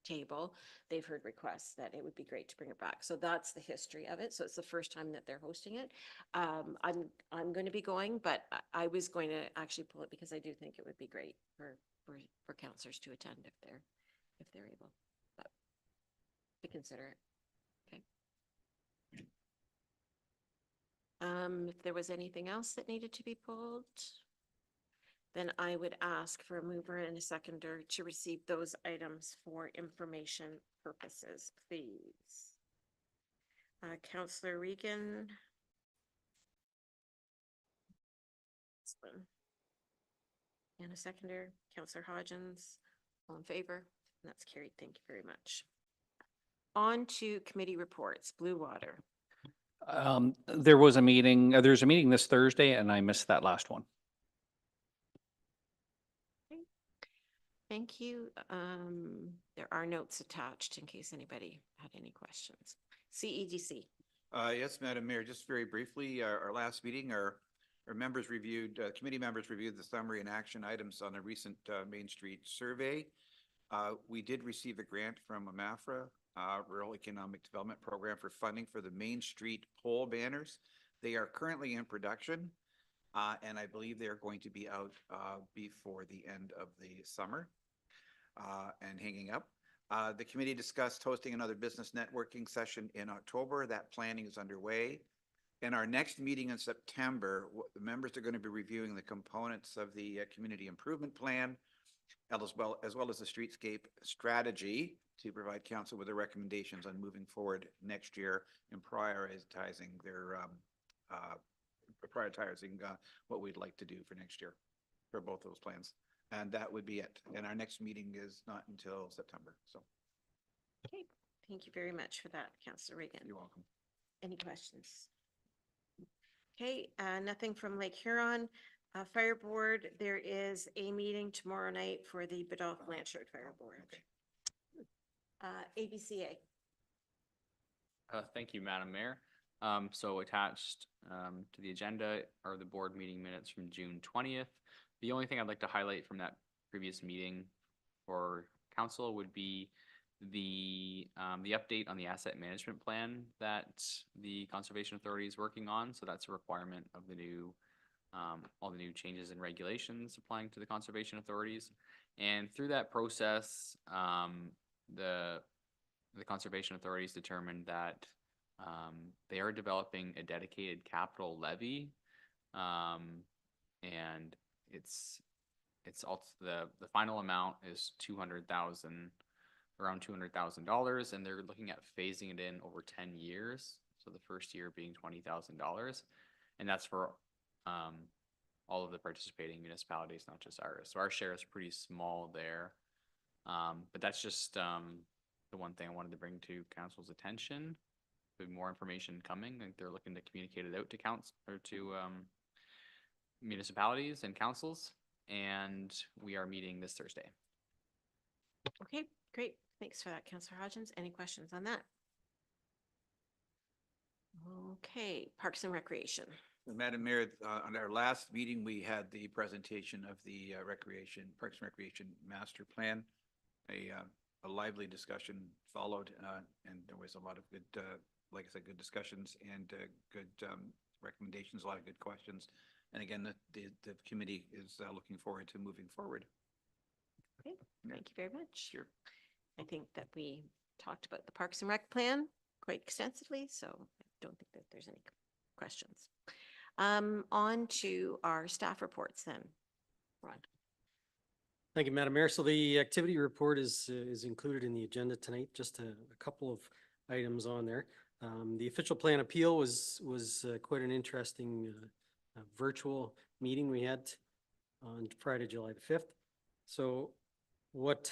table, they've heard requests that it would be great to bring it back. So that's the history of it. So it's the first time that they're hosting it. I'm going to be going, but I was going to actually pull it because I do think it would be great for councillors to attend if they're able. But to consider it. Okay. If there was anything else that needed to be pulled, then I would ask for a mover and a seconder to receive those items for information purposes, please. Councillor Regan. And a seconder, Councillor Hodgins. All in favor? And that's carried. Thank you very much. On to committee reports, Blue Water. There's a meeting this Thursday and I missed that last one. Thank you. There are notes attached in case anybody had any questions. CEDC. Yes, Madam Mayor, just very briefly, our last meeting, our members reviewed, committee members reviewed the summary and action items on a recent Main Street survey. We did receive a grant from AMAFRA, Rural Economic Development Program, for funding for the Main Street pole banners. They are currently in production, and I believe they are going to be out before the end of the summer and hanging up. The committee discussed hosting another business networking session in October. That planning is underway. In our next meeting in September, the members are going to be reviewing the components of the community improvement plan, as well as the streetscape strategy, to provide council with the recommendations on moving forward next year and prioritizing what we'd like to do for next year for both those plans. And that would be it. And our next meeting is not until September. So. Okay, thank you very much for that, Councillor Regan. You're welcome. Any questions? Okay, nothing from Lake Huron. Fire Board, there is a meeting tomorrow night for the Biddulph Blanchard Fire Board. ABCA. Thank you, Madam Mayor. So attached to the agenda are the board meeting minutes from June 20th. The only thing I'd like to highlight from that previous meeting for council would be the update on the asset management plan that the Conservation Authority is working on. So that's a requirement of the new all the new changes and regulations applying to the conservation authorities. And through that process, the conservation authorities determined that they are developing a dedicated capital levy, and it's also the final amount is around $200,000, and they're looking at phasing it in over 10 years. So the first year being $20,000, and that's for all of the participating municipalities, not just ours. So our share is pretty small there, but that's just the one thing I wanted to bring to council's attention. There's more information coming. I think they're looking to communicate it out to council or to municipalities and councils, and we are meeting this Thursday. Okay, great. Thanks for that, Councillor Hodgins. Any questions on that? Okay, Parks and Recreation. Madam Mayor, on our last meeting, we had the presentation of the Parks and Recreation Master Plan. A lively discussion followed, and there was a lot of good, like I said, good discussions and good recommendations, a lot of good questions. And again, the committee is looking forward to moving forward. Okay, thank you very much. Sure. I think that we talked about the Parks and Rec plan quite extensively, so I don't think that there's any questions. On to our staff reports then. Ron. Thank you, Madam Mayor. So the activity report is included in the agenda tonight, just a couple of items on there. The official plan appeal was quite an interesting virtual meeting we had on Friday, July the 5th. So what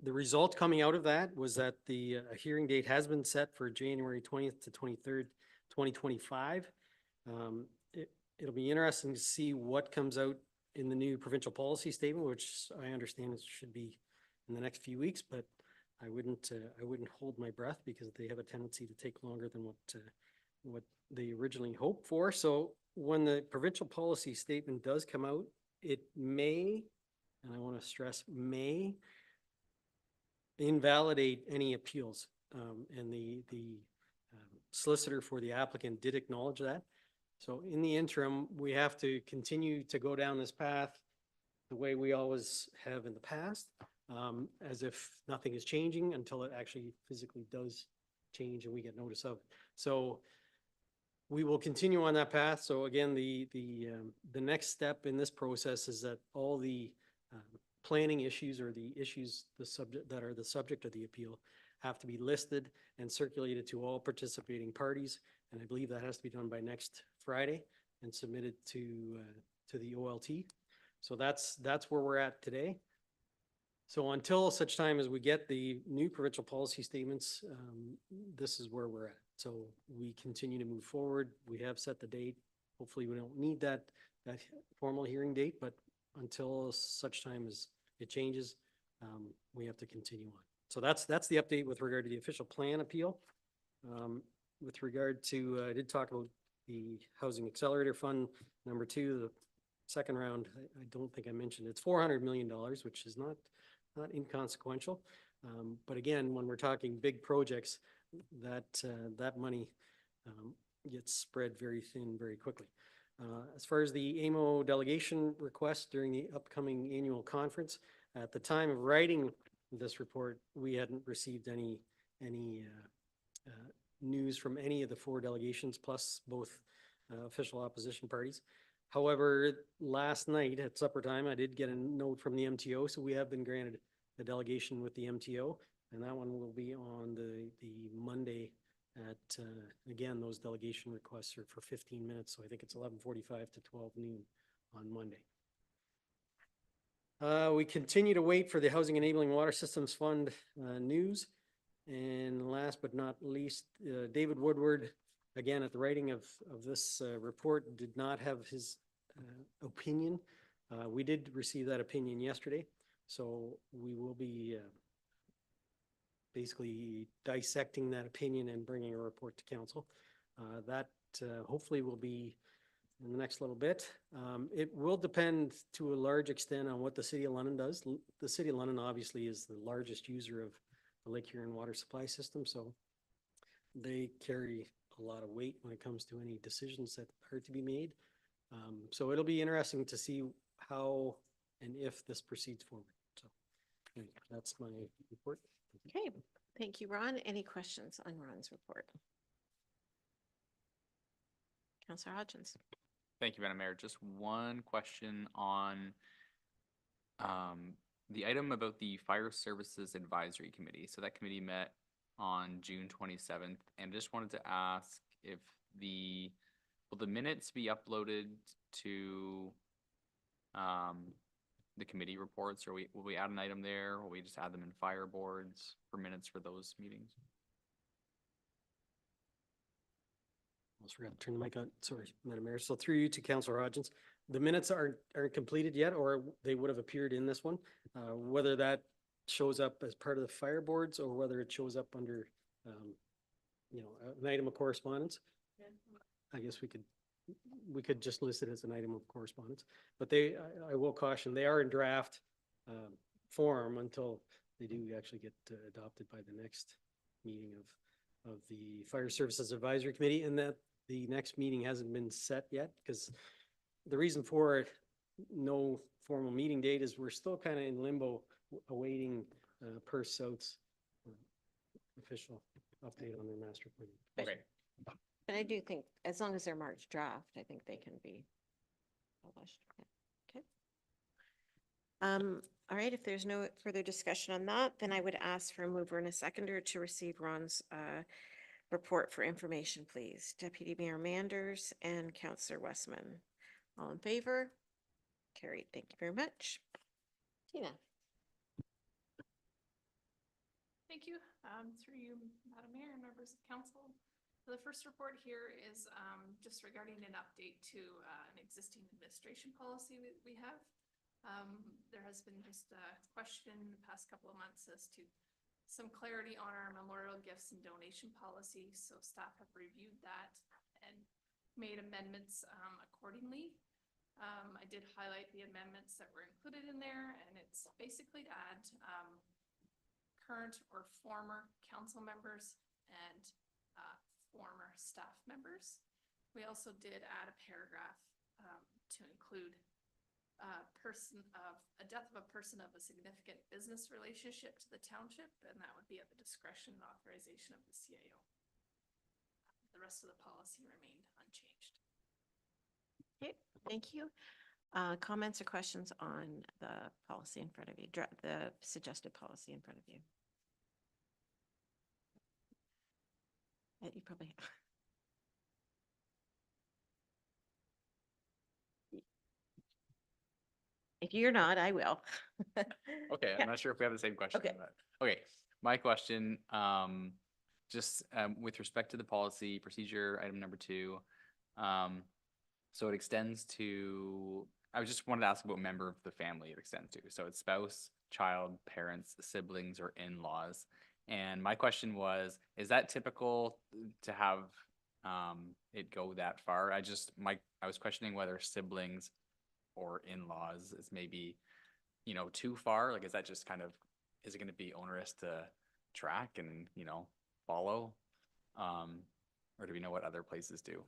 the result coming out of that was that the hearing date has been set for January 20th to 23rd, 2025. It'll be interesting to see what comes out in the new provincial policy statement, which I understand it should be in the next few weeks, but I wouldn't hold my breath because they have a tendency to take longer than what they originally hoped for. So when the provincial policy statement does come out, it may, and I want to stress may, invalidate any appeals. And the solicitor for the applicant did acknowledge that. So in the interim, we have to continue to go down this path the way we always have in the past, as if nothing is changing until it actually physically does change and we get notice of it. So we will continue on that path. So again, the next step in this process is that all the planning issues or the issues that are the subject of the appeal have to be listed and circulated to all participating parties. And I believe that has to be done by next Friday and submitted to the OLT. So that's where we're at today. So until such time as we get the new provincial policy statements, this is where we're at. So we continue to move forward. We have set the date. Hopefully we don't need that formal hearing date, but until such time as it changes, we have to continue on. So that's the update with regard to the official plan appeal. With regard to, I did talk about the Housing Accelerator Fund number 2, the second round. I don't think I mentioned it's $400 million, which is not inconsequential. But again, when we're talking big projects, that money gets spread very thin very quickly. As far as the AMO delegation request during the upcoming annual conference, at the time of writing this report, we hadn't received any news from any of the 4 delegations, plus both official opposition parties. However, last night at supper time, I did get a note from the MTO, so we have been granted a delegation with the MTO, and that one will be on the Monday at, again, those delegation requests are for 15 minutes, so I think it's 11:45 to 12 noon on Monday. We continue to wait for the Housing Enabling Water Systems Fund news. And last but not least, David Woodward, again, at the writing of this report, did not have his opinion. We did receive that opinion yesterday, so we will be basically dissecting that opinion and bringing a report to council. That hopefully will be in the next little bit. It will depend to a large extent on what the City of London does. The City of London obviously is the largest user of the Lake Huron water supply system, so they carry a lot of weight when it comes to any decisions that are to be made. So it'll be interesting to see how and if this proceeds forward. So anyway, that's my report. Okay, thank you, Ron. Any questions on Ron's report? Councillor Hodgins. Thank you, Madam Mayor. Just one question on the item about the Fire Services Advisory Committee. So that committee met on June 27th, and just wanted to ask if will the minutes be uploaded to the committee reports, or will we add an item there, or will we just add them in fire boards for minutes for those meetings? Almost forgot to turn the mic on. Sorry, Madam Mayor. So through you to Councillor Hodgins, the minutes aren't completed yet, or they would have appeared in this one. Whether that shows up as part of the fire boards or whether it shows up under, an item of correspondence. I guess we could just list it as an item of correspondence, but I will caution, they are in draft form until they do actually get adopted by the next meeting of the Fire Services Advisory Committee, and that the next meeting hasn't been set yet, because the reason for it, no formal meeting date, is we're still kind of in limbo awaiting Perth South's official update on their master plan. Okay. But I do think as long as they're marked draft, I think they can be published. Yeah. Okay. All right, if there's no further discussion on that, then I would ask for a mover and a seconder to receive Ron's report for information, please. Deputy Mayor Manders and Councillor Westman. All in favor? Carried. Thank you very much. Tina. Thank you. Through you, Madam Mayor and members of council. The first report here is just regarding an update to an existing administration policy we have. There has been just a question in the past couple of months as to some clarity on our memorial gifts and donation policy. So staff have reviewed that and made amendments accordingly. I did highlight the amendments that were included in there, and it's basically to add current or former council members and former staff members. We also did add a paragraph to include a death of a person of a significant business relationship to the township, and that would be at the discretion and authorization of the CAO. The rest of the policy remained unchanged. Okay, thank you. Comments or questions on the policy in front of you, the suggested policy in front of you? You probably. If you're not, I will. Okay, I'm not sure if we have the same question. Okay. But okay, my question, just with respect to the policy procedure, item number 2. So it extends to, I just wanted to ask about member of the family it extends to. So it's spouse, child, parents, siblings, or in-laws. And my question was, is that typical to have it go that far? I was questioning whether siblings or in-laws is maybe, too far. Like, is that just is it going to be onerous to track and, follow? Or do we know what other places do?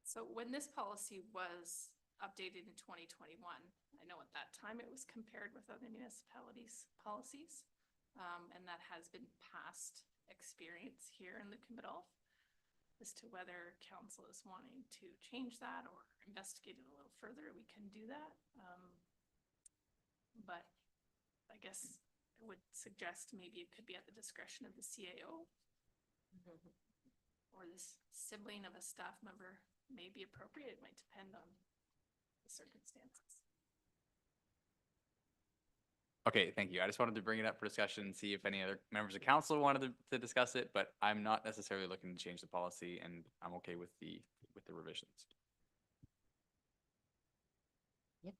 So when this policy was updated in 2021, I know at that time it was compared with other municipalities' policies. And that has been past experience here in Lucan Biddulph as to whether council is wanting to change that or investigate it a little further. We can do that. But I guess I would suggest maybe it could be at the discretion of the CAO. Or this sibling of a staff member may be appropriate. It might depend on the circumstances. Okay, thank you. I just wanted to bring it up for discussion and see if any other members of council wanted to discuss it, but I'm not necessarily looking to change the policy, and I'm okay with the revisions. Yep.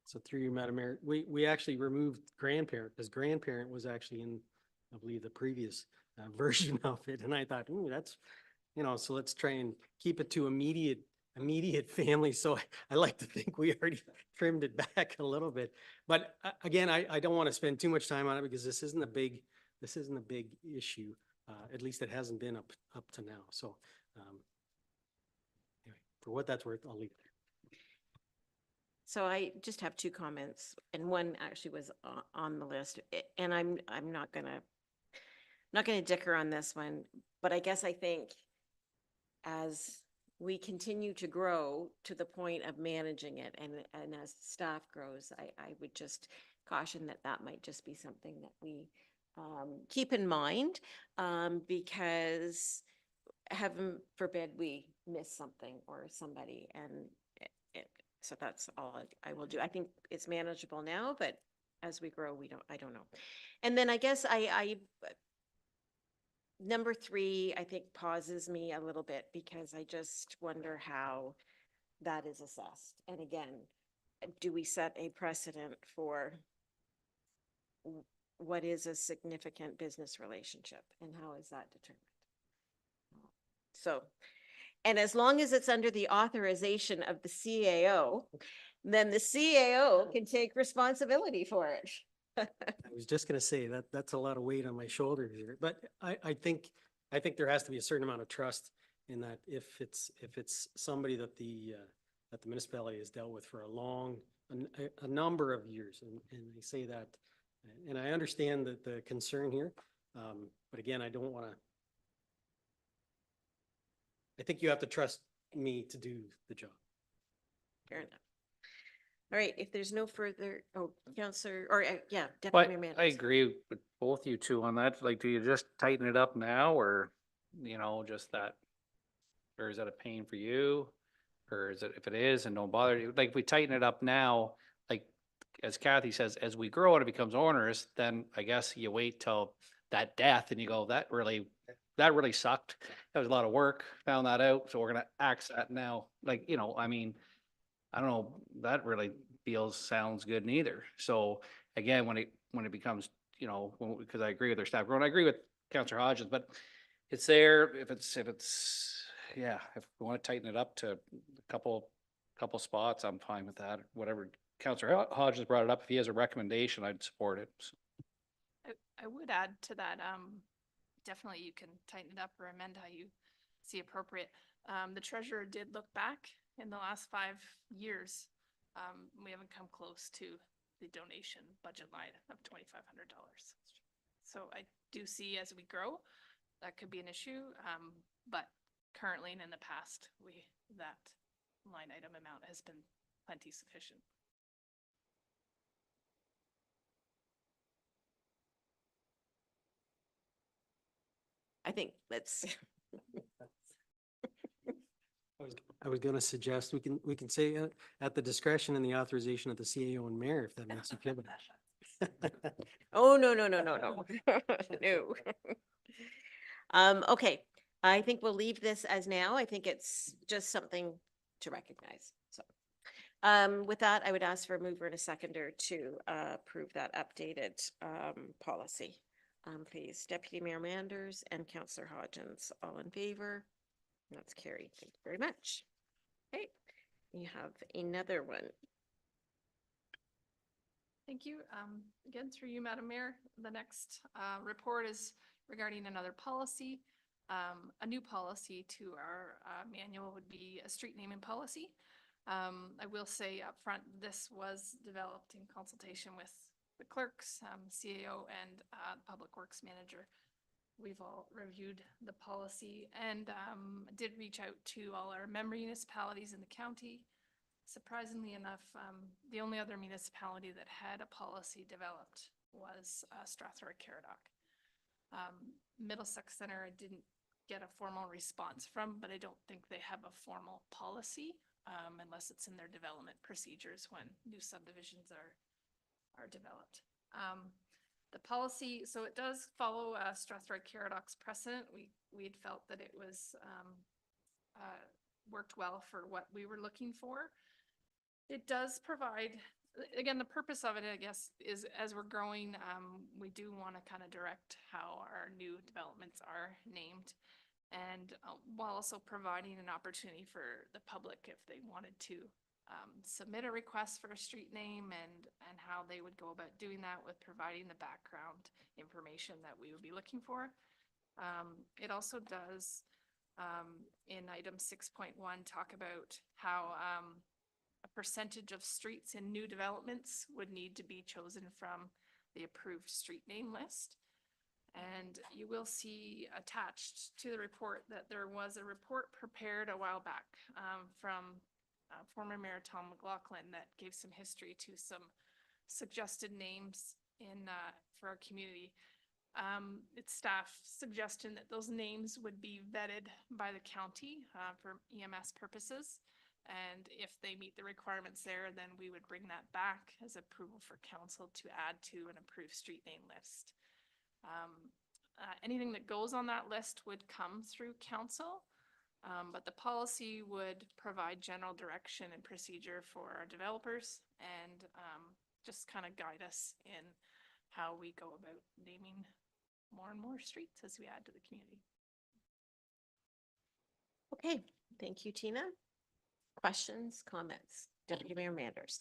So through you, Madam Mayor, we actually removed grandparent, because grandparent was actually in, I believe, the previous version of it, and I thought, ooh, that's, so let's try and keep it to immediate family. So I like to think we already trimmed it back a little bit. But again, I don't want to spend too much time on it because this isn't a big issue. At least it hasn't been up to now. So anyway, for what that's worth, I'll leave it there. So I just have 2 comments, and one actually was on the list, and I'm not gonna dicker on this one, but I guess I think as we continue to grow to the point of managing it, and as staff grows, I would just caution that might just be something that we keep in mind, because heaven forbid we miss something or somebody, and so that's all I will do. I think it's manageable now, but as we grow, I don't know. And then I guess number 3, I think pauses me a little bit because I just wonder how that is assessed. And again, do we set a precedent for what is a significant business relationship and how is that determined? So, and as long as it's under the authorization of the CAO, then the CAO can take responsibility for it. I was just gonna say that that's a lot of weight on my shoulders here, but I think there has to be a certain amount of trust in that if it's somebody that the municipality has dealt with for a number of years, and I say that, and I understand that the concern here, but again, I don't wanna, I think you have to trust me to do the job. Fair enough. All right, if there's no further, Counselor, or yeah, But Deputy Mayor I Manders. agree with both you two on that. Like, do you just tighten it up now or, just that? Or is that a pain for you? Or is it, if it is and don't bother you, like if we tighten it up now, like as Kathy says, as we grow and it becomes onerous, then I guess you wait till that death and you go, that really sucked. That was a lot of work, found that out. So we're gonna axe that now. Like, I mean, I don't know, that really sounds good neither. So again, when it becomes, because I agree with their staff growing, I agree with Councillor Hodges, but it's there, if we want to tighten it up to a couple spots, I'm fine with that. Whatever Councillor Hodges brought it up, if he has a recommendation, I'd support it. So. I would add to that, definitely you can tighten it up or amend how you see appropriate. The treasurer did look back in the last 5 years. We haven't come close to the donation budget line of $2,500. So I do see as we grow, that could be an issue. But currently and in the past, that line item amount has been plenty sufficient. I think let's. I was gonna suggest we can say at the discretion and the authorization of the CAO and mayor, if that makes you feel better. Oh, no. No. Okay, I think we'll leave this as now. I think it's just something to recognize. So, with that, I would ask for a mover and a seconder to approve that updated policy. Please, Deputy Mayor Manders and Councillor Hodgins, all in favor? That's carried. Thank you very much. Okay, you have another one. Thank you. Again, through you, Madam Mayor, the next report is regarding another policy. A new policy to our manual would be a street naming policy. I will say up front, this was developed in consultation with the clerks, CAO, and Public Works Manager. We've all reviewed the policy and did reach out to all our member municipalities in the county. Surprisingly enough, the only other municipality that had a policy developed was Strathroy-Caradoc. Middlesex Center I didn't get a formal response from, but I don't think they have a formal policy unless it's in their development procedures when new subdivisions are developed. The policy, so it does follow Strathroy-Caradoc's precedent. We had felt that it was worked well for what we were looking for. It does provide, again, the purpose of it, I guess, is as we're growing, we do want to kind of direct how our new developments are named, and while also providing an opportunity for the public if they wanted to submit a request for a street name and how they would go about doing that with providing the background information that we would be looking for. It also does in item 6.1 talk about how a percentage of streets in new developments would need to be chosen from the approved street name list. And you will see attached to the report that there was a report prepared a while back from former Mayor Tom McLaughlin that gave some history to some suggested names for our community. It's staff suggestion that those names would be vetted by the county for EMS purposes. And if they meet the requirements there, then we would bring that back as approval for council to add to an approved street name list. anything that goes on that list would come through council. But the policy would provide general direction and procedure for our developers and just kind of guide us in how we go about naming more and more streets as we add to the community. Okay, thank you, Tina. Questions, comments? Deputy Mayor Manders.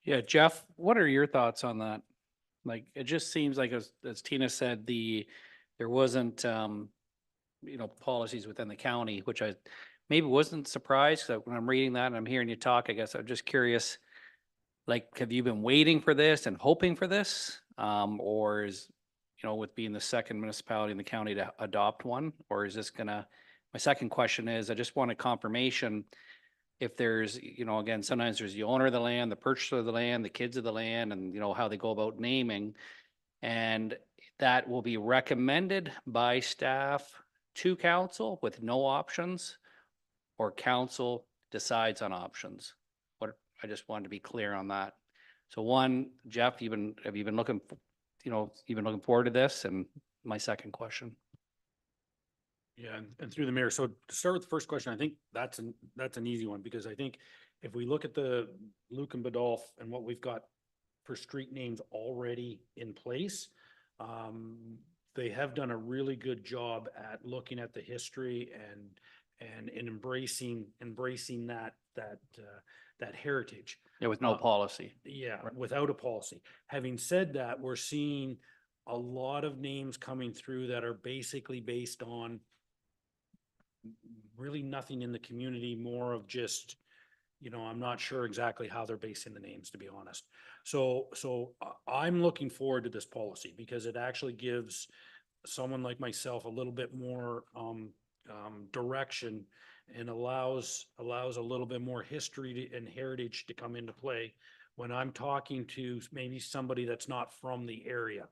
Yeah, Jeff, what are your thoughts on that? Like, it just seems like as Tina said, there wasn't, policies within the county, which I maybe wasn't surprised. So when I'm reading that and I'm hearing you talk, I guess I'm just curious, like, have you been waiting for this and hoping for this? Or is, with being the second municipality in the county to adopt one, or is this gonna, my second question is, I just want a confirmation if there's, again, sometimes there's the owner of the land, the purchaser of the land, the kids of the land, and how they go about naming. And that will be recommended by staff to council with no options, or council decides on options. I just wanted to be clear on that. So one, Jeff, have you been looking, you've been looking forward to this? And my second question. Yeah, and through the mayor. So to start with the first question, I think that's an easy one, because I think if we look at the Lucan Biddulph and what we've got for street names already in place, they have done a really good job at looking at the history and embracing that heritage. Yeah, with no policy. Yeah, without a policy. Having said that, we're seeing a lot of names coming through that are basically based on really nothing in the community, more of just, I'm not sure exactly how they're basing the names, to be honest. So I'm looking forward to this policy, because it actually gives someone like myself a little bit more direction, and allows a little bit more history and heritage to come into play when I'm talking to maybe somebody that's not from the area.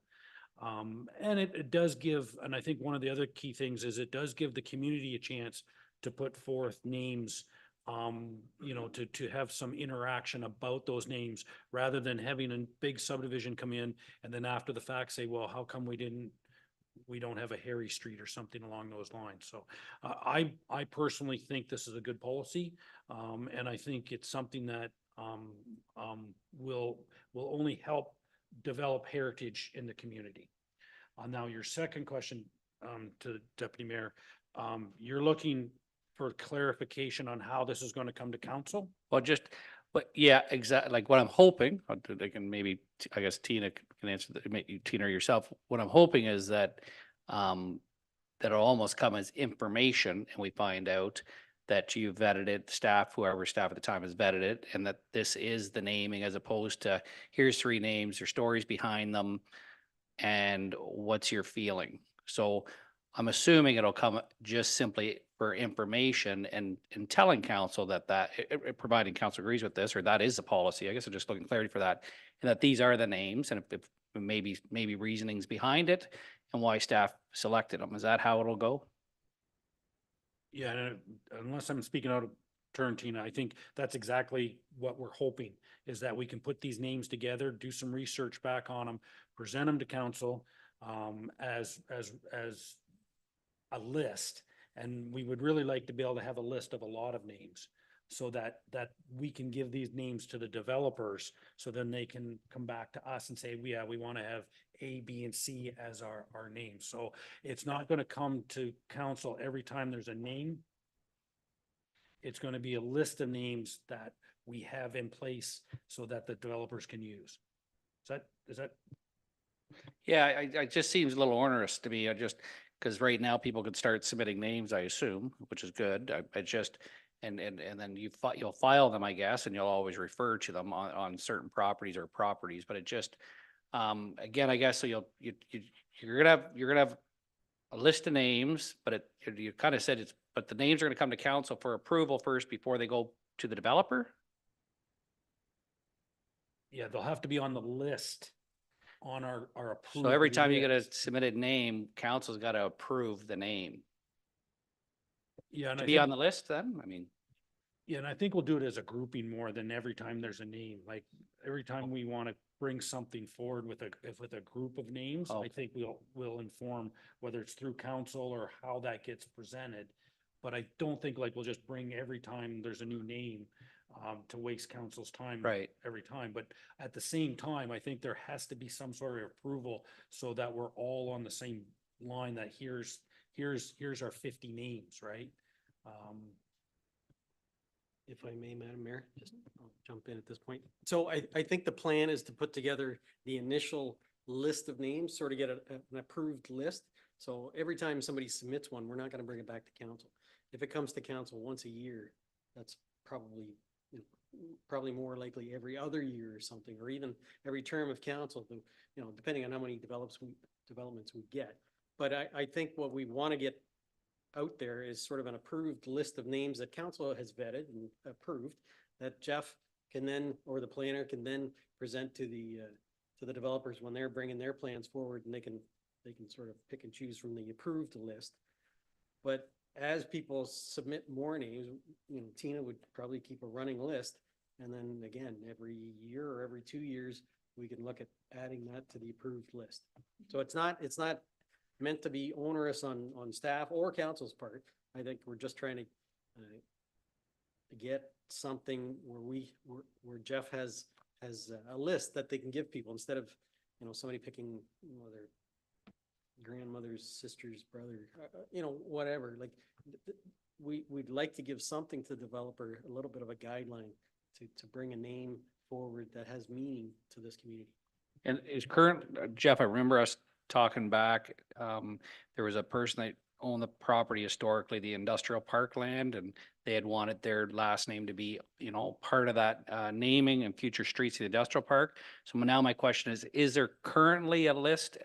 And it does give, and I think one of the other key things is it does give the community a chance to put forth names, to have some interaction about those names, rather than having a big subdivision come in and then after the fact say, well, how come we don't have a Harry Street or something along those lines? So I personally think this is a good policy. And I think it's something that will only help develop heritage in the community. Now, your second question to the Deputy Mayor, you're looking for clarification on how this is going to come to council? Well, but yeah, exactly. Like what I'm hoping, they can maybe, I guess Tina can answer that, maybe Tina or yourself. What I'm hoping is that, that it'll almost come as information, and we find out that you vetted it, whoever staff at the time has vetted it, and that this is the naming, as opposed to here's 3 names, there's stories behind them, and what's your feeling? So I'm assuming it'll come just simply for information and telling council providing council agrees with this, or that is the policy. I guess I'm just looking clarity for that, and that these are the names, and if maybe reasonings behind it and why staff selected them. Is that how it'll go? Yeah, and unless I'm speaking out of turn, Tina, I think that's exactly what we're hoping, is that we can put these names together, do some research back on them, present them to council as a list. And we would really like to be able to have a list of a lot of names, so that we can give these names to the developers, so then they can come back to us and say, yeah, we want to have A, B, and C as our names. So it's not going to come to council every time there's a name. It's going to be a list of names that we have in place so that the developers can use. Is that? Yeah, it just seems a little onerous to me. Because right now people could start submitting names, I assume, which is good. And then you'll file them, I guess, and you'll always refer to them on certain properties, but it just, again, I guess, so you're gonna have a list of names, but you kind of said but the names are gonna come to council for approval first before they go to the developer? Yeah, they'll have to be on the list on our approved. So every time you get a list. submitted name, council's got to approve the name. Yeah, and To I be think- on the list then? I mean, Yeah, and I think we'll do it as a grouping more than every time there's a name. Like every time we want to bring something forward with a group of names, I Okay. think we'll inform whether it's through council or how that gets presented. But I don't think like we'll just bring every time there's a new name to waste council's time. Right. Every time. But at the same time, I think there has to be some sort of approval so that we're all on the same line that here's our 50 names, right? If I may, Madam Mayor, just I'll jump in at this point. So I think the plan is to put together the initial list of names, sort of get an approved list. So every time somebody submits one, we're not gonna bring it back to council. If it comes to council once a year, that's probably, you know, probably more likely every other year or something, or even every term of council, you know, depending on how many developments we get. But I think what we want to get out there is sort of an approved list of names that council has vetted and approved, that Jeff can then, or the planner can then present to the developers when they're bringing their plans forward, and they can sort of pick and choose from the approved list. But as people submit more names, you know, Tina would probably keep a running list. And then again, every year or every 2 years, we can look at adding that to the approved list. So it's not meant to be onerous on staff or council's part. I think we're just trying to get something where Jeff has a list that they can give people instead of, you know, somebody picking, you know, their grandmother's sister's brother, you know, whatever. Like we'd like to give something to the developer, a little bit of a guideline to bring a name forward that has meaning to this community. And is current, Jeff, I remember us talking back, there was a person that owned the property historically, the industrial park land, and they had wanted their last name to be, you know, part of that naming and future streets of the industrial park. So now my question is there currently a list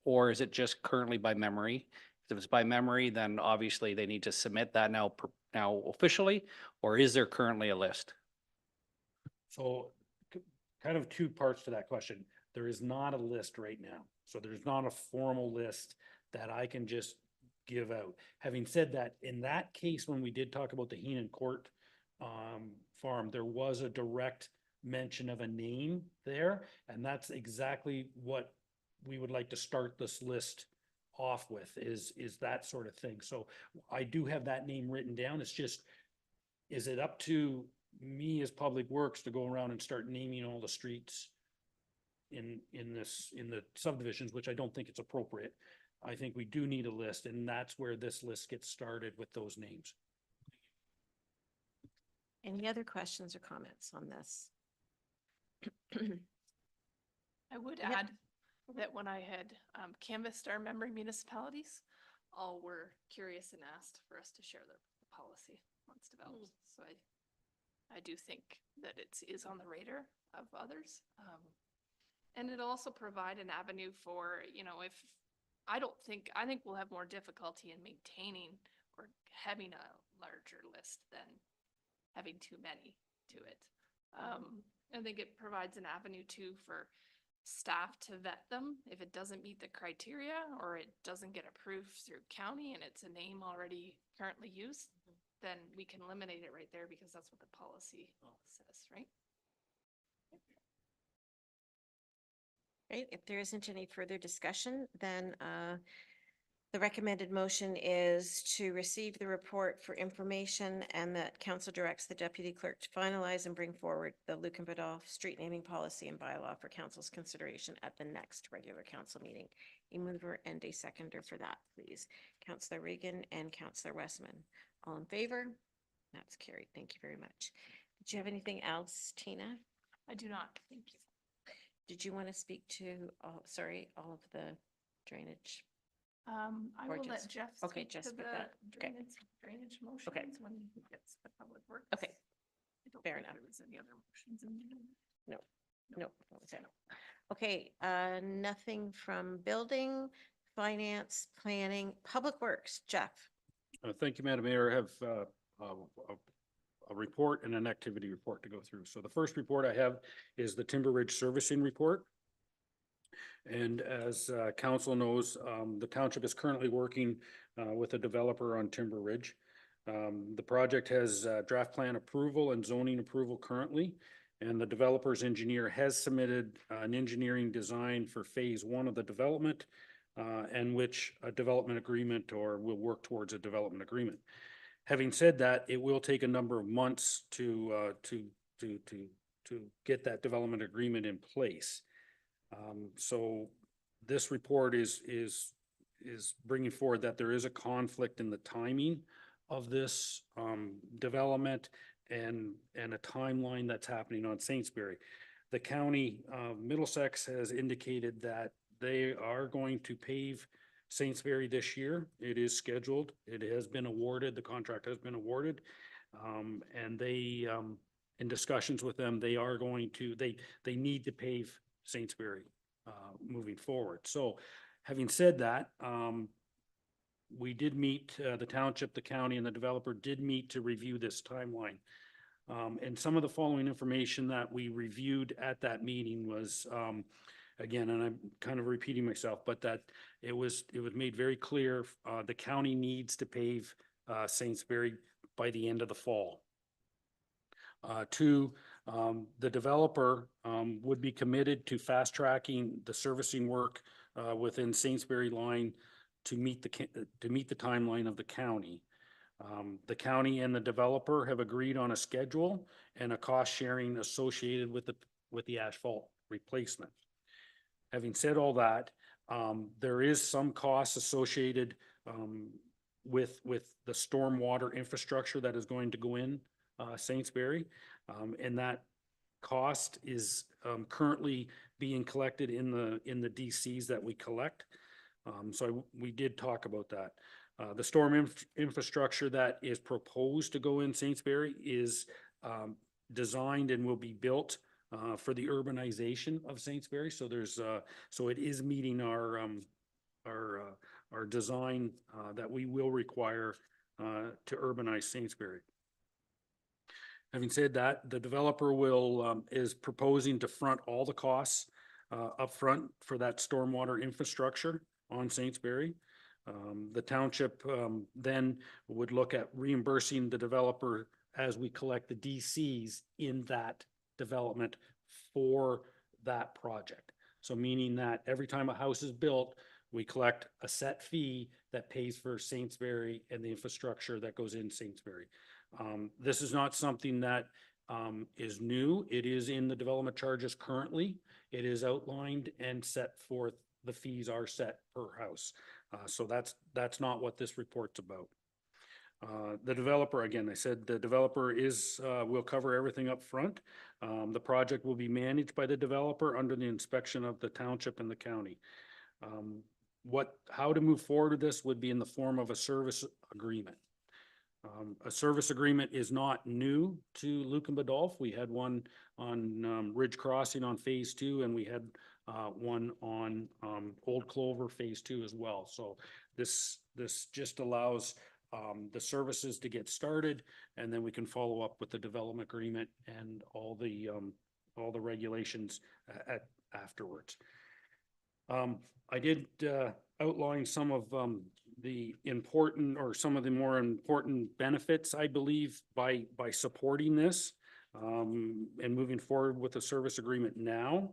or is it just currently by memory? If it's by memory, then obviously they need to submit that now officially, or is there currently a list? So kind of two parts to that question. There is not a list right now. So there's not a formal list that I can just give out. Having said that, in that case, when we did talk about the Heenan Court farm, there was a direct mention of a name there. And that's exactly what we would like to start this list off with is that sort of thing. So I do have that name written down. It's just, is it up to me as Public Works to go around and start naming all the streets in the subdivisions, which I don't think it's appropriate. I think we do need a list, and that's where this list gets started with those names. Any other questions or comments on this? I would Yep. add that when I had canvassed our member municipalities, all were curious and asked for us to share the policy once developed. So I do think that it is on the radar of others. And it'll also provide an avenue for, you know, I think we'll have more difficulty in maintaining or having a larger list than having too many to it. I think it provides an avenue too for staff to vet them. If it doesn't meet the criteria or it doesn't get approved through county and it's a name already currently used, then we can eliminate it right there because that's what the policy says, right? Right, if there isn't any further discussion, then the recommended motion is to receive the report for information and that council directs the deputy clerk to finalize and bring forward the Lucan Biddulph street naming policy and bylaw for council's consideration at the next regular council meeting. A mover and a seconder for that, please. Councillor Regan and Councillor Westman. All in favor? That's carried. Thank you very much. Did you have anything else, Tina? I do not. Thank you. Did you want to speak to, all of the drainage? I will Or let just- Jeff okay, speak to just the with that. Okay. drainage motions when he gets the public works. Okay. I don't Fair think enough. there was any other motions in there. No, that was it. Okay, nothing from building, finance, planning, public works. Jeff? Thank you, Madam Mayor. I have a report and an activity report to go through. So the first report I have is the Timber Ridge Servicing Report. And as council knows, the township is currently working with a developer on Timber Ridge. The project has draft plan approval and zoning approval currently, and the developer's engineer has submitted an engineering design for phase one of the development, and which a development agreement or will work towards a development agreement. Having said that, it will take a number of months to get that development agreement in place. So this report is bringing forward that there is a conflict in the timing of this development and a timeline that's happening on Saintsbury. The county of Middlesex has indicated that they are going to pave Saintsbury this year. It is scheduled. It has been awarded. The contract has been awarded. And they, in discussions with them, they are going to, they need to pave Saintsbury moving forward. So having said that, we did meet, the township, the county, and the developer did meet to review this timeline. And some of the following information that we reviewed at that meeting was, again, and I'm kind of repeating myself, but that it was made very clear, the county needs to pave Saintsbury by the end of the fall. Two, the developer would be committed to fast tracking the servicing work within Saintsbury line to meet the timeline of the county. The county and the developer have agreed on a schedule and a cost sharing associated with the asphalt replacement. Having said all that, there is some costs associated with the stormwater infrastructure that is going to go in Saintsbury, and that cost is currently being collected in the DCs that we collect. So we did talk about that. The storm infrastructure that is proposed to go in Saintsbury is designed and will be built for the urbanization of Saintsbury. So there's so it is meeting our design that we will require to urbanize Saintsbury. Having said that, the developer is proposing to front all the costs up front for that stormwater infrastructure on Saintsbury. The township then would look at reimbursing the developer as we collect the DCs in that development for that project. So meaning that every time a house is built, we collect a set fee that pays for Saintsbury and the infrastructure that goes in Saintsbury. This is not something that is new. It is in the development charges currently. It is outlined and set forth. The fees are set per house. So that's not what this report's about. The developer, again, I said the developer will cover everything up front. The project will be managed by the developer under the inspection of the township and the county. How to move forward with this would be in the form of a service agreement. A service agreement is not new to Lucan Biddulph. We had one on Ridge Crossing on phase 2, and we had one on Old Clover phase 2 as well. So this just allows the services to get started, and then we can follow up with the development agreement and all the regulations afterwards. I did outline some of the important or some of the more important benefits, I believe, by supporting this and moving forward with the service agreement now.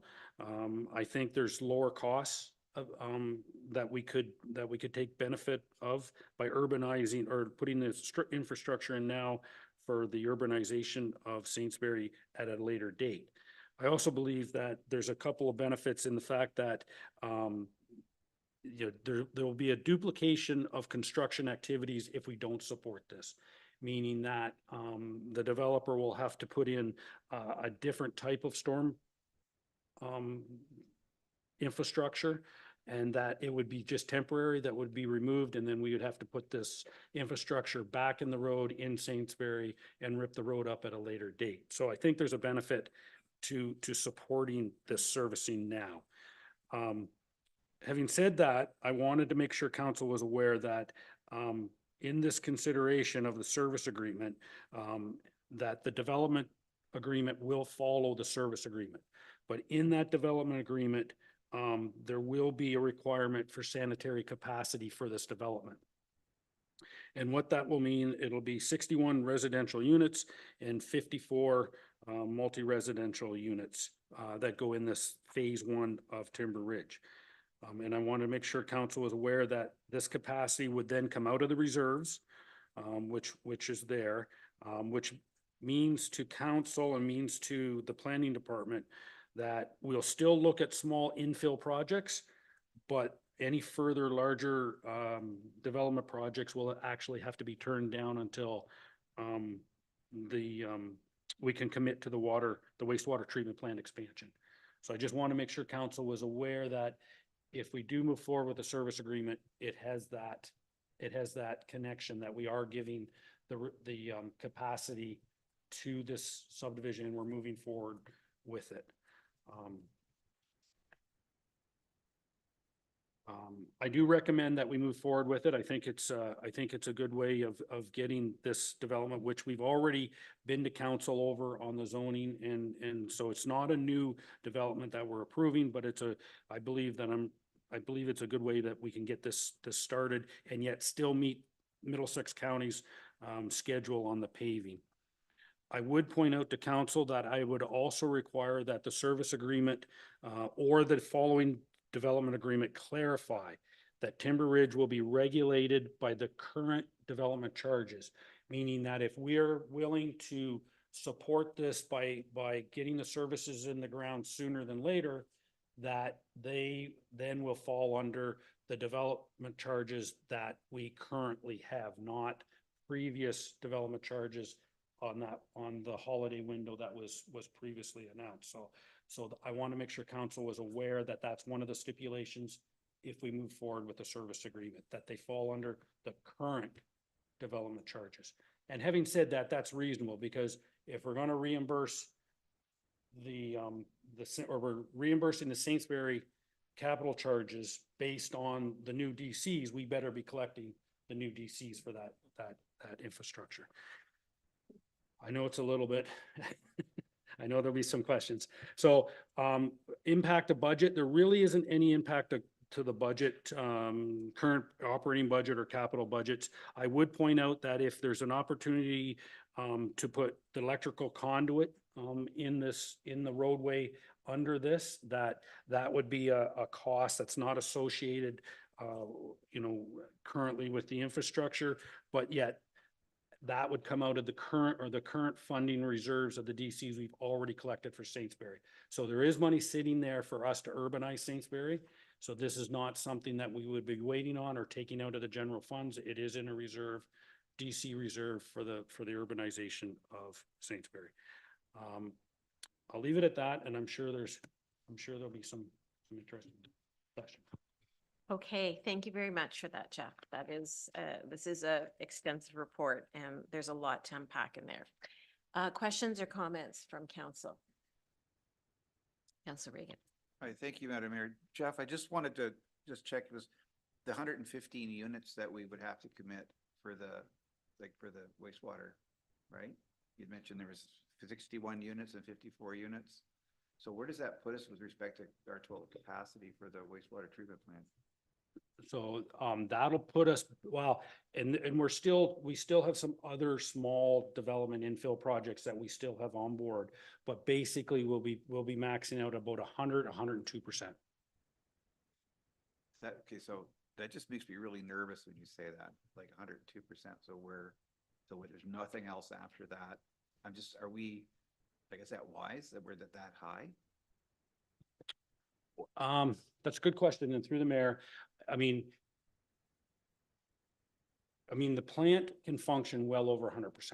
I think there's lower costs that we could take benefit of by urbanizing or putting the infrastructure in now for the urbanization of Saintsbury at a later date. I also believe that there's a couple of benefits in the fact that there will be a duplication of construction activities if we don't support this, meaning that the developer will have to put in a different type of storm infrastructure, and that it would be just temporary, that would be removed, and then we would have to put this infrastructure back in the road in Saintsbury and rip the road up at a later date. So I think there's a benefit to supporting this servicing now. Having said that, I wanted to make sure council was aware that in this consideration of the service agreement, that the development agreement will follow the service agreement. But in that development agreement, there will be a requirement for sanitary capacity for this development. And what that will mean, it'll be 61 residential units and 54 multi-residential units that go in this phase one of Timber Ridge. And I want to make sure council is aware that this capacity would then come out of the reserves, which is there, which means to council and means to the planning department that we'll still look at small infill projects, but any further larger development projects will actually have to be turned down until we can commit to the wastewater treatment plant expansion. So I just want to make sure council was aware that if we do move forward with the service agreement, it has that connection that we are giving the capacity to this subdivision and we're moving forward with it. I do recommend that we move forward with it. I think it's a good way of getting this development, which we've already been to council over on the zoning, and so it's not a new development that we're approving, but I believe it's a good way that we can get this started and yet still meet Middlesex County's schedule on the paving. I would point out to council that I would also require that the service agreement or the following development agreement clarify that Timber Ridge will be regulated by the current development charges, meaning that if we're willing to support this by getting the services in the ground sooner than later, that they then will fall under the development charges that we currently have, not previous development charges on the holiday window that was previously announced. So I want to make sure council was aware that that's one of the stipulations if we move forward with the service agreement, that they fall under the current development charges. And having said that, that's reasonable, because if we're going to reimburse we're reimbursing the Saintsbury capital charges based on the new DCs, we better be collecting the new DCs for that infrastructure. I know it's a little bit, I know there'll be some questions. So impact of budget, there really isn't any impact to the budget, current operating budget or capital budgets. I would point out that if there's an opportunity to put the electrical conduit in the roadway under this, that would be a cost that's not associated, currently with the infrastructure, but yet that would come out of the current funding reserves of the DCs we've already collected for Saintsbury. So there is money sitting there for us to urbanize Saintsbury. So this is not something that we would be waiting on or taking out of the general funds. It is in a reserve, DC reserve for the urbanization of Saintsbury. I'll leave it at that, and I'm sure there'll be some interesting questions. Okay, thank you very much for that, Jeff. This is a extensive report and there's a lot to unpack in there. Questions or comments from council? Councilor Reagan. Hi, thank you, Madam Mayor. Jeff, I just wanted to check, it was the 115 units that we would have to commit for the wastewater, right? You'd mentioned there was 61 units and 54 units. So where does that put us with respect to our total capacity for the wastewater treatment plant? So that'll put us, well, and we still have some other small development infill projects that we still have on board, but basically we'll be maxing out about 102%. Okay, so that just makes me really nervous when you say that, like 102%. So there's nothing else after that. Is that wise that we're that high? That's a good question. And through the mayor, I mean, the plant can function well over 100%.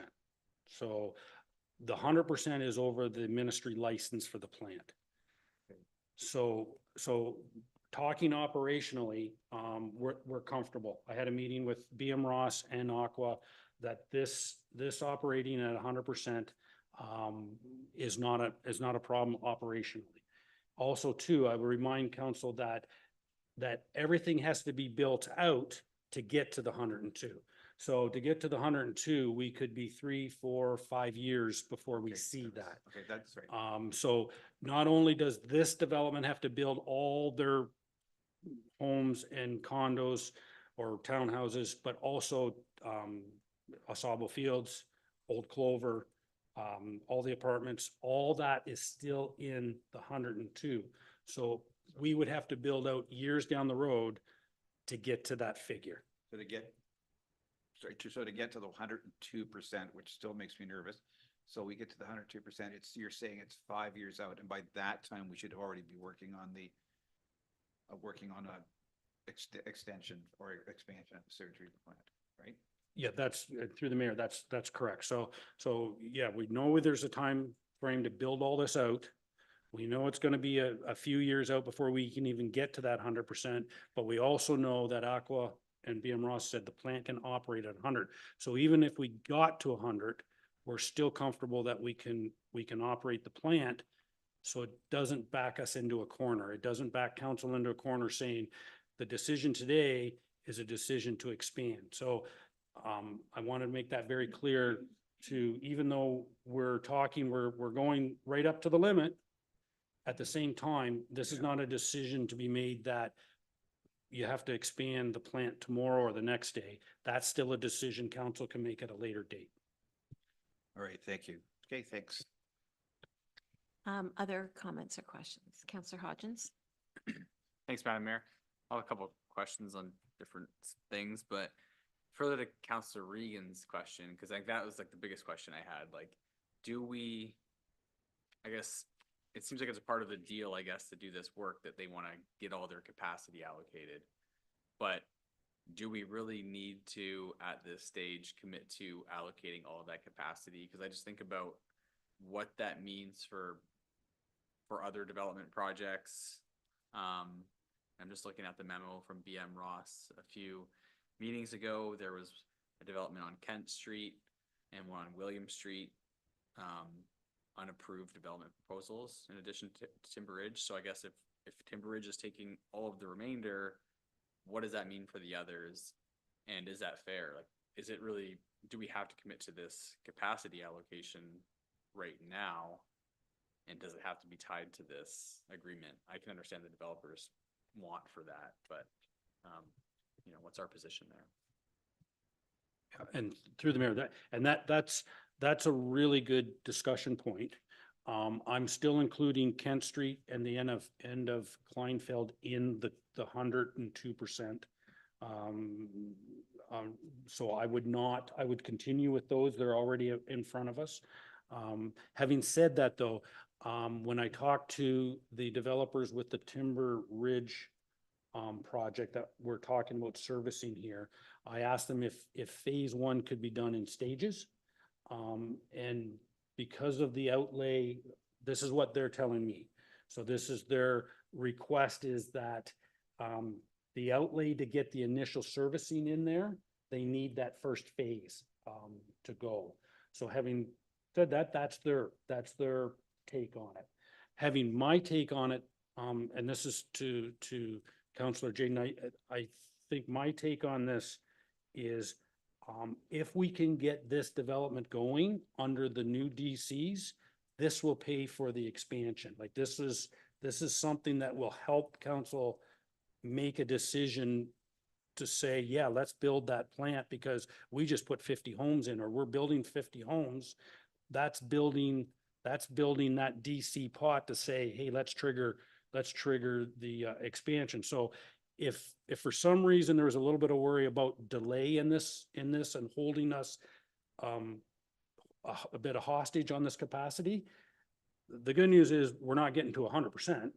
So the 100% is over the ministry license for the plant. So talking operationally, we're comfortable. I had a meeting with BM Ross and Aqua that this operating at 100% is not a problem operationally. Also, too, I would remind council that everything has to be built out to get to the 102. So to get to the 102, we could be 3, 4, 5 years before we see that. Okay, that's right. So not only does this development have to build all their homes and condos or townhouses, but also Asabo Fields, Old Clover, all the apartments, all that is still in the 102. So we would have to build out years down the road to get to that figure. So to get, so to get to the 102%, which still makes me nervous. So we get to the 102%, you're saying it's 5 years out, and by that time, we should already be working on a extension or expansion of the sewage treatment plant, right? Yeah, that's through the mayor. That's correct. So yeah, we know there's a time frame to build all this out. We know it's going to be a few years out before we can even get to that 100%, but we also know that Aqua and BM Ross said the plant can operate at 100. So even if we got to 100, we're still comfortable that we can operate the plant. So it doesn't back us into a corner. It doesn't back council into a corner saying the decision today is a decision to expand. So I want to make that very clear to, even though we're talking, we're going right up to the limit. At the same time, this is not a decision to be made that you have to expand the plant tomorrow or the next day. That's still a decision council can make at a later date. All right, thank you. Okay, thanks. Other comments or questions? Councillor Hodgins? Thanks, Madam Mayor. I have a couple of questions on different things, but further to Councillor Regan's question, because like that was like the biggest question I had. Like, do we, I guess, it seems like it's a part of the deal, I guess, to do this work that they want to get all their capacity allocated. But do we really need to, at this stage, commit to allocating all of that capacity? Because I just think about what that means for other development projects. I'm just looking at the memo from BM Ross a few meetings ago. There was a development on Kent Street and one on William Street. Unapproved development proposals in addition to Timber Ridge. So I guess if Timber Ridge is taking all of the remainder, what does that mean for the others? And is that fair? Like, is it really, do we have to commit to this capacity allocation right now? And does it have to be tied to this agreement? I can understand the developers want for that, but you know, what's our position there? And through the mayor, that's a really good discussion point. I'm still including Kent Street and the end of Kleinfeld in the 102%. So I would continue with those. They're already in front of us. Having said that though, when I talked to the developers with the Timber Ridge project that we're talking about servicing here, I asked them if phase one could be done in stages. And because of the outlay, this is what they're telling me. So this is their request, is that the outlay to get the initial servicing in there, they need that first phase to go. So having said that, that's their take on it. Having my take on it, and this is to Councillor Jayden, I think my take on this is if we can get this development going under the new DCs, this will pay for the expansion. Like this is something that will help council make a decision to say, yeah, let's build that plant because we just put 50 homes in, or we're building 50 homes. That's building that DC pot to say, hey, let's trigger the expansion. So if for some reason there was a little bit of worry about delay in this and holding us a bit of hostage on this capacity, the good news is we're not getting to 100%.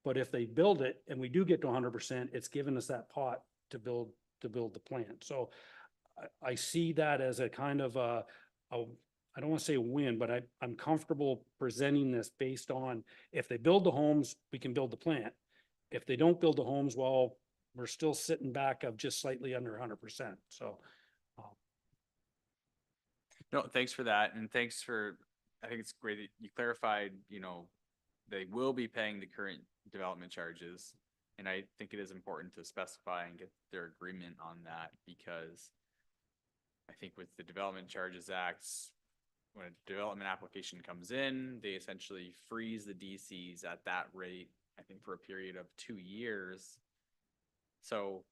But if they build it and we do get to 100%, it's given us that pot to build the plant. So I see that as a kind of I don't want to say a win, but I'm comfortable presenting this based on if they build the homes, we can build the plant. If they don't build the homes, well, we're still sitting back of just slightly under 100%. So. No, thanks for that. And thanks for, I think it's great that you clarified, you know, they will be paying the current development charges. And I think it is important to specify and get their agreement on that, because I think with the Development Charges Acts, when a development application comes in, they essentially freeze the DCs at that rate, I think for a period of 2 years. So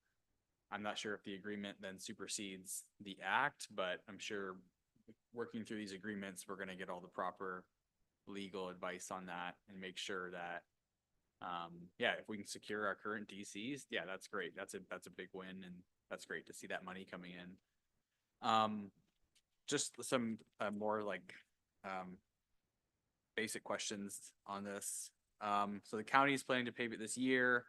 I'm not sure if the agreement then supersedes the act, but I'm sure working through these agreements, we're gonna get all the proper legal advice on that and make sure that, yeah, if we can secure our current DCs, yeah, that's great. That's a big win, and that's great to see that money coming in. Just some more like basic questions on this. So the county is planning to pave it this year.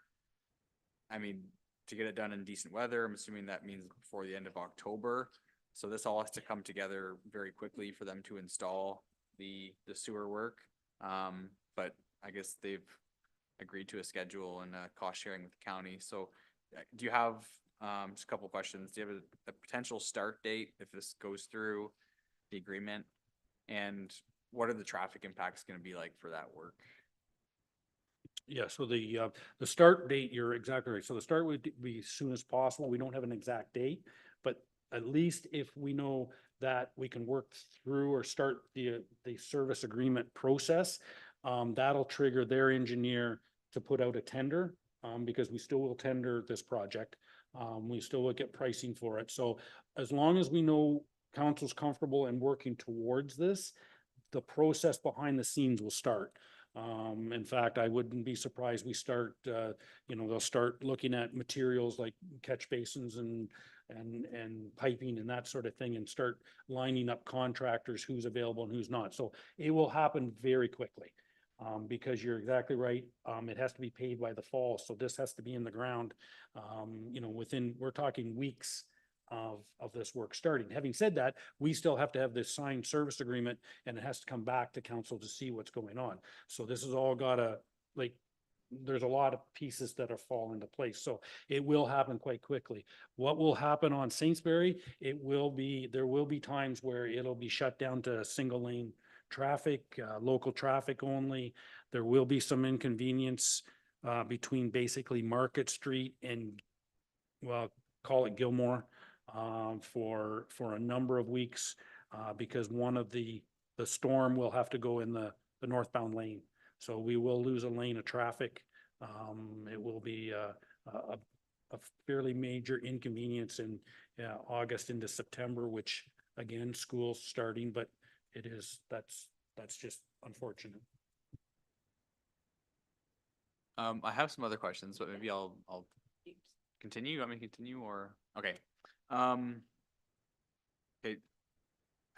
I mean, to get it done in decent weather, I'm assuming that means before the end of October. So this all has to come together very quickly for them to install the sewer work. But I guess they've agreed to a schedule and cost sharing with the county. So do you have, just a couple of questions. Do you have a potential start date if this goes through the agreement? And what are the traffic impacts going to be like for that work? Yeah, so the start date, you're exactly right. So the start would be as soon as possible. We don't have an exact date, but at least if we know that we can work through or start the service agreement process, that'll trigger their engineer to put out a tender, because we still will tender this project. We still will get pricing for it. So as long as we know council's comfortable in working towards this, the process behind the scenes will start. In fact, I wouldn't be surprised we start, they'll start looking at materials like catch basins and piping and that sort of thing, and start lining up contractors, who's available and who's not. So it will happen very quickly, because you're exactly right. It has to be paid by the fall. So this has to be in the ground, we're talking weeks of this work starting. Having said that, we still have to have this signed service agreement, and it has to come back to council to see what's going on. So this is all gotta, there's a lot of pieces that are fall into place. So it will happen quite quickly. What will happen on Saintsbury? There will be times where it'll be shut down to single lane traffic, local traffic only. There will be some inconvenience between basically Market Street and, well, call it Gilmore, for a number of weeks, because one of the storm will have to go in the northbound lane. So we will lose a lane of traffic. It will be a fairly major inconvenience in August into September, which again, school's starting, but that's just unfortunate. I have some other questions, but maybe I'll continue. You want me to continue or? Okay. Okay.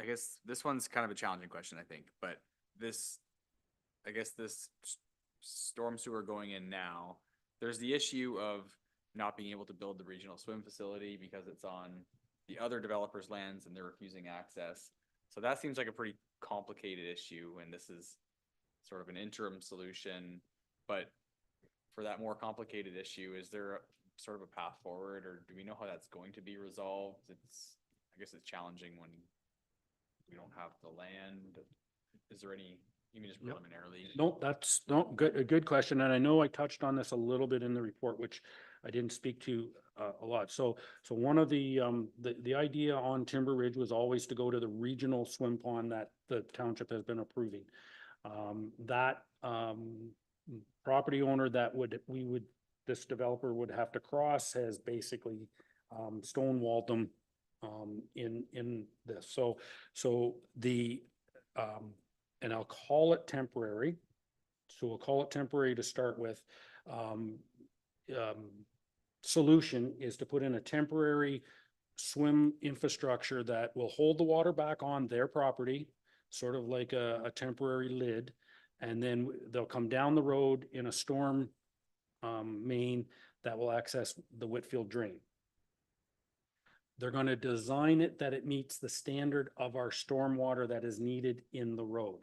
I guess this one's kind of a challenging question, I think, but this storm sewer going in now, there's the issue of not being able to build the regional swim facility because it's on the other developers' lands and they're refusing access. So that seems like a pretty complicated issue, and this is sort of an interim solution. But for that more complicated issue, is there sort of a path forward, or do we know how that's going to be resolved? I guess it's challenging when we don't have the land. Is there any, even just preliminarily? No, that's a good question. And I know I touched on this a little bit in the report, which I didn't speak to a lot. So one of the idea on Timber Ridge was always to go to the regional swim pond that the township has been approving. That property owner that this developer would have to cross has basically stonewalled them in this. So and I'll call it temporary. So we'll call it temporary to start with. Solution is to put in a temporary swim infrastructure that will hold the water back on their property, sort of like a temporary lid. And then they'll come down the road in a storm main that will access the Whitfield drain. They're going to design it that it meets the standard of our stormwater that is needed in the road.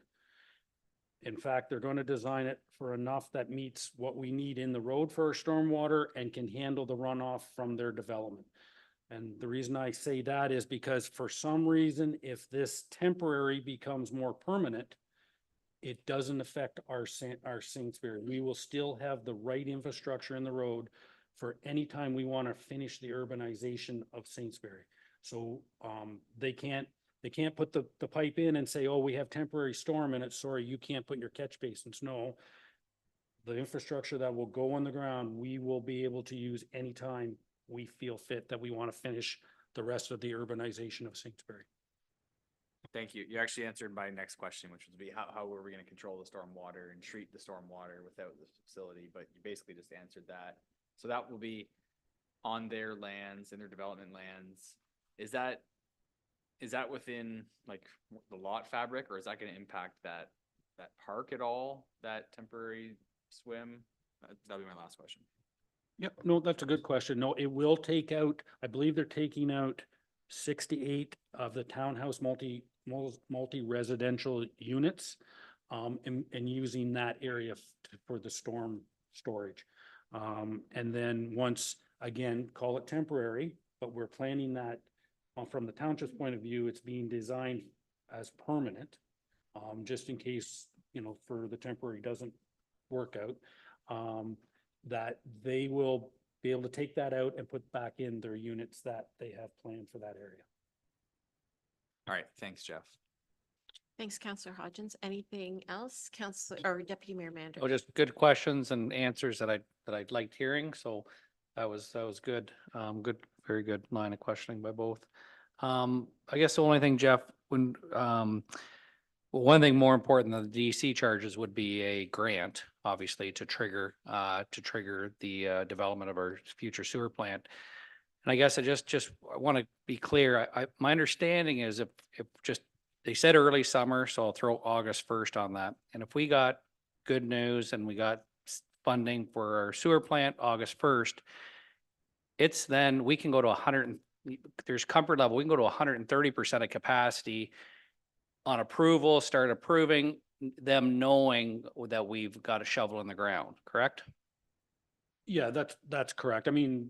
In fact, they're going to design it for enough that meets what we need in the road for our stormwater and can handle the runoff from their development. And the reason I say that is because for some reason, if this temporary becomes more permanent, it doesn't affect our Saintsbury. We will still have the right infrastructure in the road for any time we want to finish the urbanization of Saintsbury. So they can't put the pipe in and say, oh, we have temporary storm in it. Sorry, you can't put your catch basins. No, the infrastructure that will go on the ground, we will be able to use anytime we feel fit that we want to finish the rest of the urbanization of Simsbury. Thank you. You actually answered my next question, which would be how were we gonna control the stormwater and treat the stormwater without this facility? But you basically just answered that. So that will be on their lands, in their development lands. Is that within like the lot fabric, or is that gonna impact that park at all, that temporary swim? That'll be my last question. Yep, no, that's a good question. No, it will take out, I believe they're taking out 68 of the townhouse multi-residential units, and using that area for the storm storage. And then once, again, call it temporary, but we're planning that, from the township's point of view, it's being designed as permanent, just in case, you know, for the temporary doesn't work out, that they will be able to take that out and put back in their units that they have planned for that area. All right, thanks, Jeff. Thanks, Councillor Hodgins. Anything else, Councillor or Deputy Mayor Mander? Oh, just good questions and answers that I liked hearing. So that was good. Good, very good line of questioning by both. I guess the only thing, Jeff, when one thing more important than the DC charges would be a grant, obviously, to trigger the development of our future sewer plant. And I guess I just want to be clear. My understanding is if just, they said early summer, so I'll throw August 1st on that. And if we got good news and we got funding for our sewer plant August 1st, it's then we can go to 100, there's comfort level, we can go to 130% of capacity on approval, start approving them knowing that we've got a shovel in the ground, correct? Yeah, that's correct. I mean,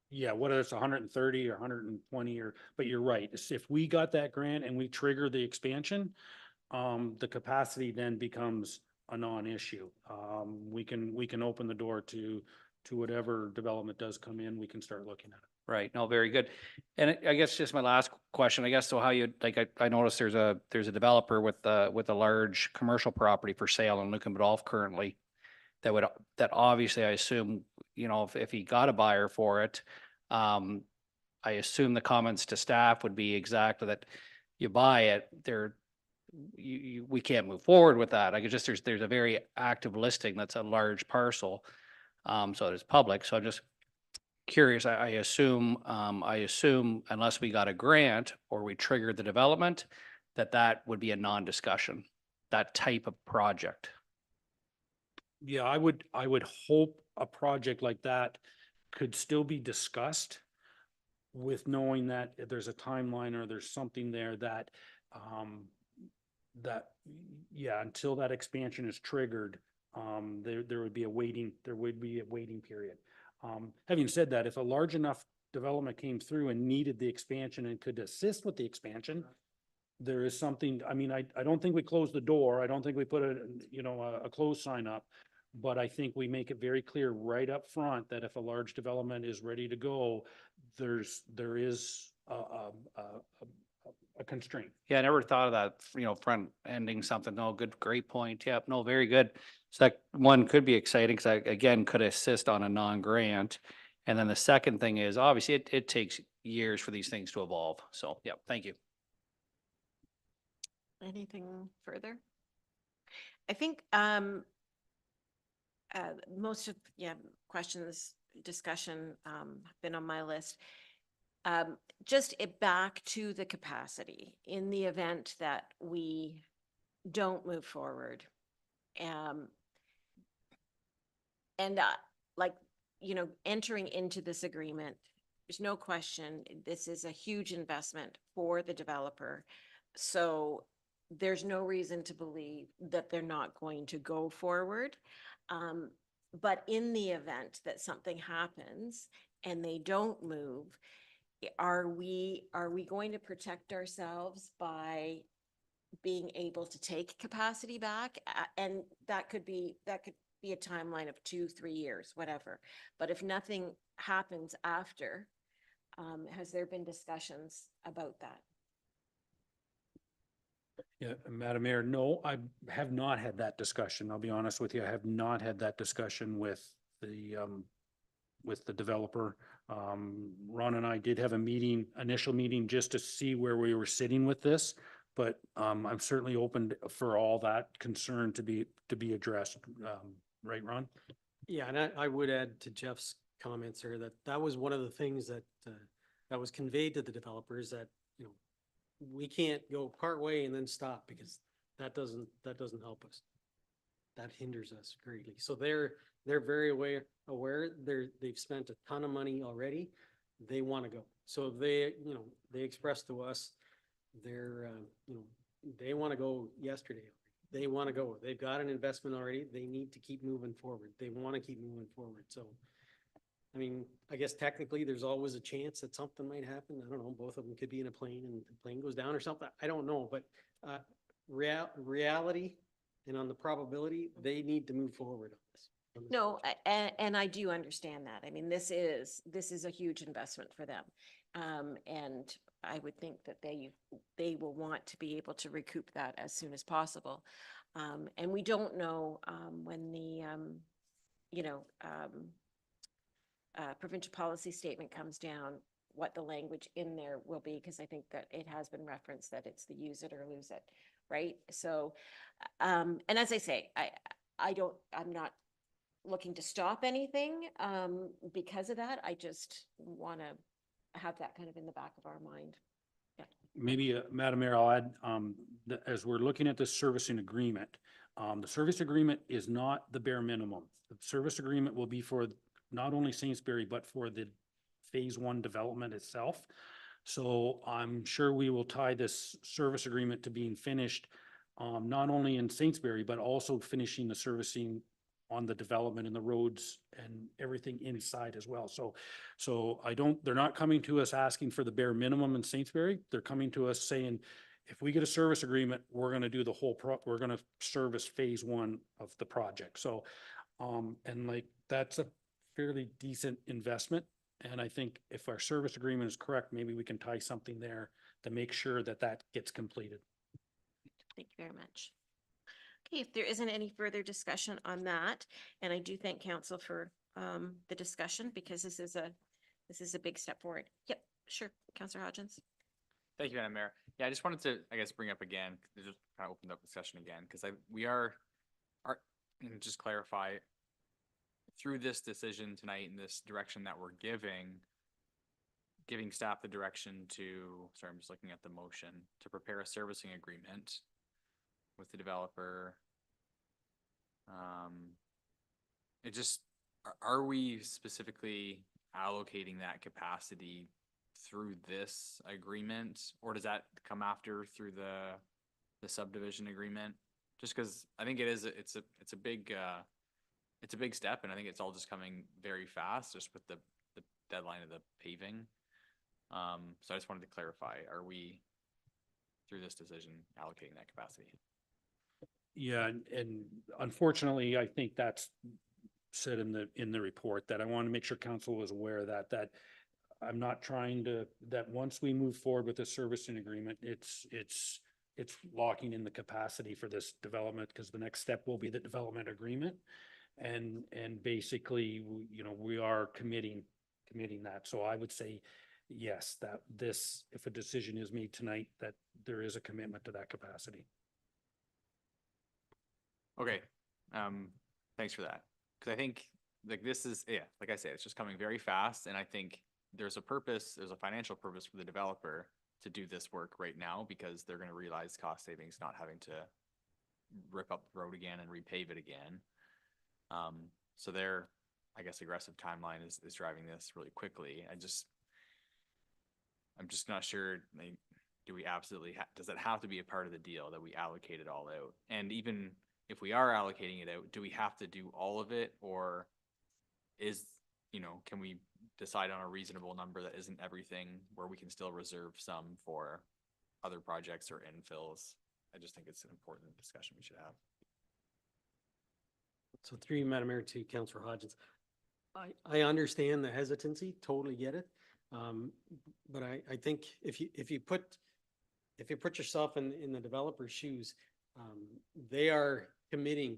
whether it's 130 or 120 but you're right. If we got that grant and we trigger the expansion, the capacity then becomes a non-issue. We can open the door to whatever development does come in, we can start looking at it. Right. No, very good. And I guess just my last question, I guess, so how you, like, I noticed there's a developer with a large commercial property for sale in Lucan Biddulph currently that obviously I assume, you know, if he got a buyer for it, I assume the comments to staff would be exactly that you buy it, we can't move forward with that. I could just, there's a very active listing that's a large parcel. So it is public. So I'm just curious. I assume unless we got a grant or we triggered the development, that would be a non-discussion, that type of project. Yeah, I would hope a project like that could still be discussed with knowing that if there's a timeline or there's something there that, until that expansion is triggered, there would be a waiting period. Having said that, if a large enough development came through and needed the expansion and could assist with the expansion, there is something, I mean, I don't think we close the door. I don't think we put a close sign up, but I think we make it very clear right up front that if a large development is ready to go, there is a constraint. Yeah, I never thought of that, front ending something. No, great point. Yep, no, very good. So that one could be exciting because I, again, could assist on a non-grant. And then the second thing is obviously it takes years for these things to evolve. So, yeah, thank you. Anything further? I think most of questions, discussion have been on my list. Just back to the capacity in the event that we don't move forward. Entering into this agreement, there's no question, this is a huge investment for the developer. So there's no reason to believe that they're not going to go forward. But in the event that something happens and they don't move, are we going to protect ourselves by being able to take capacity back? And that could be a timeline of 2-3 years, whatever. But if nothing happens after, has there been discussions about that? Yeah, Madam Mayor, no, I have not had that discussion. I'll be honest with you. I have not had that discussion with the with the developer. Ron and I did have a meeting, initial meeting, just to see where we were sitting with this. But I'm certainly open for all that concern to be addressed. Right, Ron? Yeah, and I would add to Jeff's comments here that that was one of the things that, that was conveyed to the developers that, you know, we can't go part way and then stop because that doesn't help us. That hinders us greatly. So they're very aware, they've spent a ton of money already. They want to go. So they, you know, they expressed to us, they're, you know, they want to go yesterday. They want to go. They've got an investment already. They need to keep moving forward. They want to keep moving forward. So, I mean, I guess technically there's always a chance that something might happen. I don't know. Both of them could be in a plane and the plane goes down or something. I don't know, but reality and on the probability, they need to move forward on this. No, and I do understand that. I mean, this is a huge investment for them. And I would think that they will want to be able to recoup that as soon as possible. And we don't know, when the, you know, provincial policy statement comes down, what the language in there will be, because I think that it has been referenced that it's the use it or lose it, right? So, and as I say, I'm not looking to stop anything because of that. I just want to have that kind of in the back of our mind. Yeah. Maybe, Madam Mayor, I'll add, as we're looking at this servicing agreement, the service agreement is not the bare minimum. The service agreement will be for not only Sainsbury, but for the phase one development itself. So I'm sure we will tie this service agreement to being finished, not only in Sainsbury, but also finishing the servicing on the development and the roads and everything inside as well. So they're not coming to us asking for the bare minimum in Sainsbury. They're coming to us saying, if we get a service agreement, we're going to do the whole we're going to service phase one of the project. So, and like, that's a fairly decent investment. And I think if our service agreement is correct, maybe we can tie something there to make sure that that gets completed. Thank you very much. Okay, if there isn't any further discussion on that, and I do thank council for the discussion because this is a big step forward. Yep, sure, Councillor Hodgins. Thank you, Madam Mayor. Yeah, I just wanted to, I guess, bring up again, just kind of opened up discussion again, because we are, and just clarify, through this decision tonight and this direction that we're giving staff the direction to, sorry, I'm just looking at the motion, to prepare a servicing agreement with the developer. It just, are we specifically allocating that capacity through this agreement, or does that come after through the subdivision agreement? Just because I think it's a big step, and I think it's all just coming very fast, just with the deadline of the paving. So I just wanted to clarify: are we, through this decision, allocating that capacity? Yeah, and unfortunately, I think that's said in the report, that I want to make sure council is aware of that I'm not trying to, that once we move forward with the servicing agreement, it's locking in the capacity for this development, because the next step will be the development agreement. And basically, you know, we are committing that. So I would say, yes, that this, if a decision is made tonight, that there is a commitment to that capacity. Okay, thanks for that. Because I think, like, this is, yeah, like I said, it's just coming very fast, and I think there's a financial purpose for the developer to do this work right now, because they're going to realize cost savings, not having to rip up the road again and repave it again. So their, I guess, aggressive timeline is driving this really quickly. I'm just not sure, like, do we absolutely does it have to be a part of the deal that we allocate it all out? And even if we are allocating it out, do we have to do all of it, or can we decide on a reasonable number that isn't everything, where we can still reserve some for other projects or infills? I just think it's an important discussion we should have. So through you, Madam Mayor, to Councillor Hodgins, I understand the hesitancy, totally get it. But I think if you put yourself in the developer's shoes, they are committing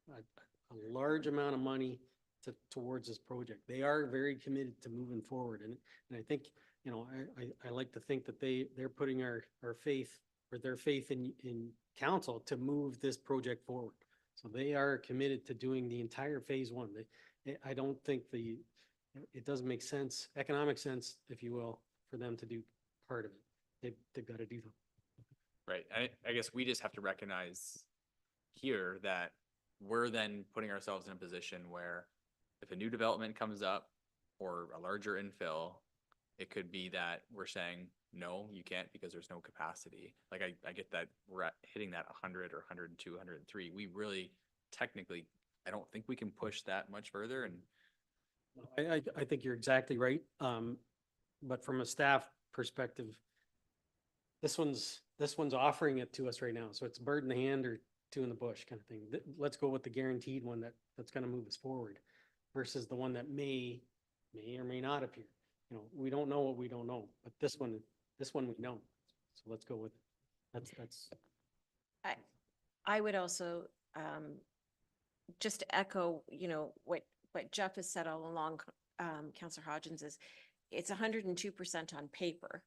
a large amount of money towards this project. They are very committed to moving forward, and I think, you know, I like to think that they're putting our faith, or their faith in council to move this project forward. So they are committed to doing the entire phase one. I don't think it doesn't make sense, economic sense, if you will, for them to do part of it. They've got to do them. Right. I guess we just have to recognize here that we're then putting ourselves in a position where if a new development comes up or a larger infill, it could be that we're saying, no, you can't because there's no capacity. Like I get that we're hitting that 100 or 102, 103. We really technically, I don't think we can push that much further. And I think you're exactly right. But from a staff perspective, this one's offering it to us right now. So it's bird in the hand or two in the bush kind of thing. Let's go with the guaranteed one that's going to move us forward versus the one that may or may not appear. You know, we don't know what we don't know, but this one we know. So let's go with it. That's. I would also, just to echo, you know, what Jeff has said all along, Councillor Hodgins, is it's 102% on paper.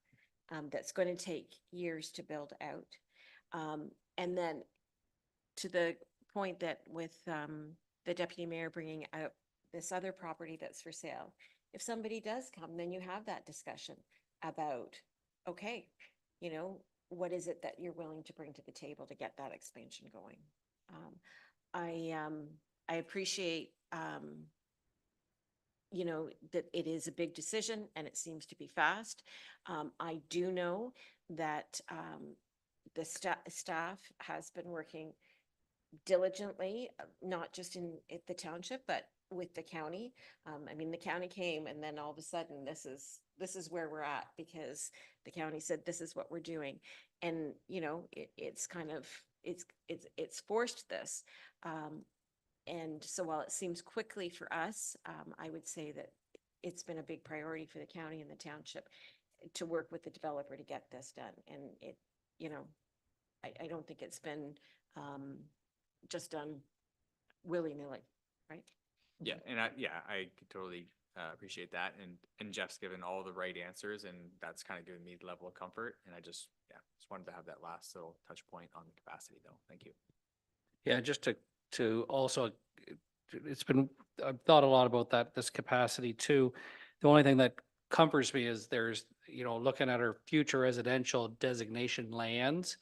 That's going to take years to build out. And then to the point that with the deputy mayor bringing out this other property that's for sale, if somebody does come, then you have that discussion about, okay, you know, what is it that you're willing to bring to the table to get that expansion going? I appreciate, you know, that it is a big decision and it seems to be fast. I do know that the staff has been working diligently, not just at the township, but with the county. I mean, the county came and then all of a sudden this is where we're at because the county said this is what we're doing. And, you know, it's kind of, it's forced this. And so while it seems quickly for us, I would say that it's been a big priority for the county and the township to work with the developer to get this done. And it, you know, I don't think it's been just done willy-nilly, right? yeah, and I could totally appreciate that. And Jeff's given all the right answers, and that's kind of given me the level of comfort. And I just wanted to have that last little touch point on the capacity though. Thank you. Yeah, just to also, I've thought a lot about this capacity too. The only thing that comforts me is there's, you know, looking at our future residential designation lands,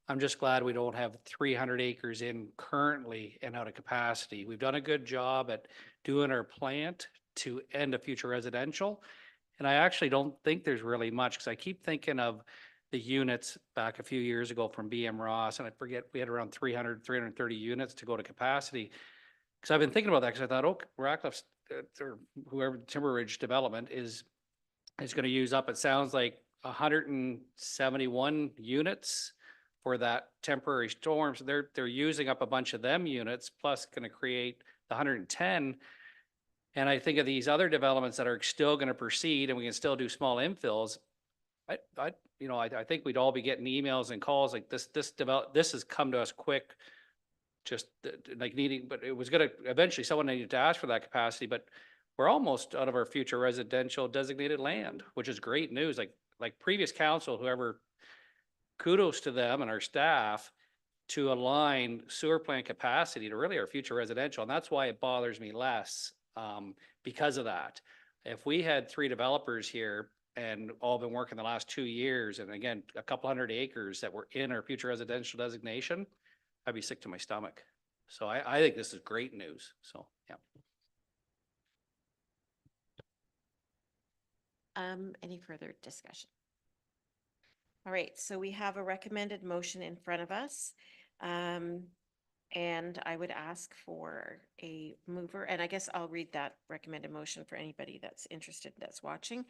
I'm just glad we don't have 300 acres in currently and out of capacity. We've done a good job at doing our plant to end a future residential. And I actually don't think there's really much, because I keep thinking of the units back a few years ago from BM Ross, and I forget, we had around 330 units to go to capacity. Because I've been thinking about that, because I thought, oh, Ratcliffe's, or whoever Timber Ridge development is going to use up, it sounds like 171 units for that temporary storm. So they're using up a bunch of them units, plus going to create the 110. And I think of these other developments that are still going to proceed, and we can still do small infills. I think we'd all be getting emails and calls like this has come to us quick, just like needing, but it was going to, eventually someone needed to ask for that capacity, but we're almost out of our future residential designated land, which is great news. Like previous council, whoever, kudos to them and our staff to align sewer plant capacity to really our future residential. And that's why it bothers me less, because of that. If we had 3 developers here and all been working the last 2 years, and again, a couple hundred acres that were in our future residential designation, I'd be sick to my stomach. So I think this is great news. So, yeah. Any further discussion? All right, so we have a recommended motion in front of us. And I would ask for a mover, and I guess I'll read that recommended motion for anybody that's interested, that's watching.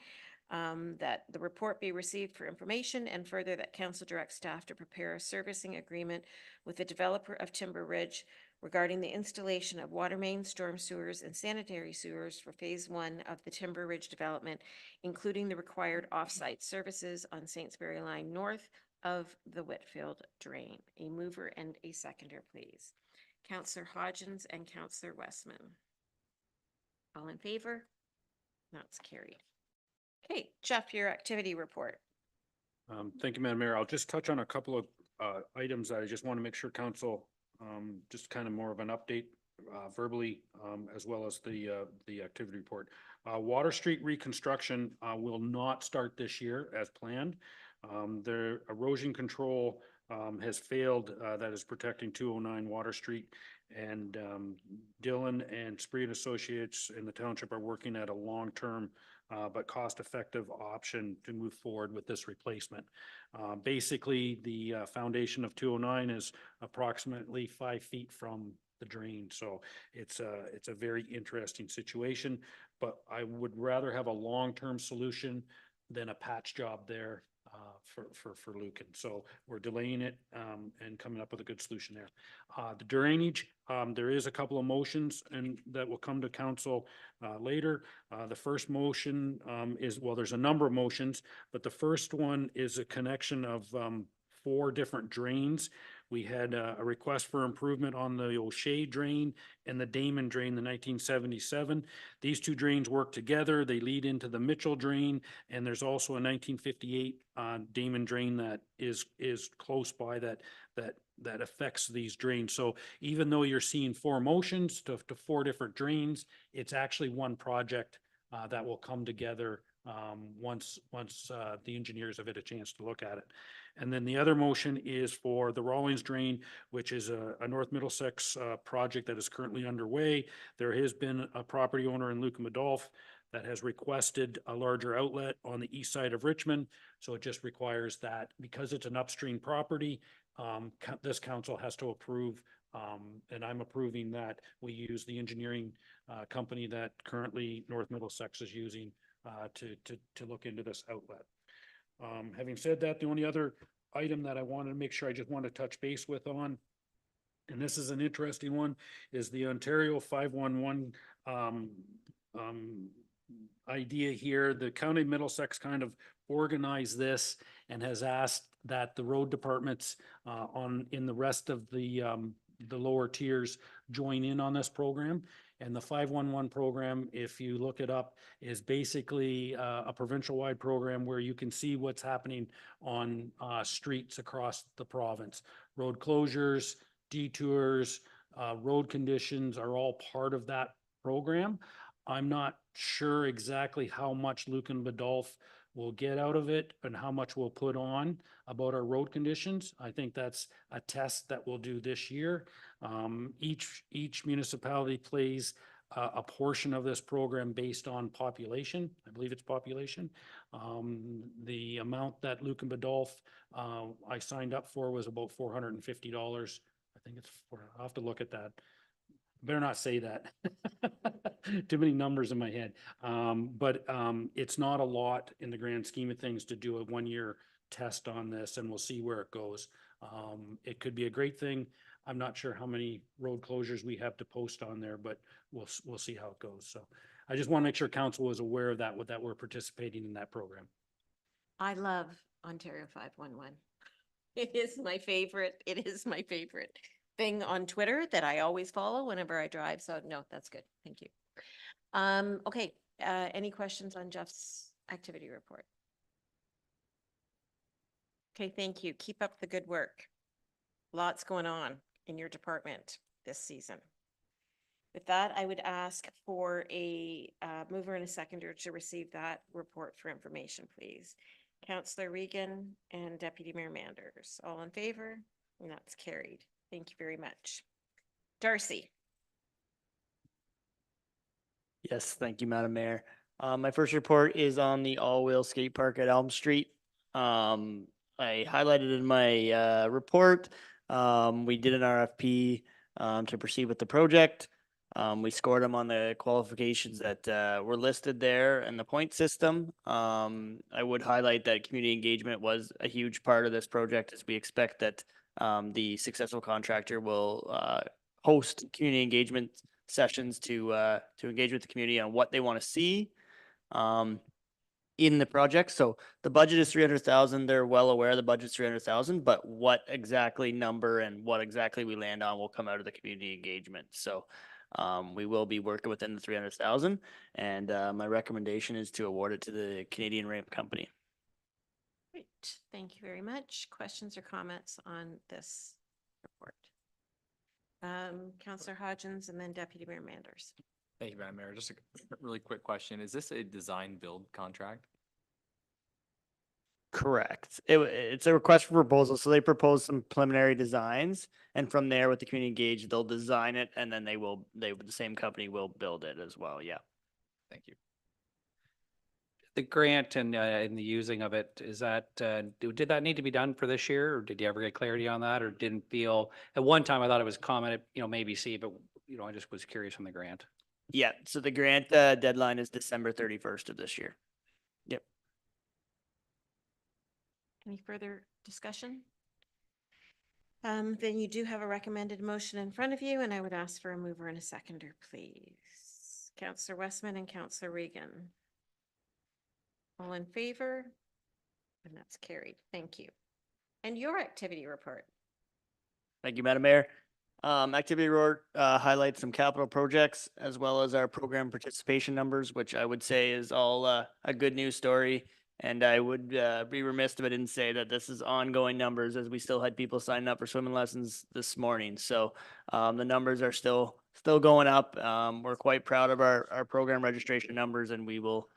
That the report be received for information, and further that council direct staff to prepare a servicing agreement with the developer of Timber Ridge regarding the installation of water main, storm sewers, and sanitary sewers for phase 1 of the Timber Ridge development, including the required off-site services on Saintsbury Line north of the Whitfield drain. A mover and a seconder, please. Councillor Hodgins and Councillor Westman. All in favor? That's carried. Okay, Jeff, your activity report. Thank you, Madam Mayor. I'll just touch on a couple of items that I just want to make sure council, just kind of more of an update verbally, as well as the activity report. Water Street reconstruction will not start this year as planned. The erosion control has failed, that is protecting 209 Water Street. And Dillon and Spree and Associates in the township are working at a long-term but cost-effective option to move forward with this replacement. Basically, the foundation of 209 is approximately 5 feet from the drain, so it's a very interesting situation. But I would rather have a long-term solution than a patch job there for Lucan. So we're delaying it and coming up with a good solution there. The drainage, there is a couple of motions and that will come to council later. The first motion is, well, there's a number of motions, but the first one is a connection of 4 different drains. We had a request for improvement on the O'Shea drain and the Damon drain, the 1977. These 2 drains work together. They lead into the Mitchell drain, and there's also a 1958 Damon drain that is close by that affects these drains. So even though you're seeing 4 motions to 4 different drains, it's actually one project that will come together once the engineers have had a chance to look at it. And then the other motion is for the Rawlings Drain, which is a North Middlesex project that is currently underway. There has been a property owner in Lucan Biddulph that has requested a larger outlet on the east side of Richmond. So it just requires that, because it's an upstream property, this council has to approve, and I'm approving that we use the engineering company that currently North Middlesex is using to look into this outlet. Having said that, the only other item that I wanted to make sure I just want to touch base with on, and this is an interesting one, is the Ontario 511 idea here. The County of Middlesex kind of organized this and has asked that the road departments in the rest of the lower tiers join in on this program. And the 511 program, if you look it up, is basically a provincial-wide program where you can see what's happening on streets across the province. Road closures, detours, road conditions are all part of that program. I'm not sure exactly how much Lucan Biddulph will get out of it and how much we'll put on about our road conditions. I think that's a test that we'll do this year. Each municipality plays a portion of this program based on population. I believe it's population. The amount that Lucan Biddulph I signed up for was about $450. I think I'll have to look at that. Better not say that. Too many numbers in my head. But it's not a lot in the grand scheme of things to do a 1-year test on this, and we'll see where it goes. It could be a great thing. I'm not sure how many road closures we have to post on there, but we'll see how it goes. So I just want to make sure council is aware of that we're participating in that program. I love Ontario 511. It is my favorite. It is my favorite thing on Twitter that I always follow whenever I drive. So no, that's good. Thank you. Okay. Any questions on Jeff's activity report? Okay, thank you. Keep up the good work. Lots going on in your department this season. With that, I would ask for a mover and a seconder to receive that report for information, please. Councillor Regan and Deputy Mayor Manders, all in favor? And that's carried. Thank you very much. Darcy. Yes, thank you, Madam Mayor. My first report is on the all-wheel skate park at Elm Street. I highlighted in my report, we did an RFP to proceed with the project. We scored them on the qualifications that were listed there and the point system. I would highlight that community engagement was a huge part of this project, as we expect that the successful contractor will host community engagement sessions to engage with the community on what they want to see in the project. So the budget is 300,000. They're well aware the budget's 300,000, but what exactly number and what exactly we land on will come out of the community engagement. So we will be working within the 300,000. And my recommendation is to award it to the Canadian Ramp Company. Great, thank you very much. Questions or comments on this report? Councillor Hodgins and then Deputy Mayor Manders. Thank you, Madam Mayor. Just a really quick question. Is this a design build contract? Correct. It's a request for proposal. So they propose some preliminary designs, and from there, with the community engaged, they'll design it, and then the same company will build it as well. Yeah. Thank you. The grant and the using of it, is that, did that need to be done for this year, or did you ever get clarity on that, or didn't feel, at one time I thought it was commented, maybe see, but, I just was curious on the grant. Yeah. So the grant deadline is December 31st of this year. Yep. Any further discussion? Then you do have a recommended motion in front of you, and I would ask for a mover and a seconder, please. Councillor Westman and Councillor Regan. All in favor? And that's carried. Thank you. And your activity report. Thank you, Madam Mayor. Activity report highlights some capital projects as well as our program participation numbers, which I would say is all a good news story. And I would be remiss if I didn't say that this is ongoing numbers, as we still had people signing up for swimming lessons this morning. So the numbers are still going up. We're quite proud of our program registration numbers, and we will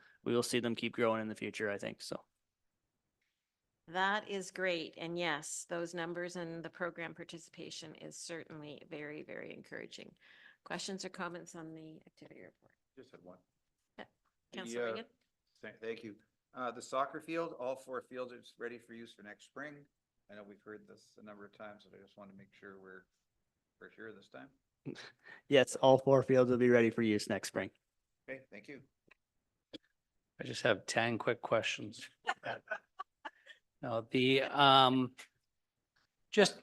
see them keep growing in the future, I think. So That is great. And yes, those numbers and the program participation is certainly very, very encouraging. Questions or comments on the activity report? Just had one. Councillor Regan? Thank you. The soccer field, all 4 fields are ready for use for next spring. I know we've heard this a number of times, but I just want to make sure we're sure this time. yes, all 4 fields will be ready for use next spring. Okay, thank you. I just have 10 quick questions. No, just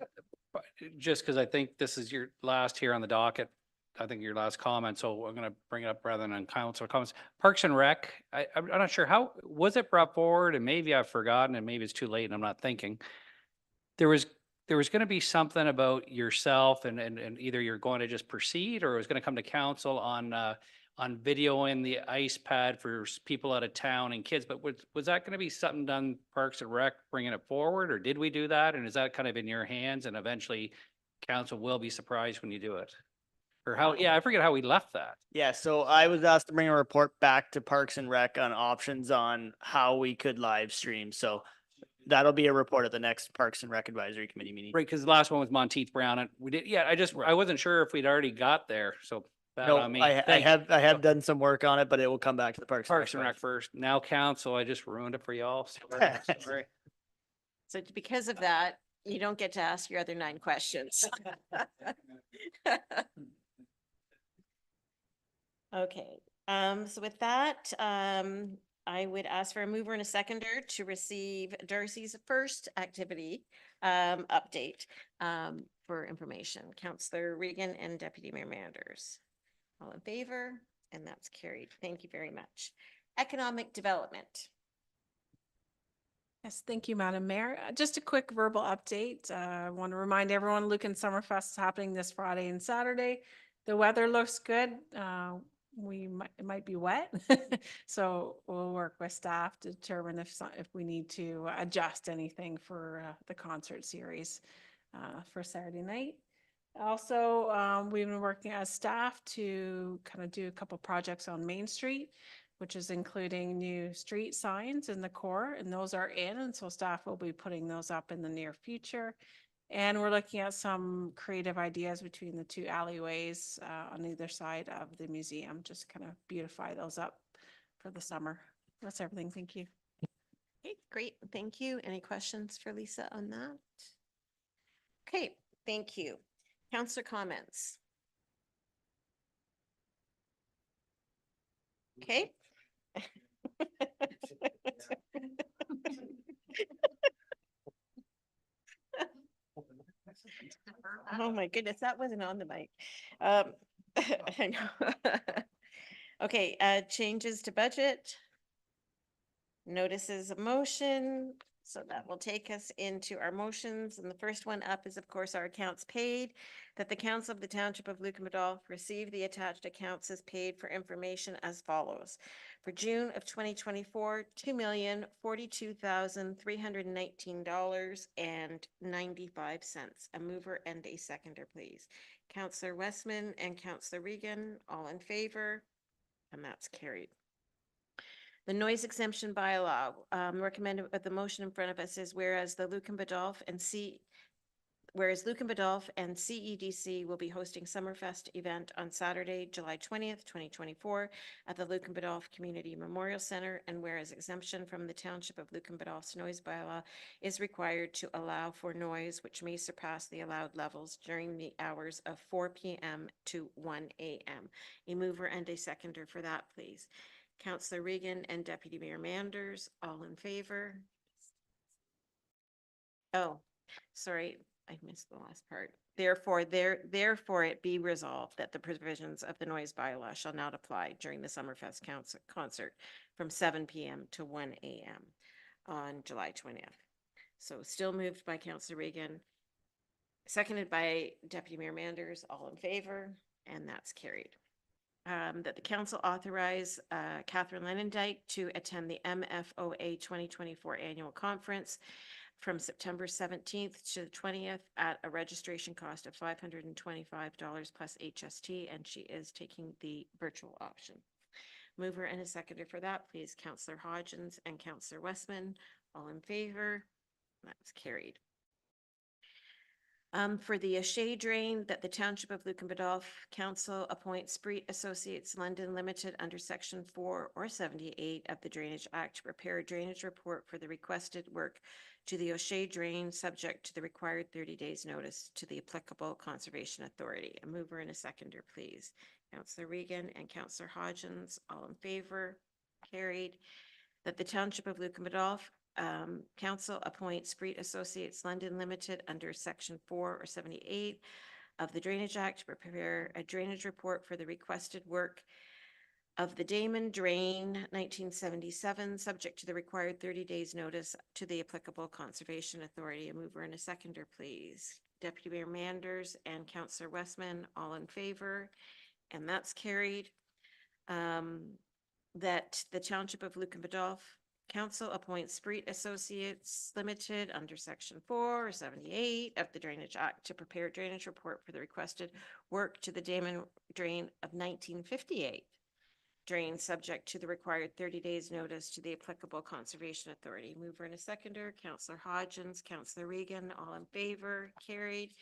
because I think this is your last here on the docket, I think your last comment, so I'm gonna bring it up rather than council comments. Parks and Rec, I'm not sure, how, was it brought forward, and maybe I've forgotten, and maybe it's too late and I'm not thinking. There was gonna be something about yourself and either you're going to just proceed, or it was gonna come to council on videoing the ice pad for people out of town and kids, but was that gonna be something done, Parks and Rec bringing it forward, or did we do that? And is that kind of in your hands, and eventually council will be surprised when you do it? Or how, yeah, I forget how we left that. Yeah, so I was asked to bring a report back to Parks and Rec on options on how we could live stream. So that'll be a report at the next Parks and Rec Advisory Committee meeting. Right, because the last one was Monteith Brown, and we did, yeah, I wasn't sure if we'd already got there, so bad No, on me. I Thank you. have done some work on it, but it will come back to the Parks Parks and and Rec Rec. first, now council, I just ruined it for y'all. Sorry. So because of that, you don't get to ask your other 9 questions. Okay, so with that, I would ask for a mover and a seconder to receive Darcy's first activity update for information. Councillor Regan and Deputy Mayor Manders. All in favor? And that's carried. Thank you very much. Economic development. Yes, thank you, Madam Mayor. Just a quick verbal update. I want to remind everyone, Lucan Summerfest is happening this Friday and Saturday. The weather looks good. It might be wet. So we'll work with staff to determine if we need to adjust anything for the concert series for Saturday night. Also, we've been working as staff to kind of do a couple projects on Main Street, which is including new street signs in the core, and those are in, and so staff will be putting those up in the near future. And we're looking at some creative ideas between the 2 alleyways on either side of the museum, just kind of beautify those up for the summer. That's everything. Thank you. Okay, great. Thank you. Any questions for Lisa on that? Okay, thank you. Councillor comments. Okay. Oh my goodness, that wasn't on the mic. I know. Okay, changes to budget. Notices of motion, So that will take us into our motions, and the first one up is, of course, our accounts paid, that the council of the township of Lucan Biddulph receive the attached accounts as paid for information as follows. For June of 2024, $2,042,319.95. A mover and a seconder, please. Councillor Westman and Councillor Regan, all in favor, and that's carried. The noise exemption bylaw, recommended, the motion in front of us is whereas Lucan Biddulph and CEDC will be hosting Summerfest event on Saturday, July 20th, 2024 at the Lucan Biddulph Community Memorial Center, and whereas exemption from the Township of Lucan Biddulph's noise bylaw is required to allow for noise which may surpass the allowed levels during the hours of 4 p.m. to 1 a.m. A mover and a seconder for that, please. Councillor Regan and Deputy Mayor Manders, all in favor? Oh, sorry, I missed the last part. Therefore, therefore it be resolved that the provisions of the noise bylaw shall not apply during the Summerfest concert from 7 p.m. to 1 a.m. on July 20th. So still moved by Councillor Regan, seconded by Deputy Mayor Manders, all in favor, and that's carried. That the council authorize Catherine Lenendike to attend the MFOA 2024 annual conference from September 17th to the 20th at a registration cost of $525 plus HST, and she is taking the virtual option. Mover and a seconder for that, please. Councillor Hodgins and Councillor Westman, all in favor. That's carried. For the O'Shea Drain, that the Township of Lucan Biddulph Council appoint Spreet Associates London Limited under Section 4 or 78 of the Drainage Act to prepare a drainage report for the requested work to the O'Shea Drain, subject to the required 30 days notice to the applicable Conservation Authority. A mover and a seconder, please. Councillor Regan and Councillor Hodgins, all in favor, carried. That the Township of Lucan Biddulph Council appoints Spreet Associates London Limited under Section 4 or 78 of the Drainage Act to prepare a drainage report for the requested work of the Damon Drain 1977, subject to the required 30 days notice to the applicable Conservation Authority. A mover and a seconder, please. Deputy Mayor Manders and Councillor Westman, all in favor, and that's carried. That the Township of Lucan Biddulph Council appoints Spreet Associates Limited under Section 4 or 78 of the Drainage Act to prepare a drainage report for the requested work to the Damon Drain of 1958. Drain subject to the required 30 days notice to the applicable Conservation Authority. Mover and a seconder, Councillor Hodgins, Councillor Regan, all in favor, carried.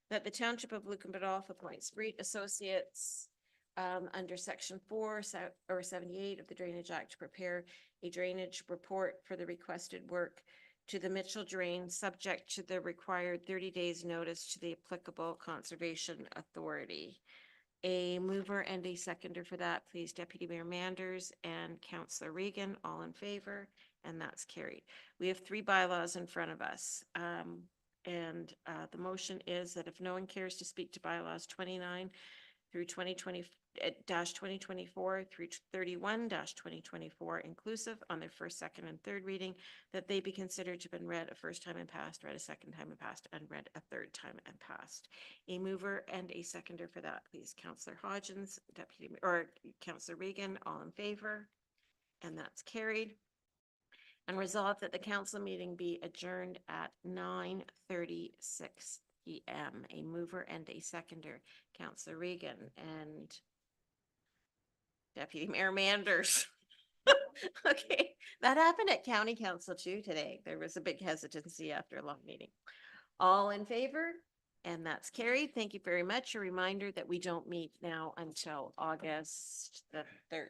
That the Township of Lucan Biddulph appoints Spreet Associates under Section 4 or 78 of the Drainage Act to prepare a drainage report for the requested work to the Mitchell Drain, subject to the required 30 days notice to the applicable Conservation Authority. A mover and a seconder for that, please. Deputy Mayor Manders and Councillor Regan, all in favor, and that's carried. We have 3 bylaws in front of us. The motion is that if no one cares to speak to bylaws 29 through 2024 through 31-2024 inclusive on their first, second, and third reading, that they be considered to have been read a first time and passed, read a second time and passed, and read a third time and passed. A mover and a seconder for that, please. Councillor Hodgins, Councillor Regan, all in favor, and that's carried. And resolved that the council meeting be adjourned at 9:36 p.m. A mover and a seconder, Councillor Regan and Deputy Mayor Manders. Okay, that happened at County Council too today. There was a big hesitancy after a long meeting. All in favor? And that's carried. Thank you very much. A reminder that we don't meet now until August the 13th.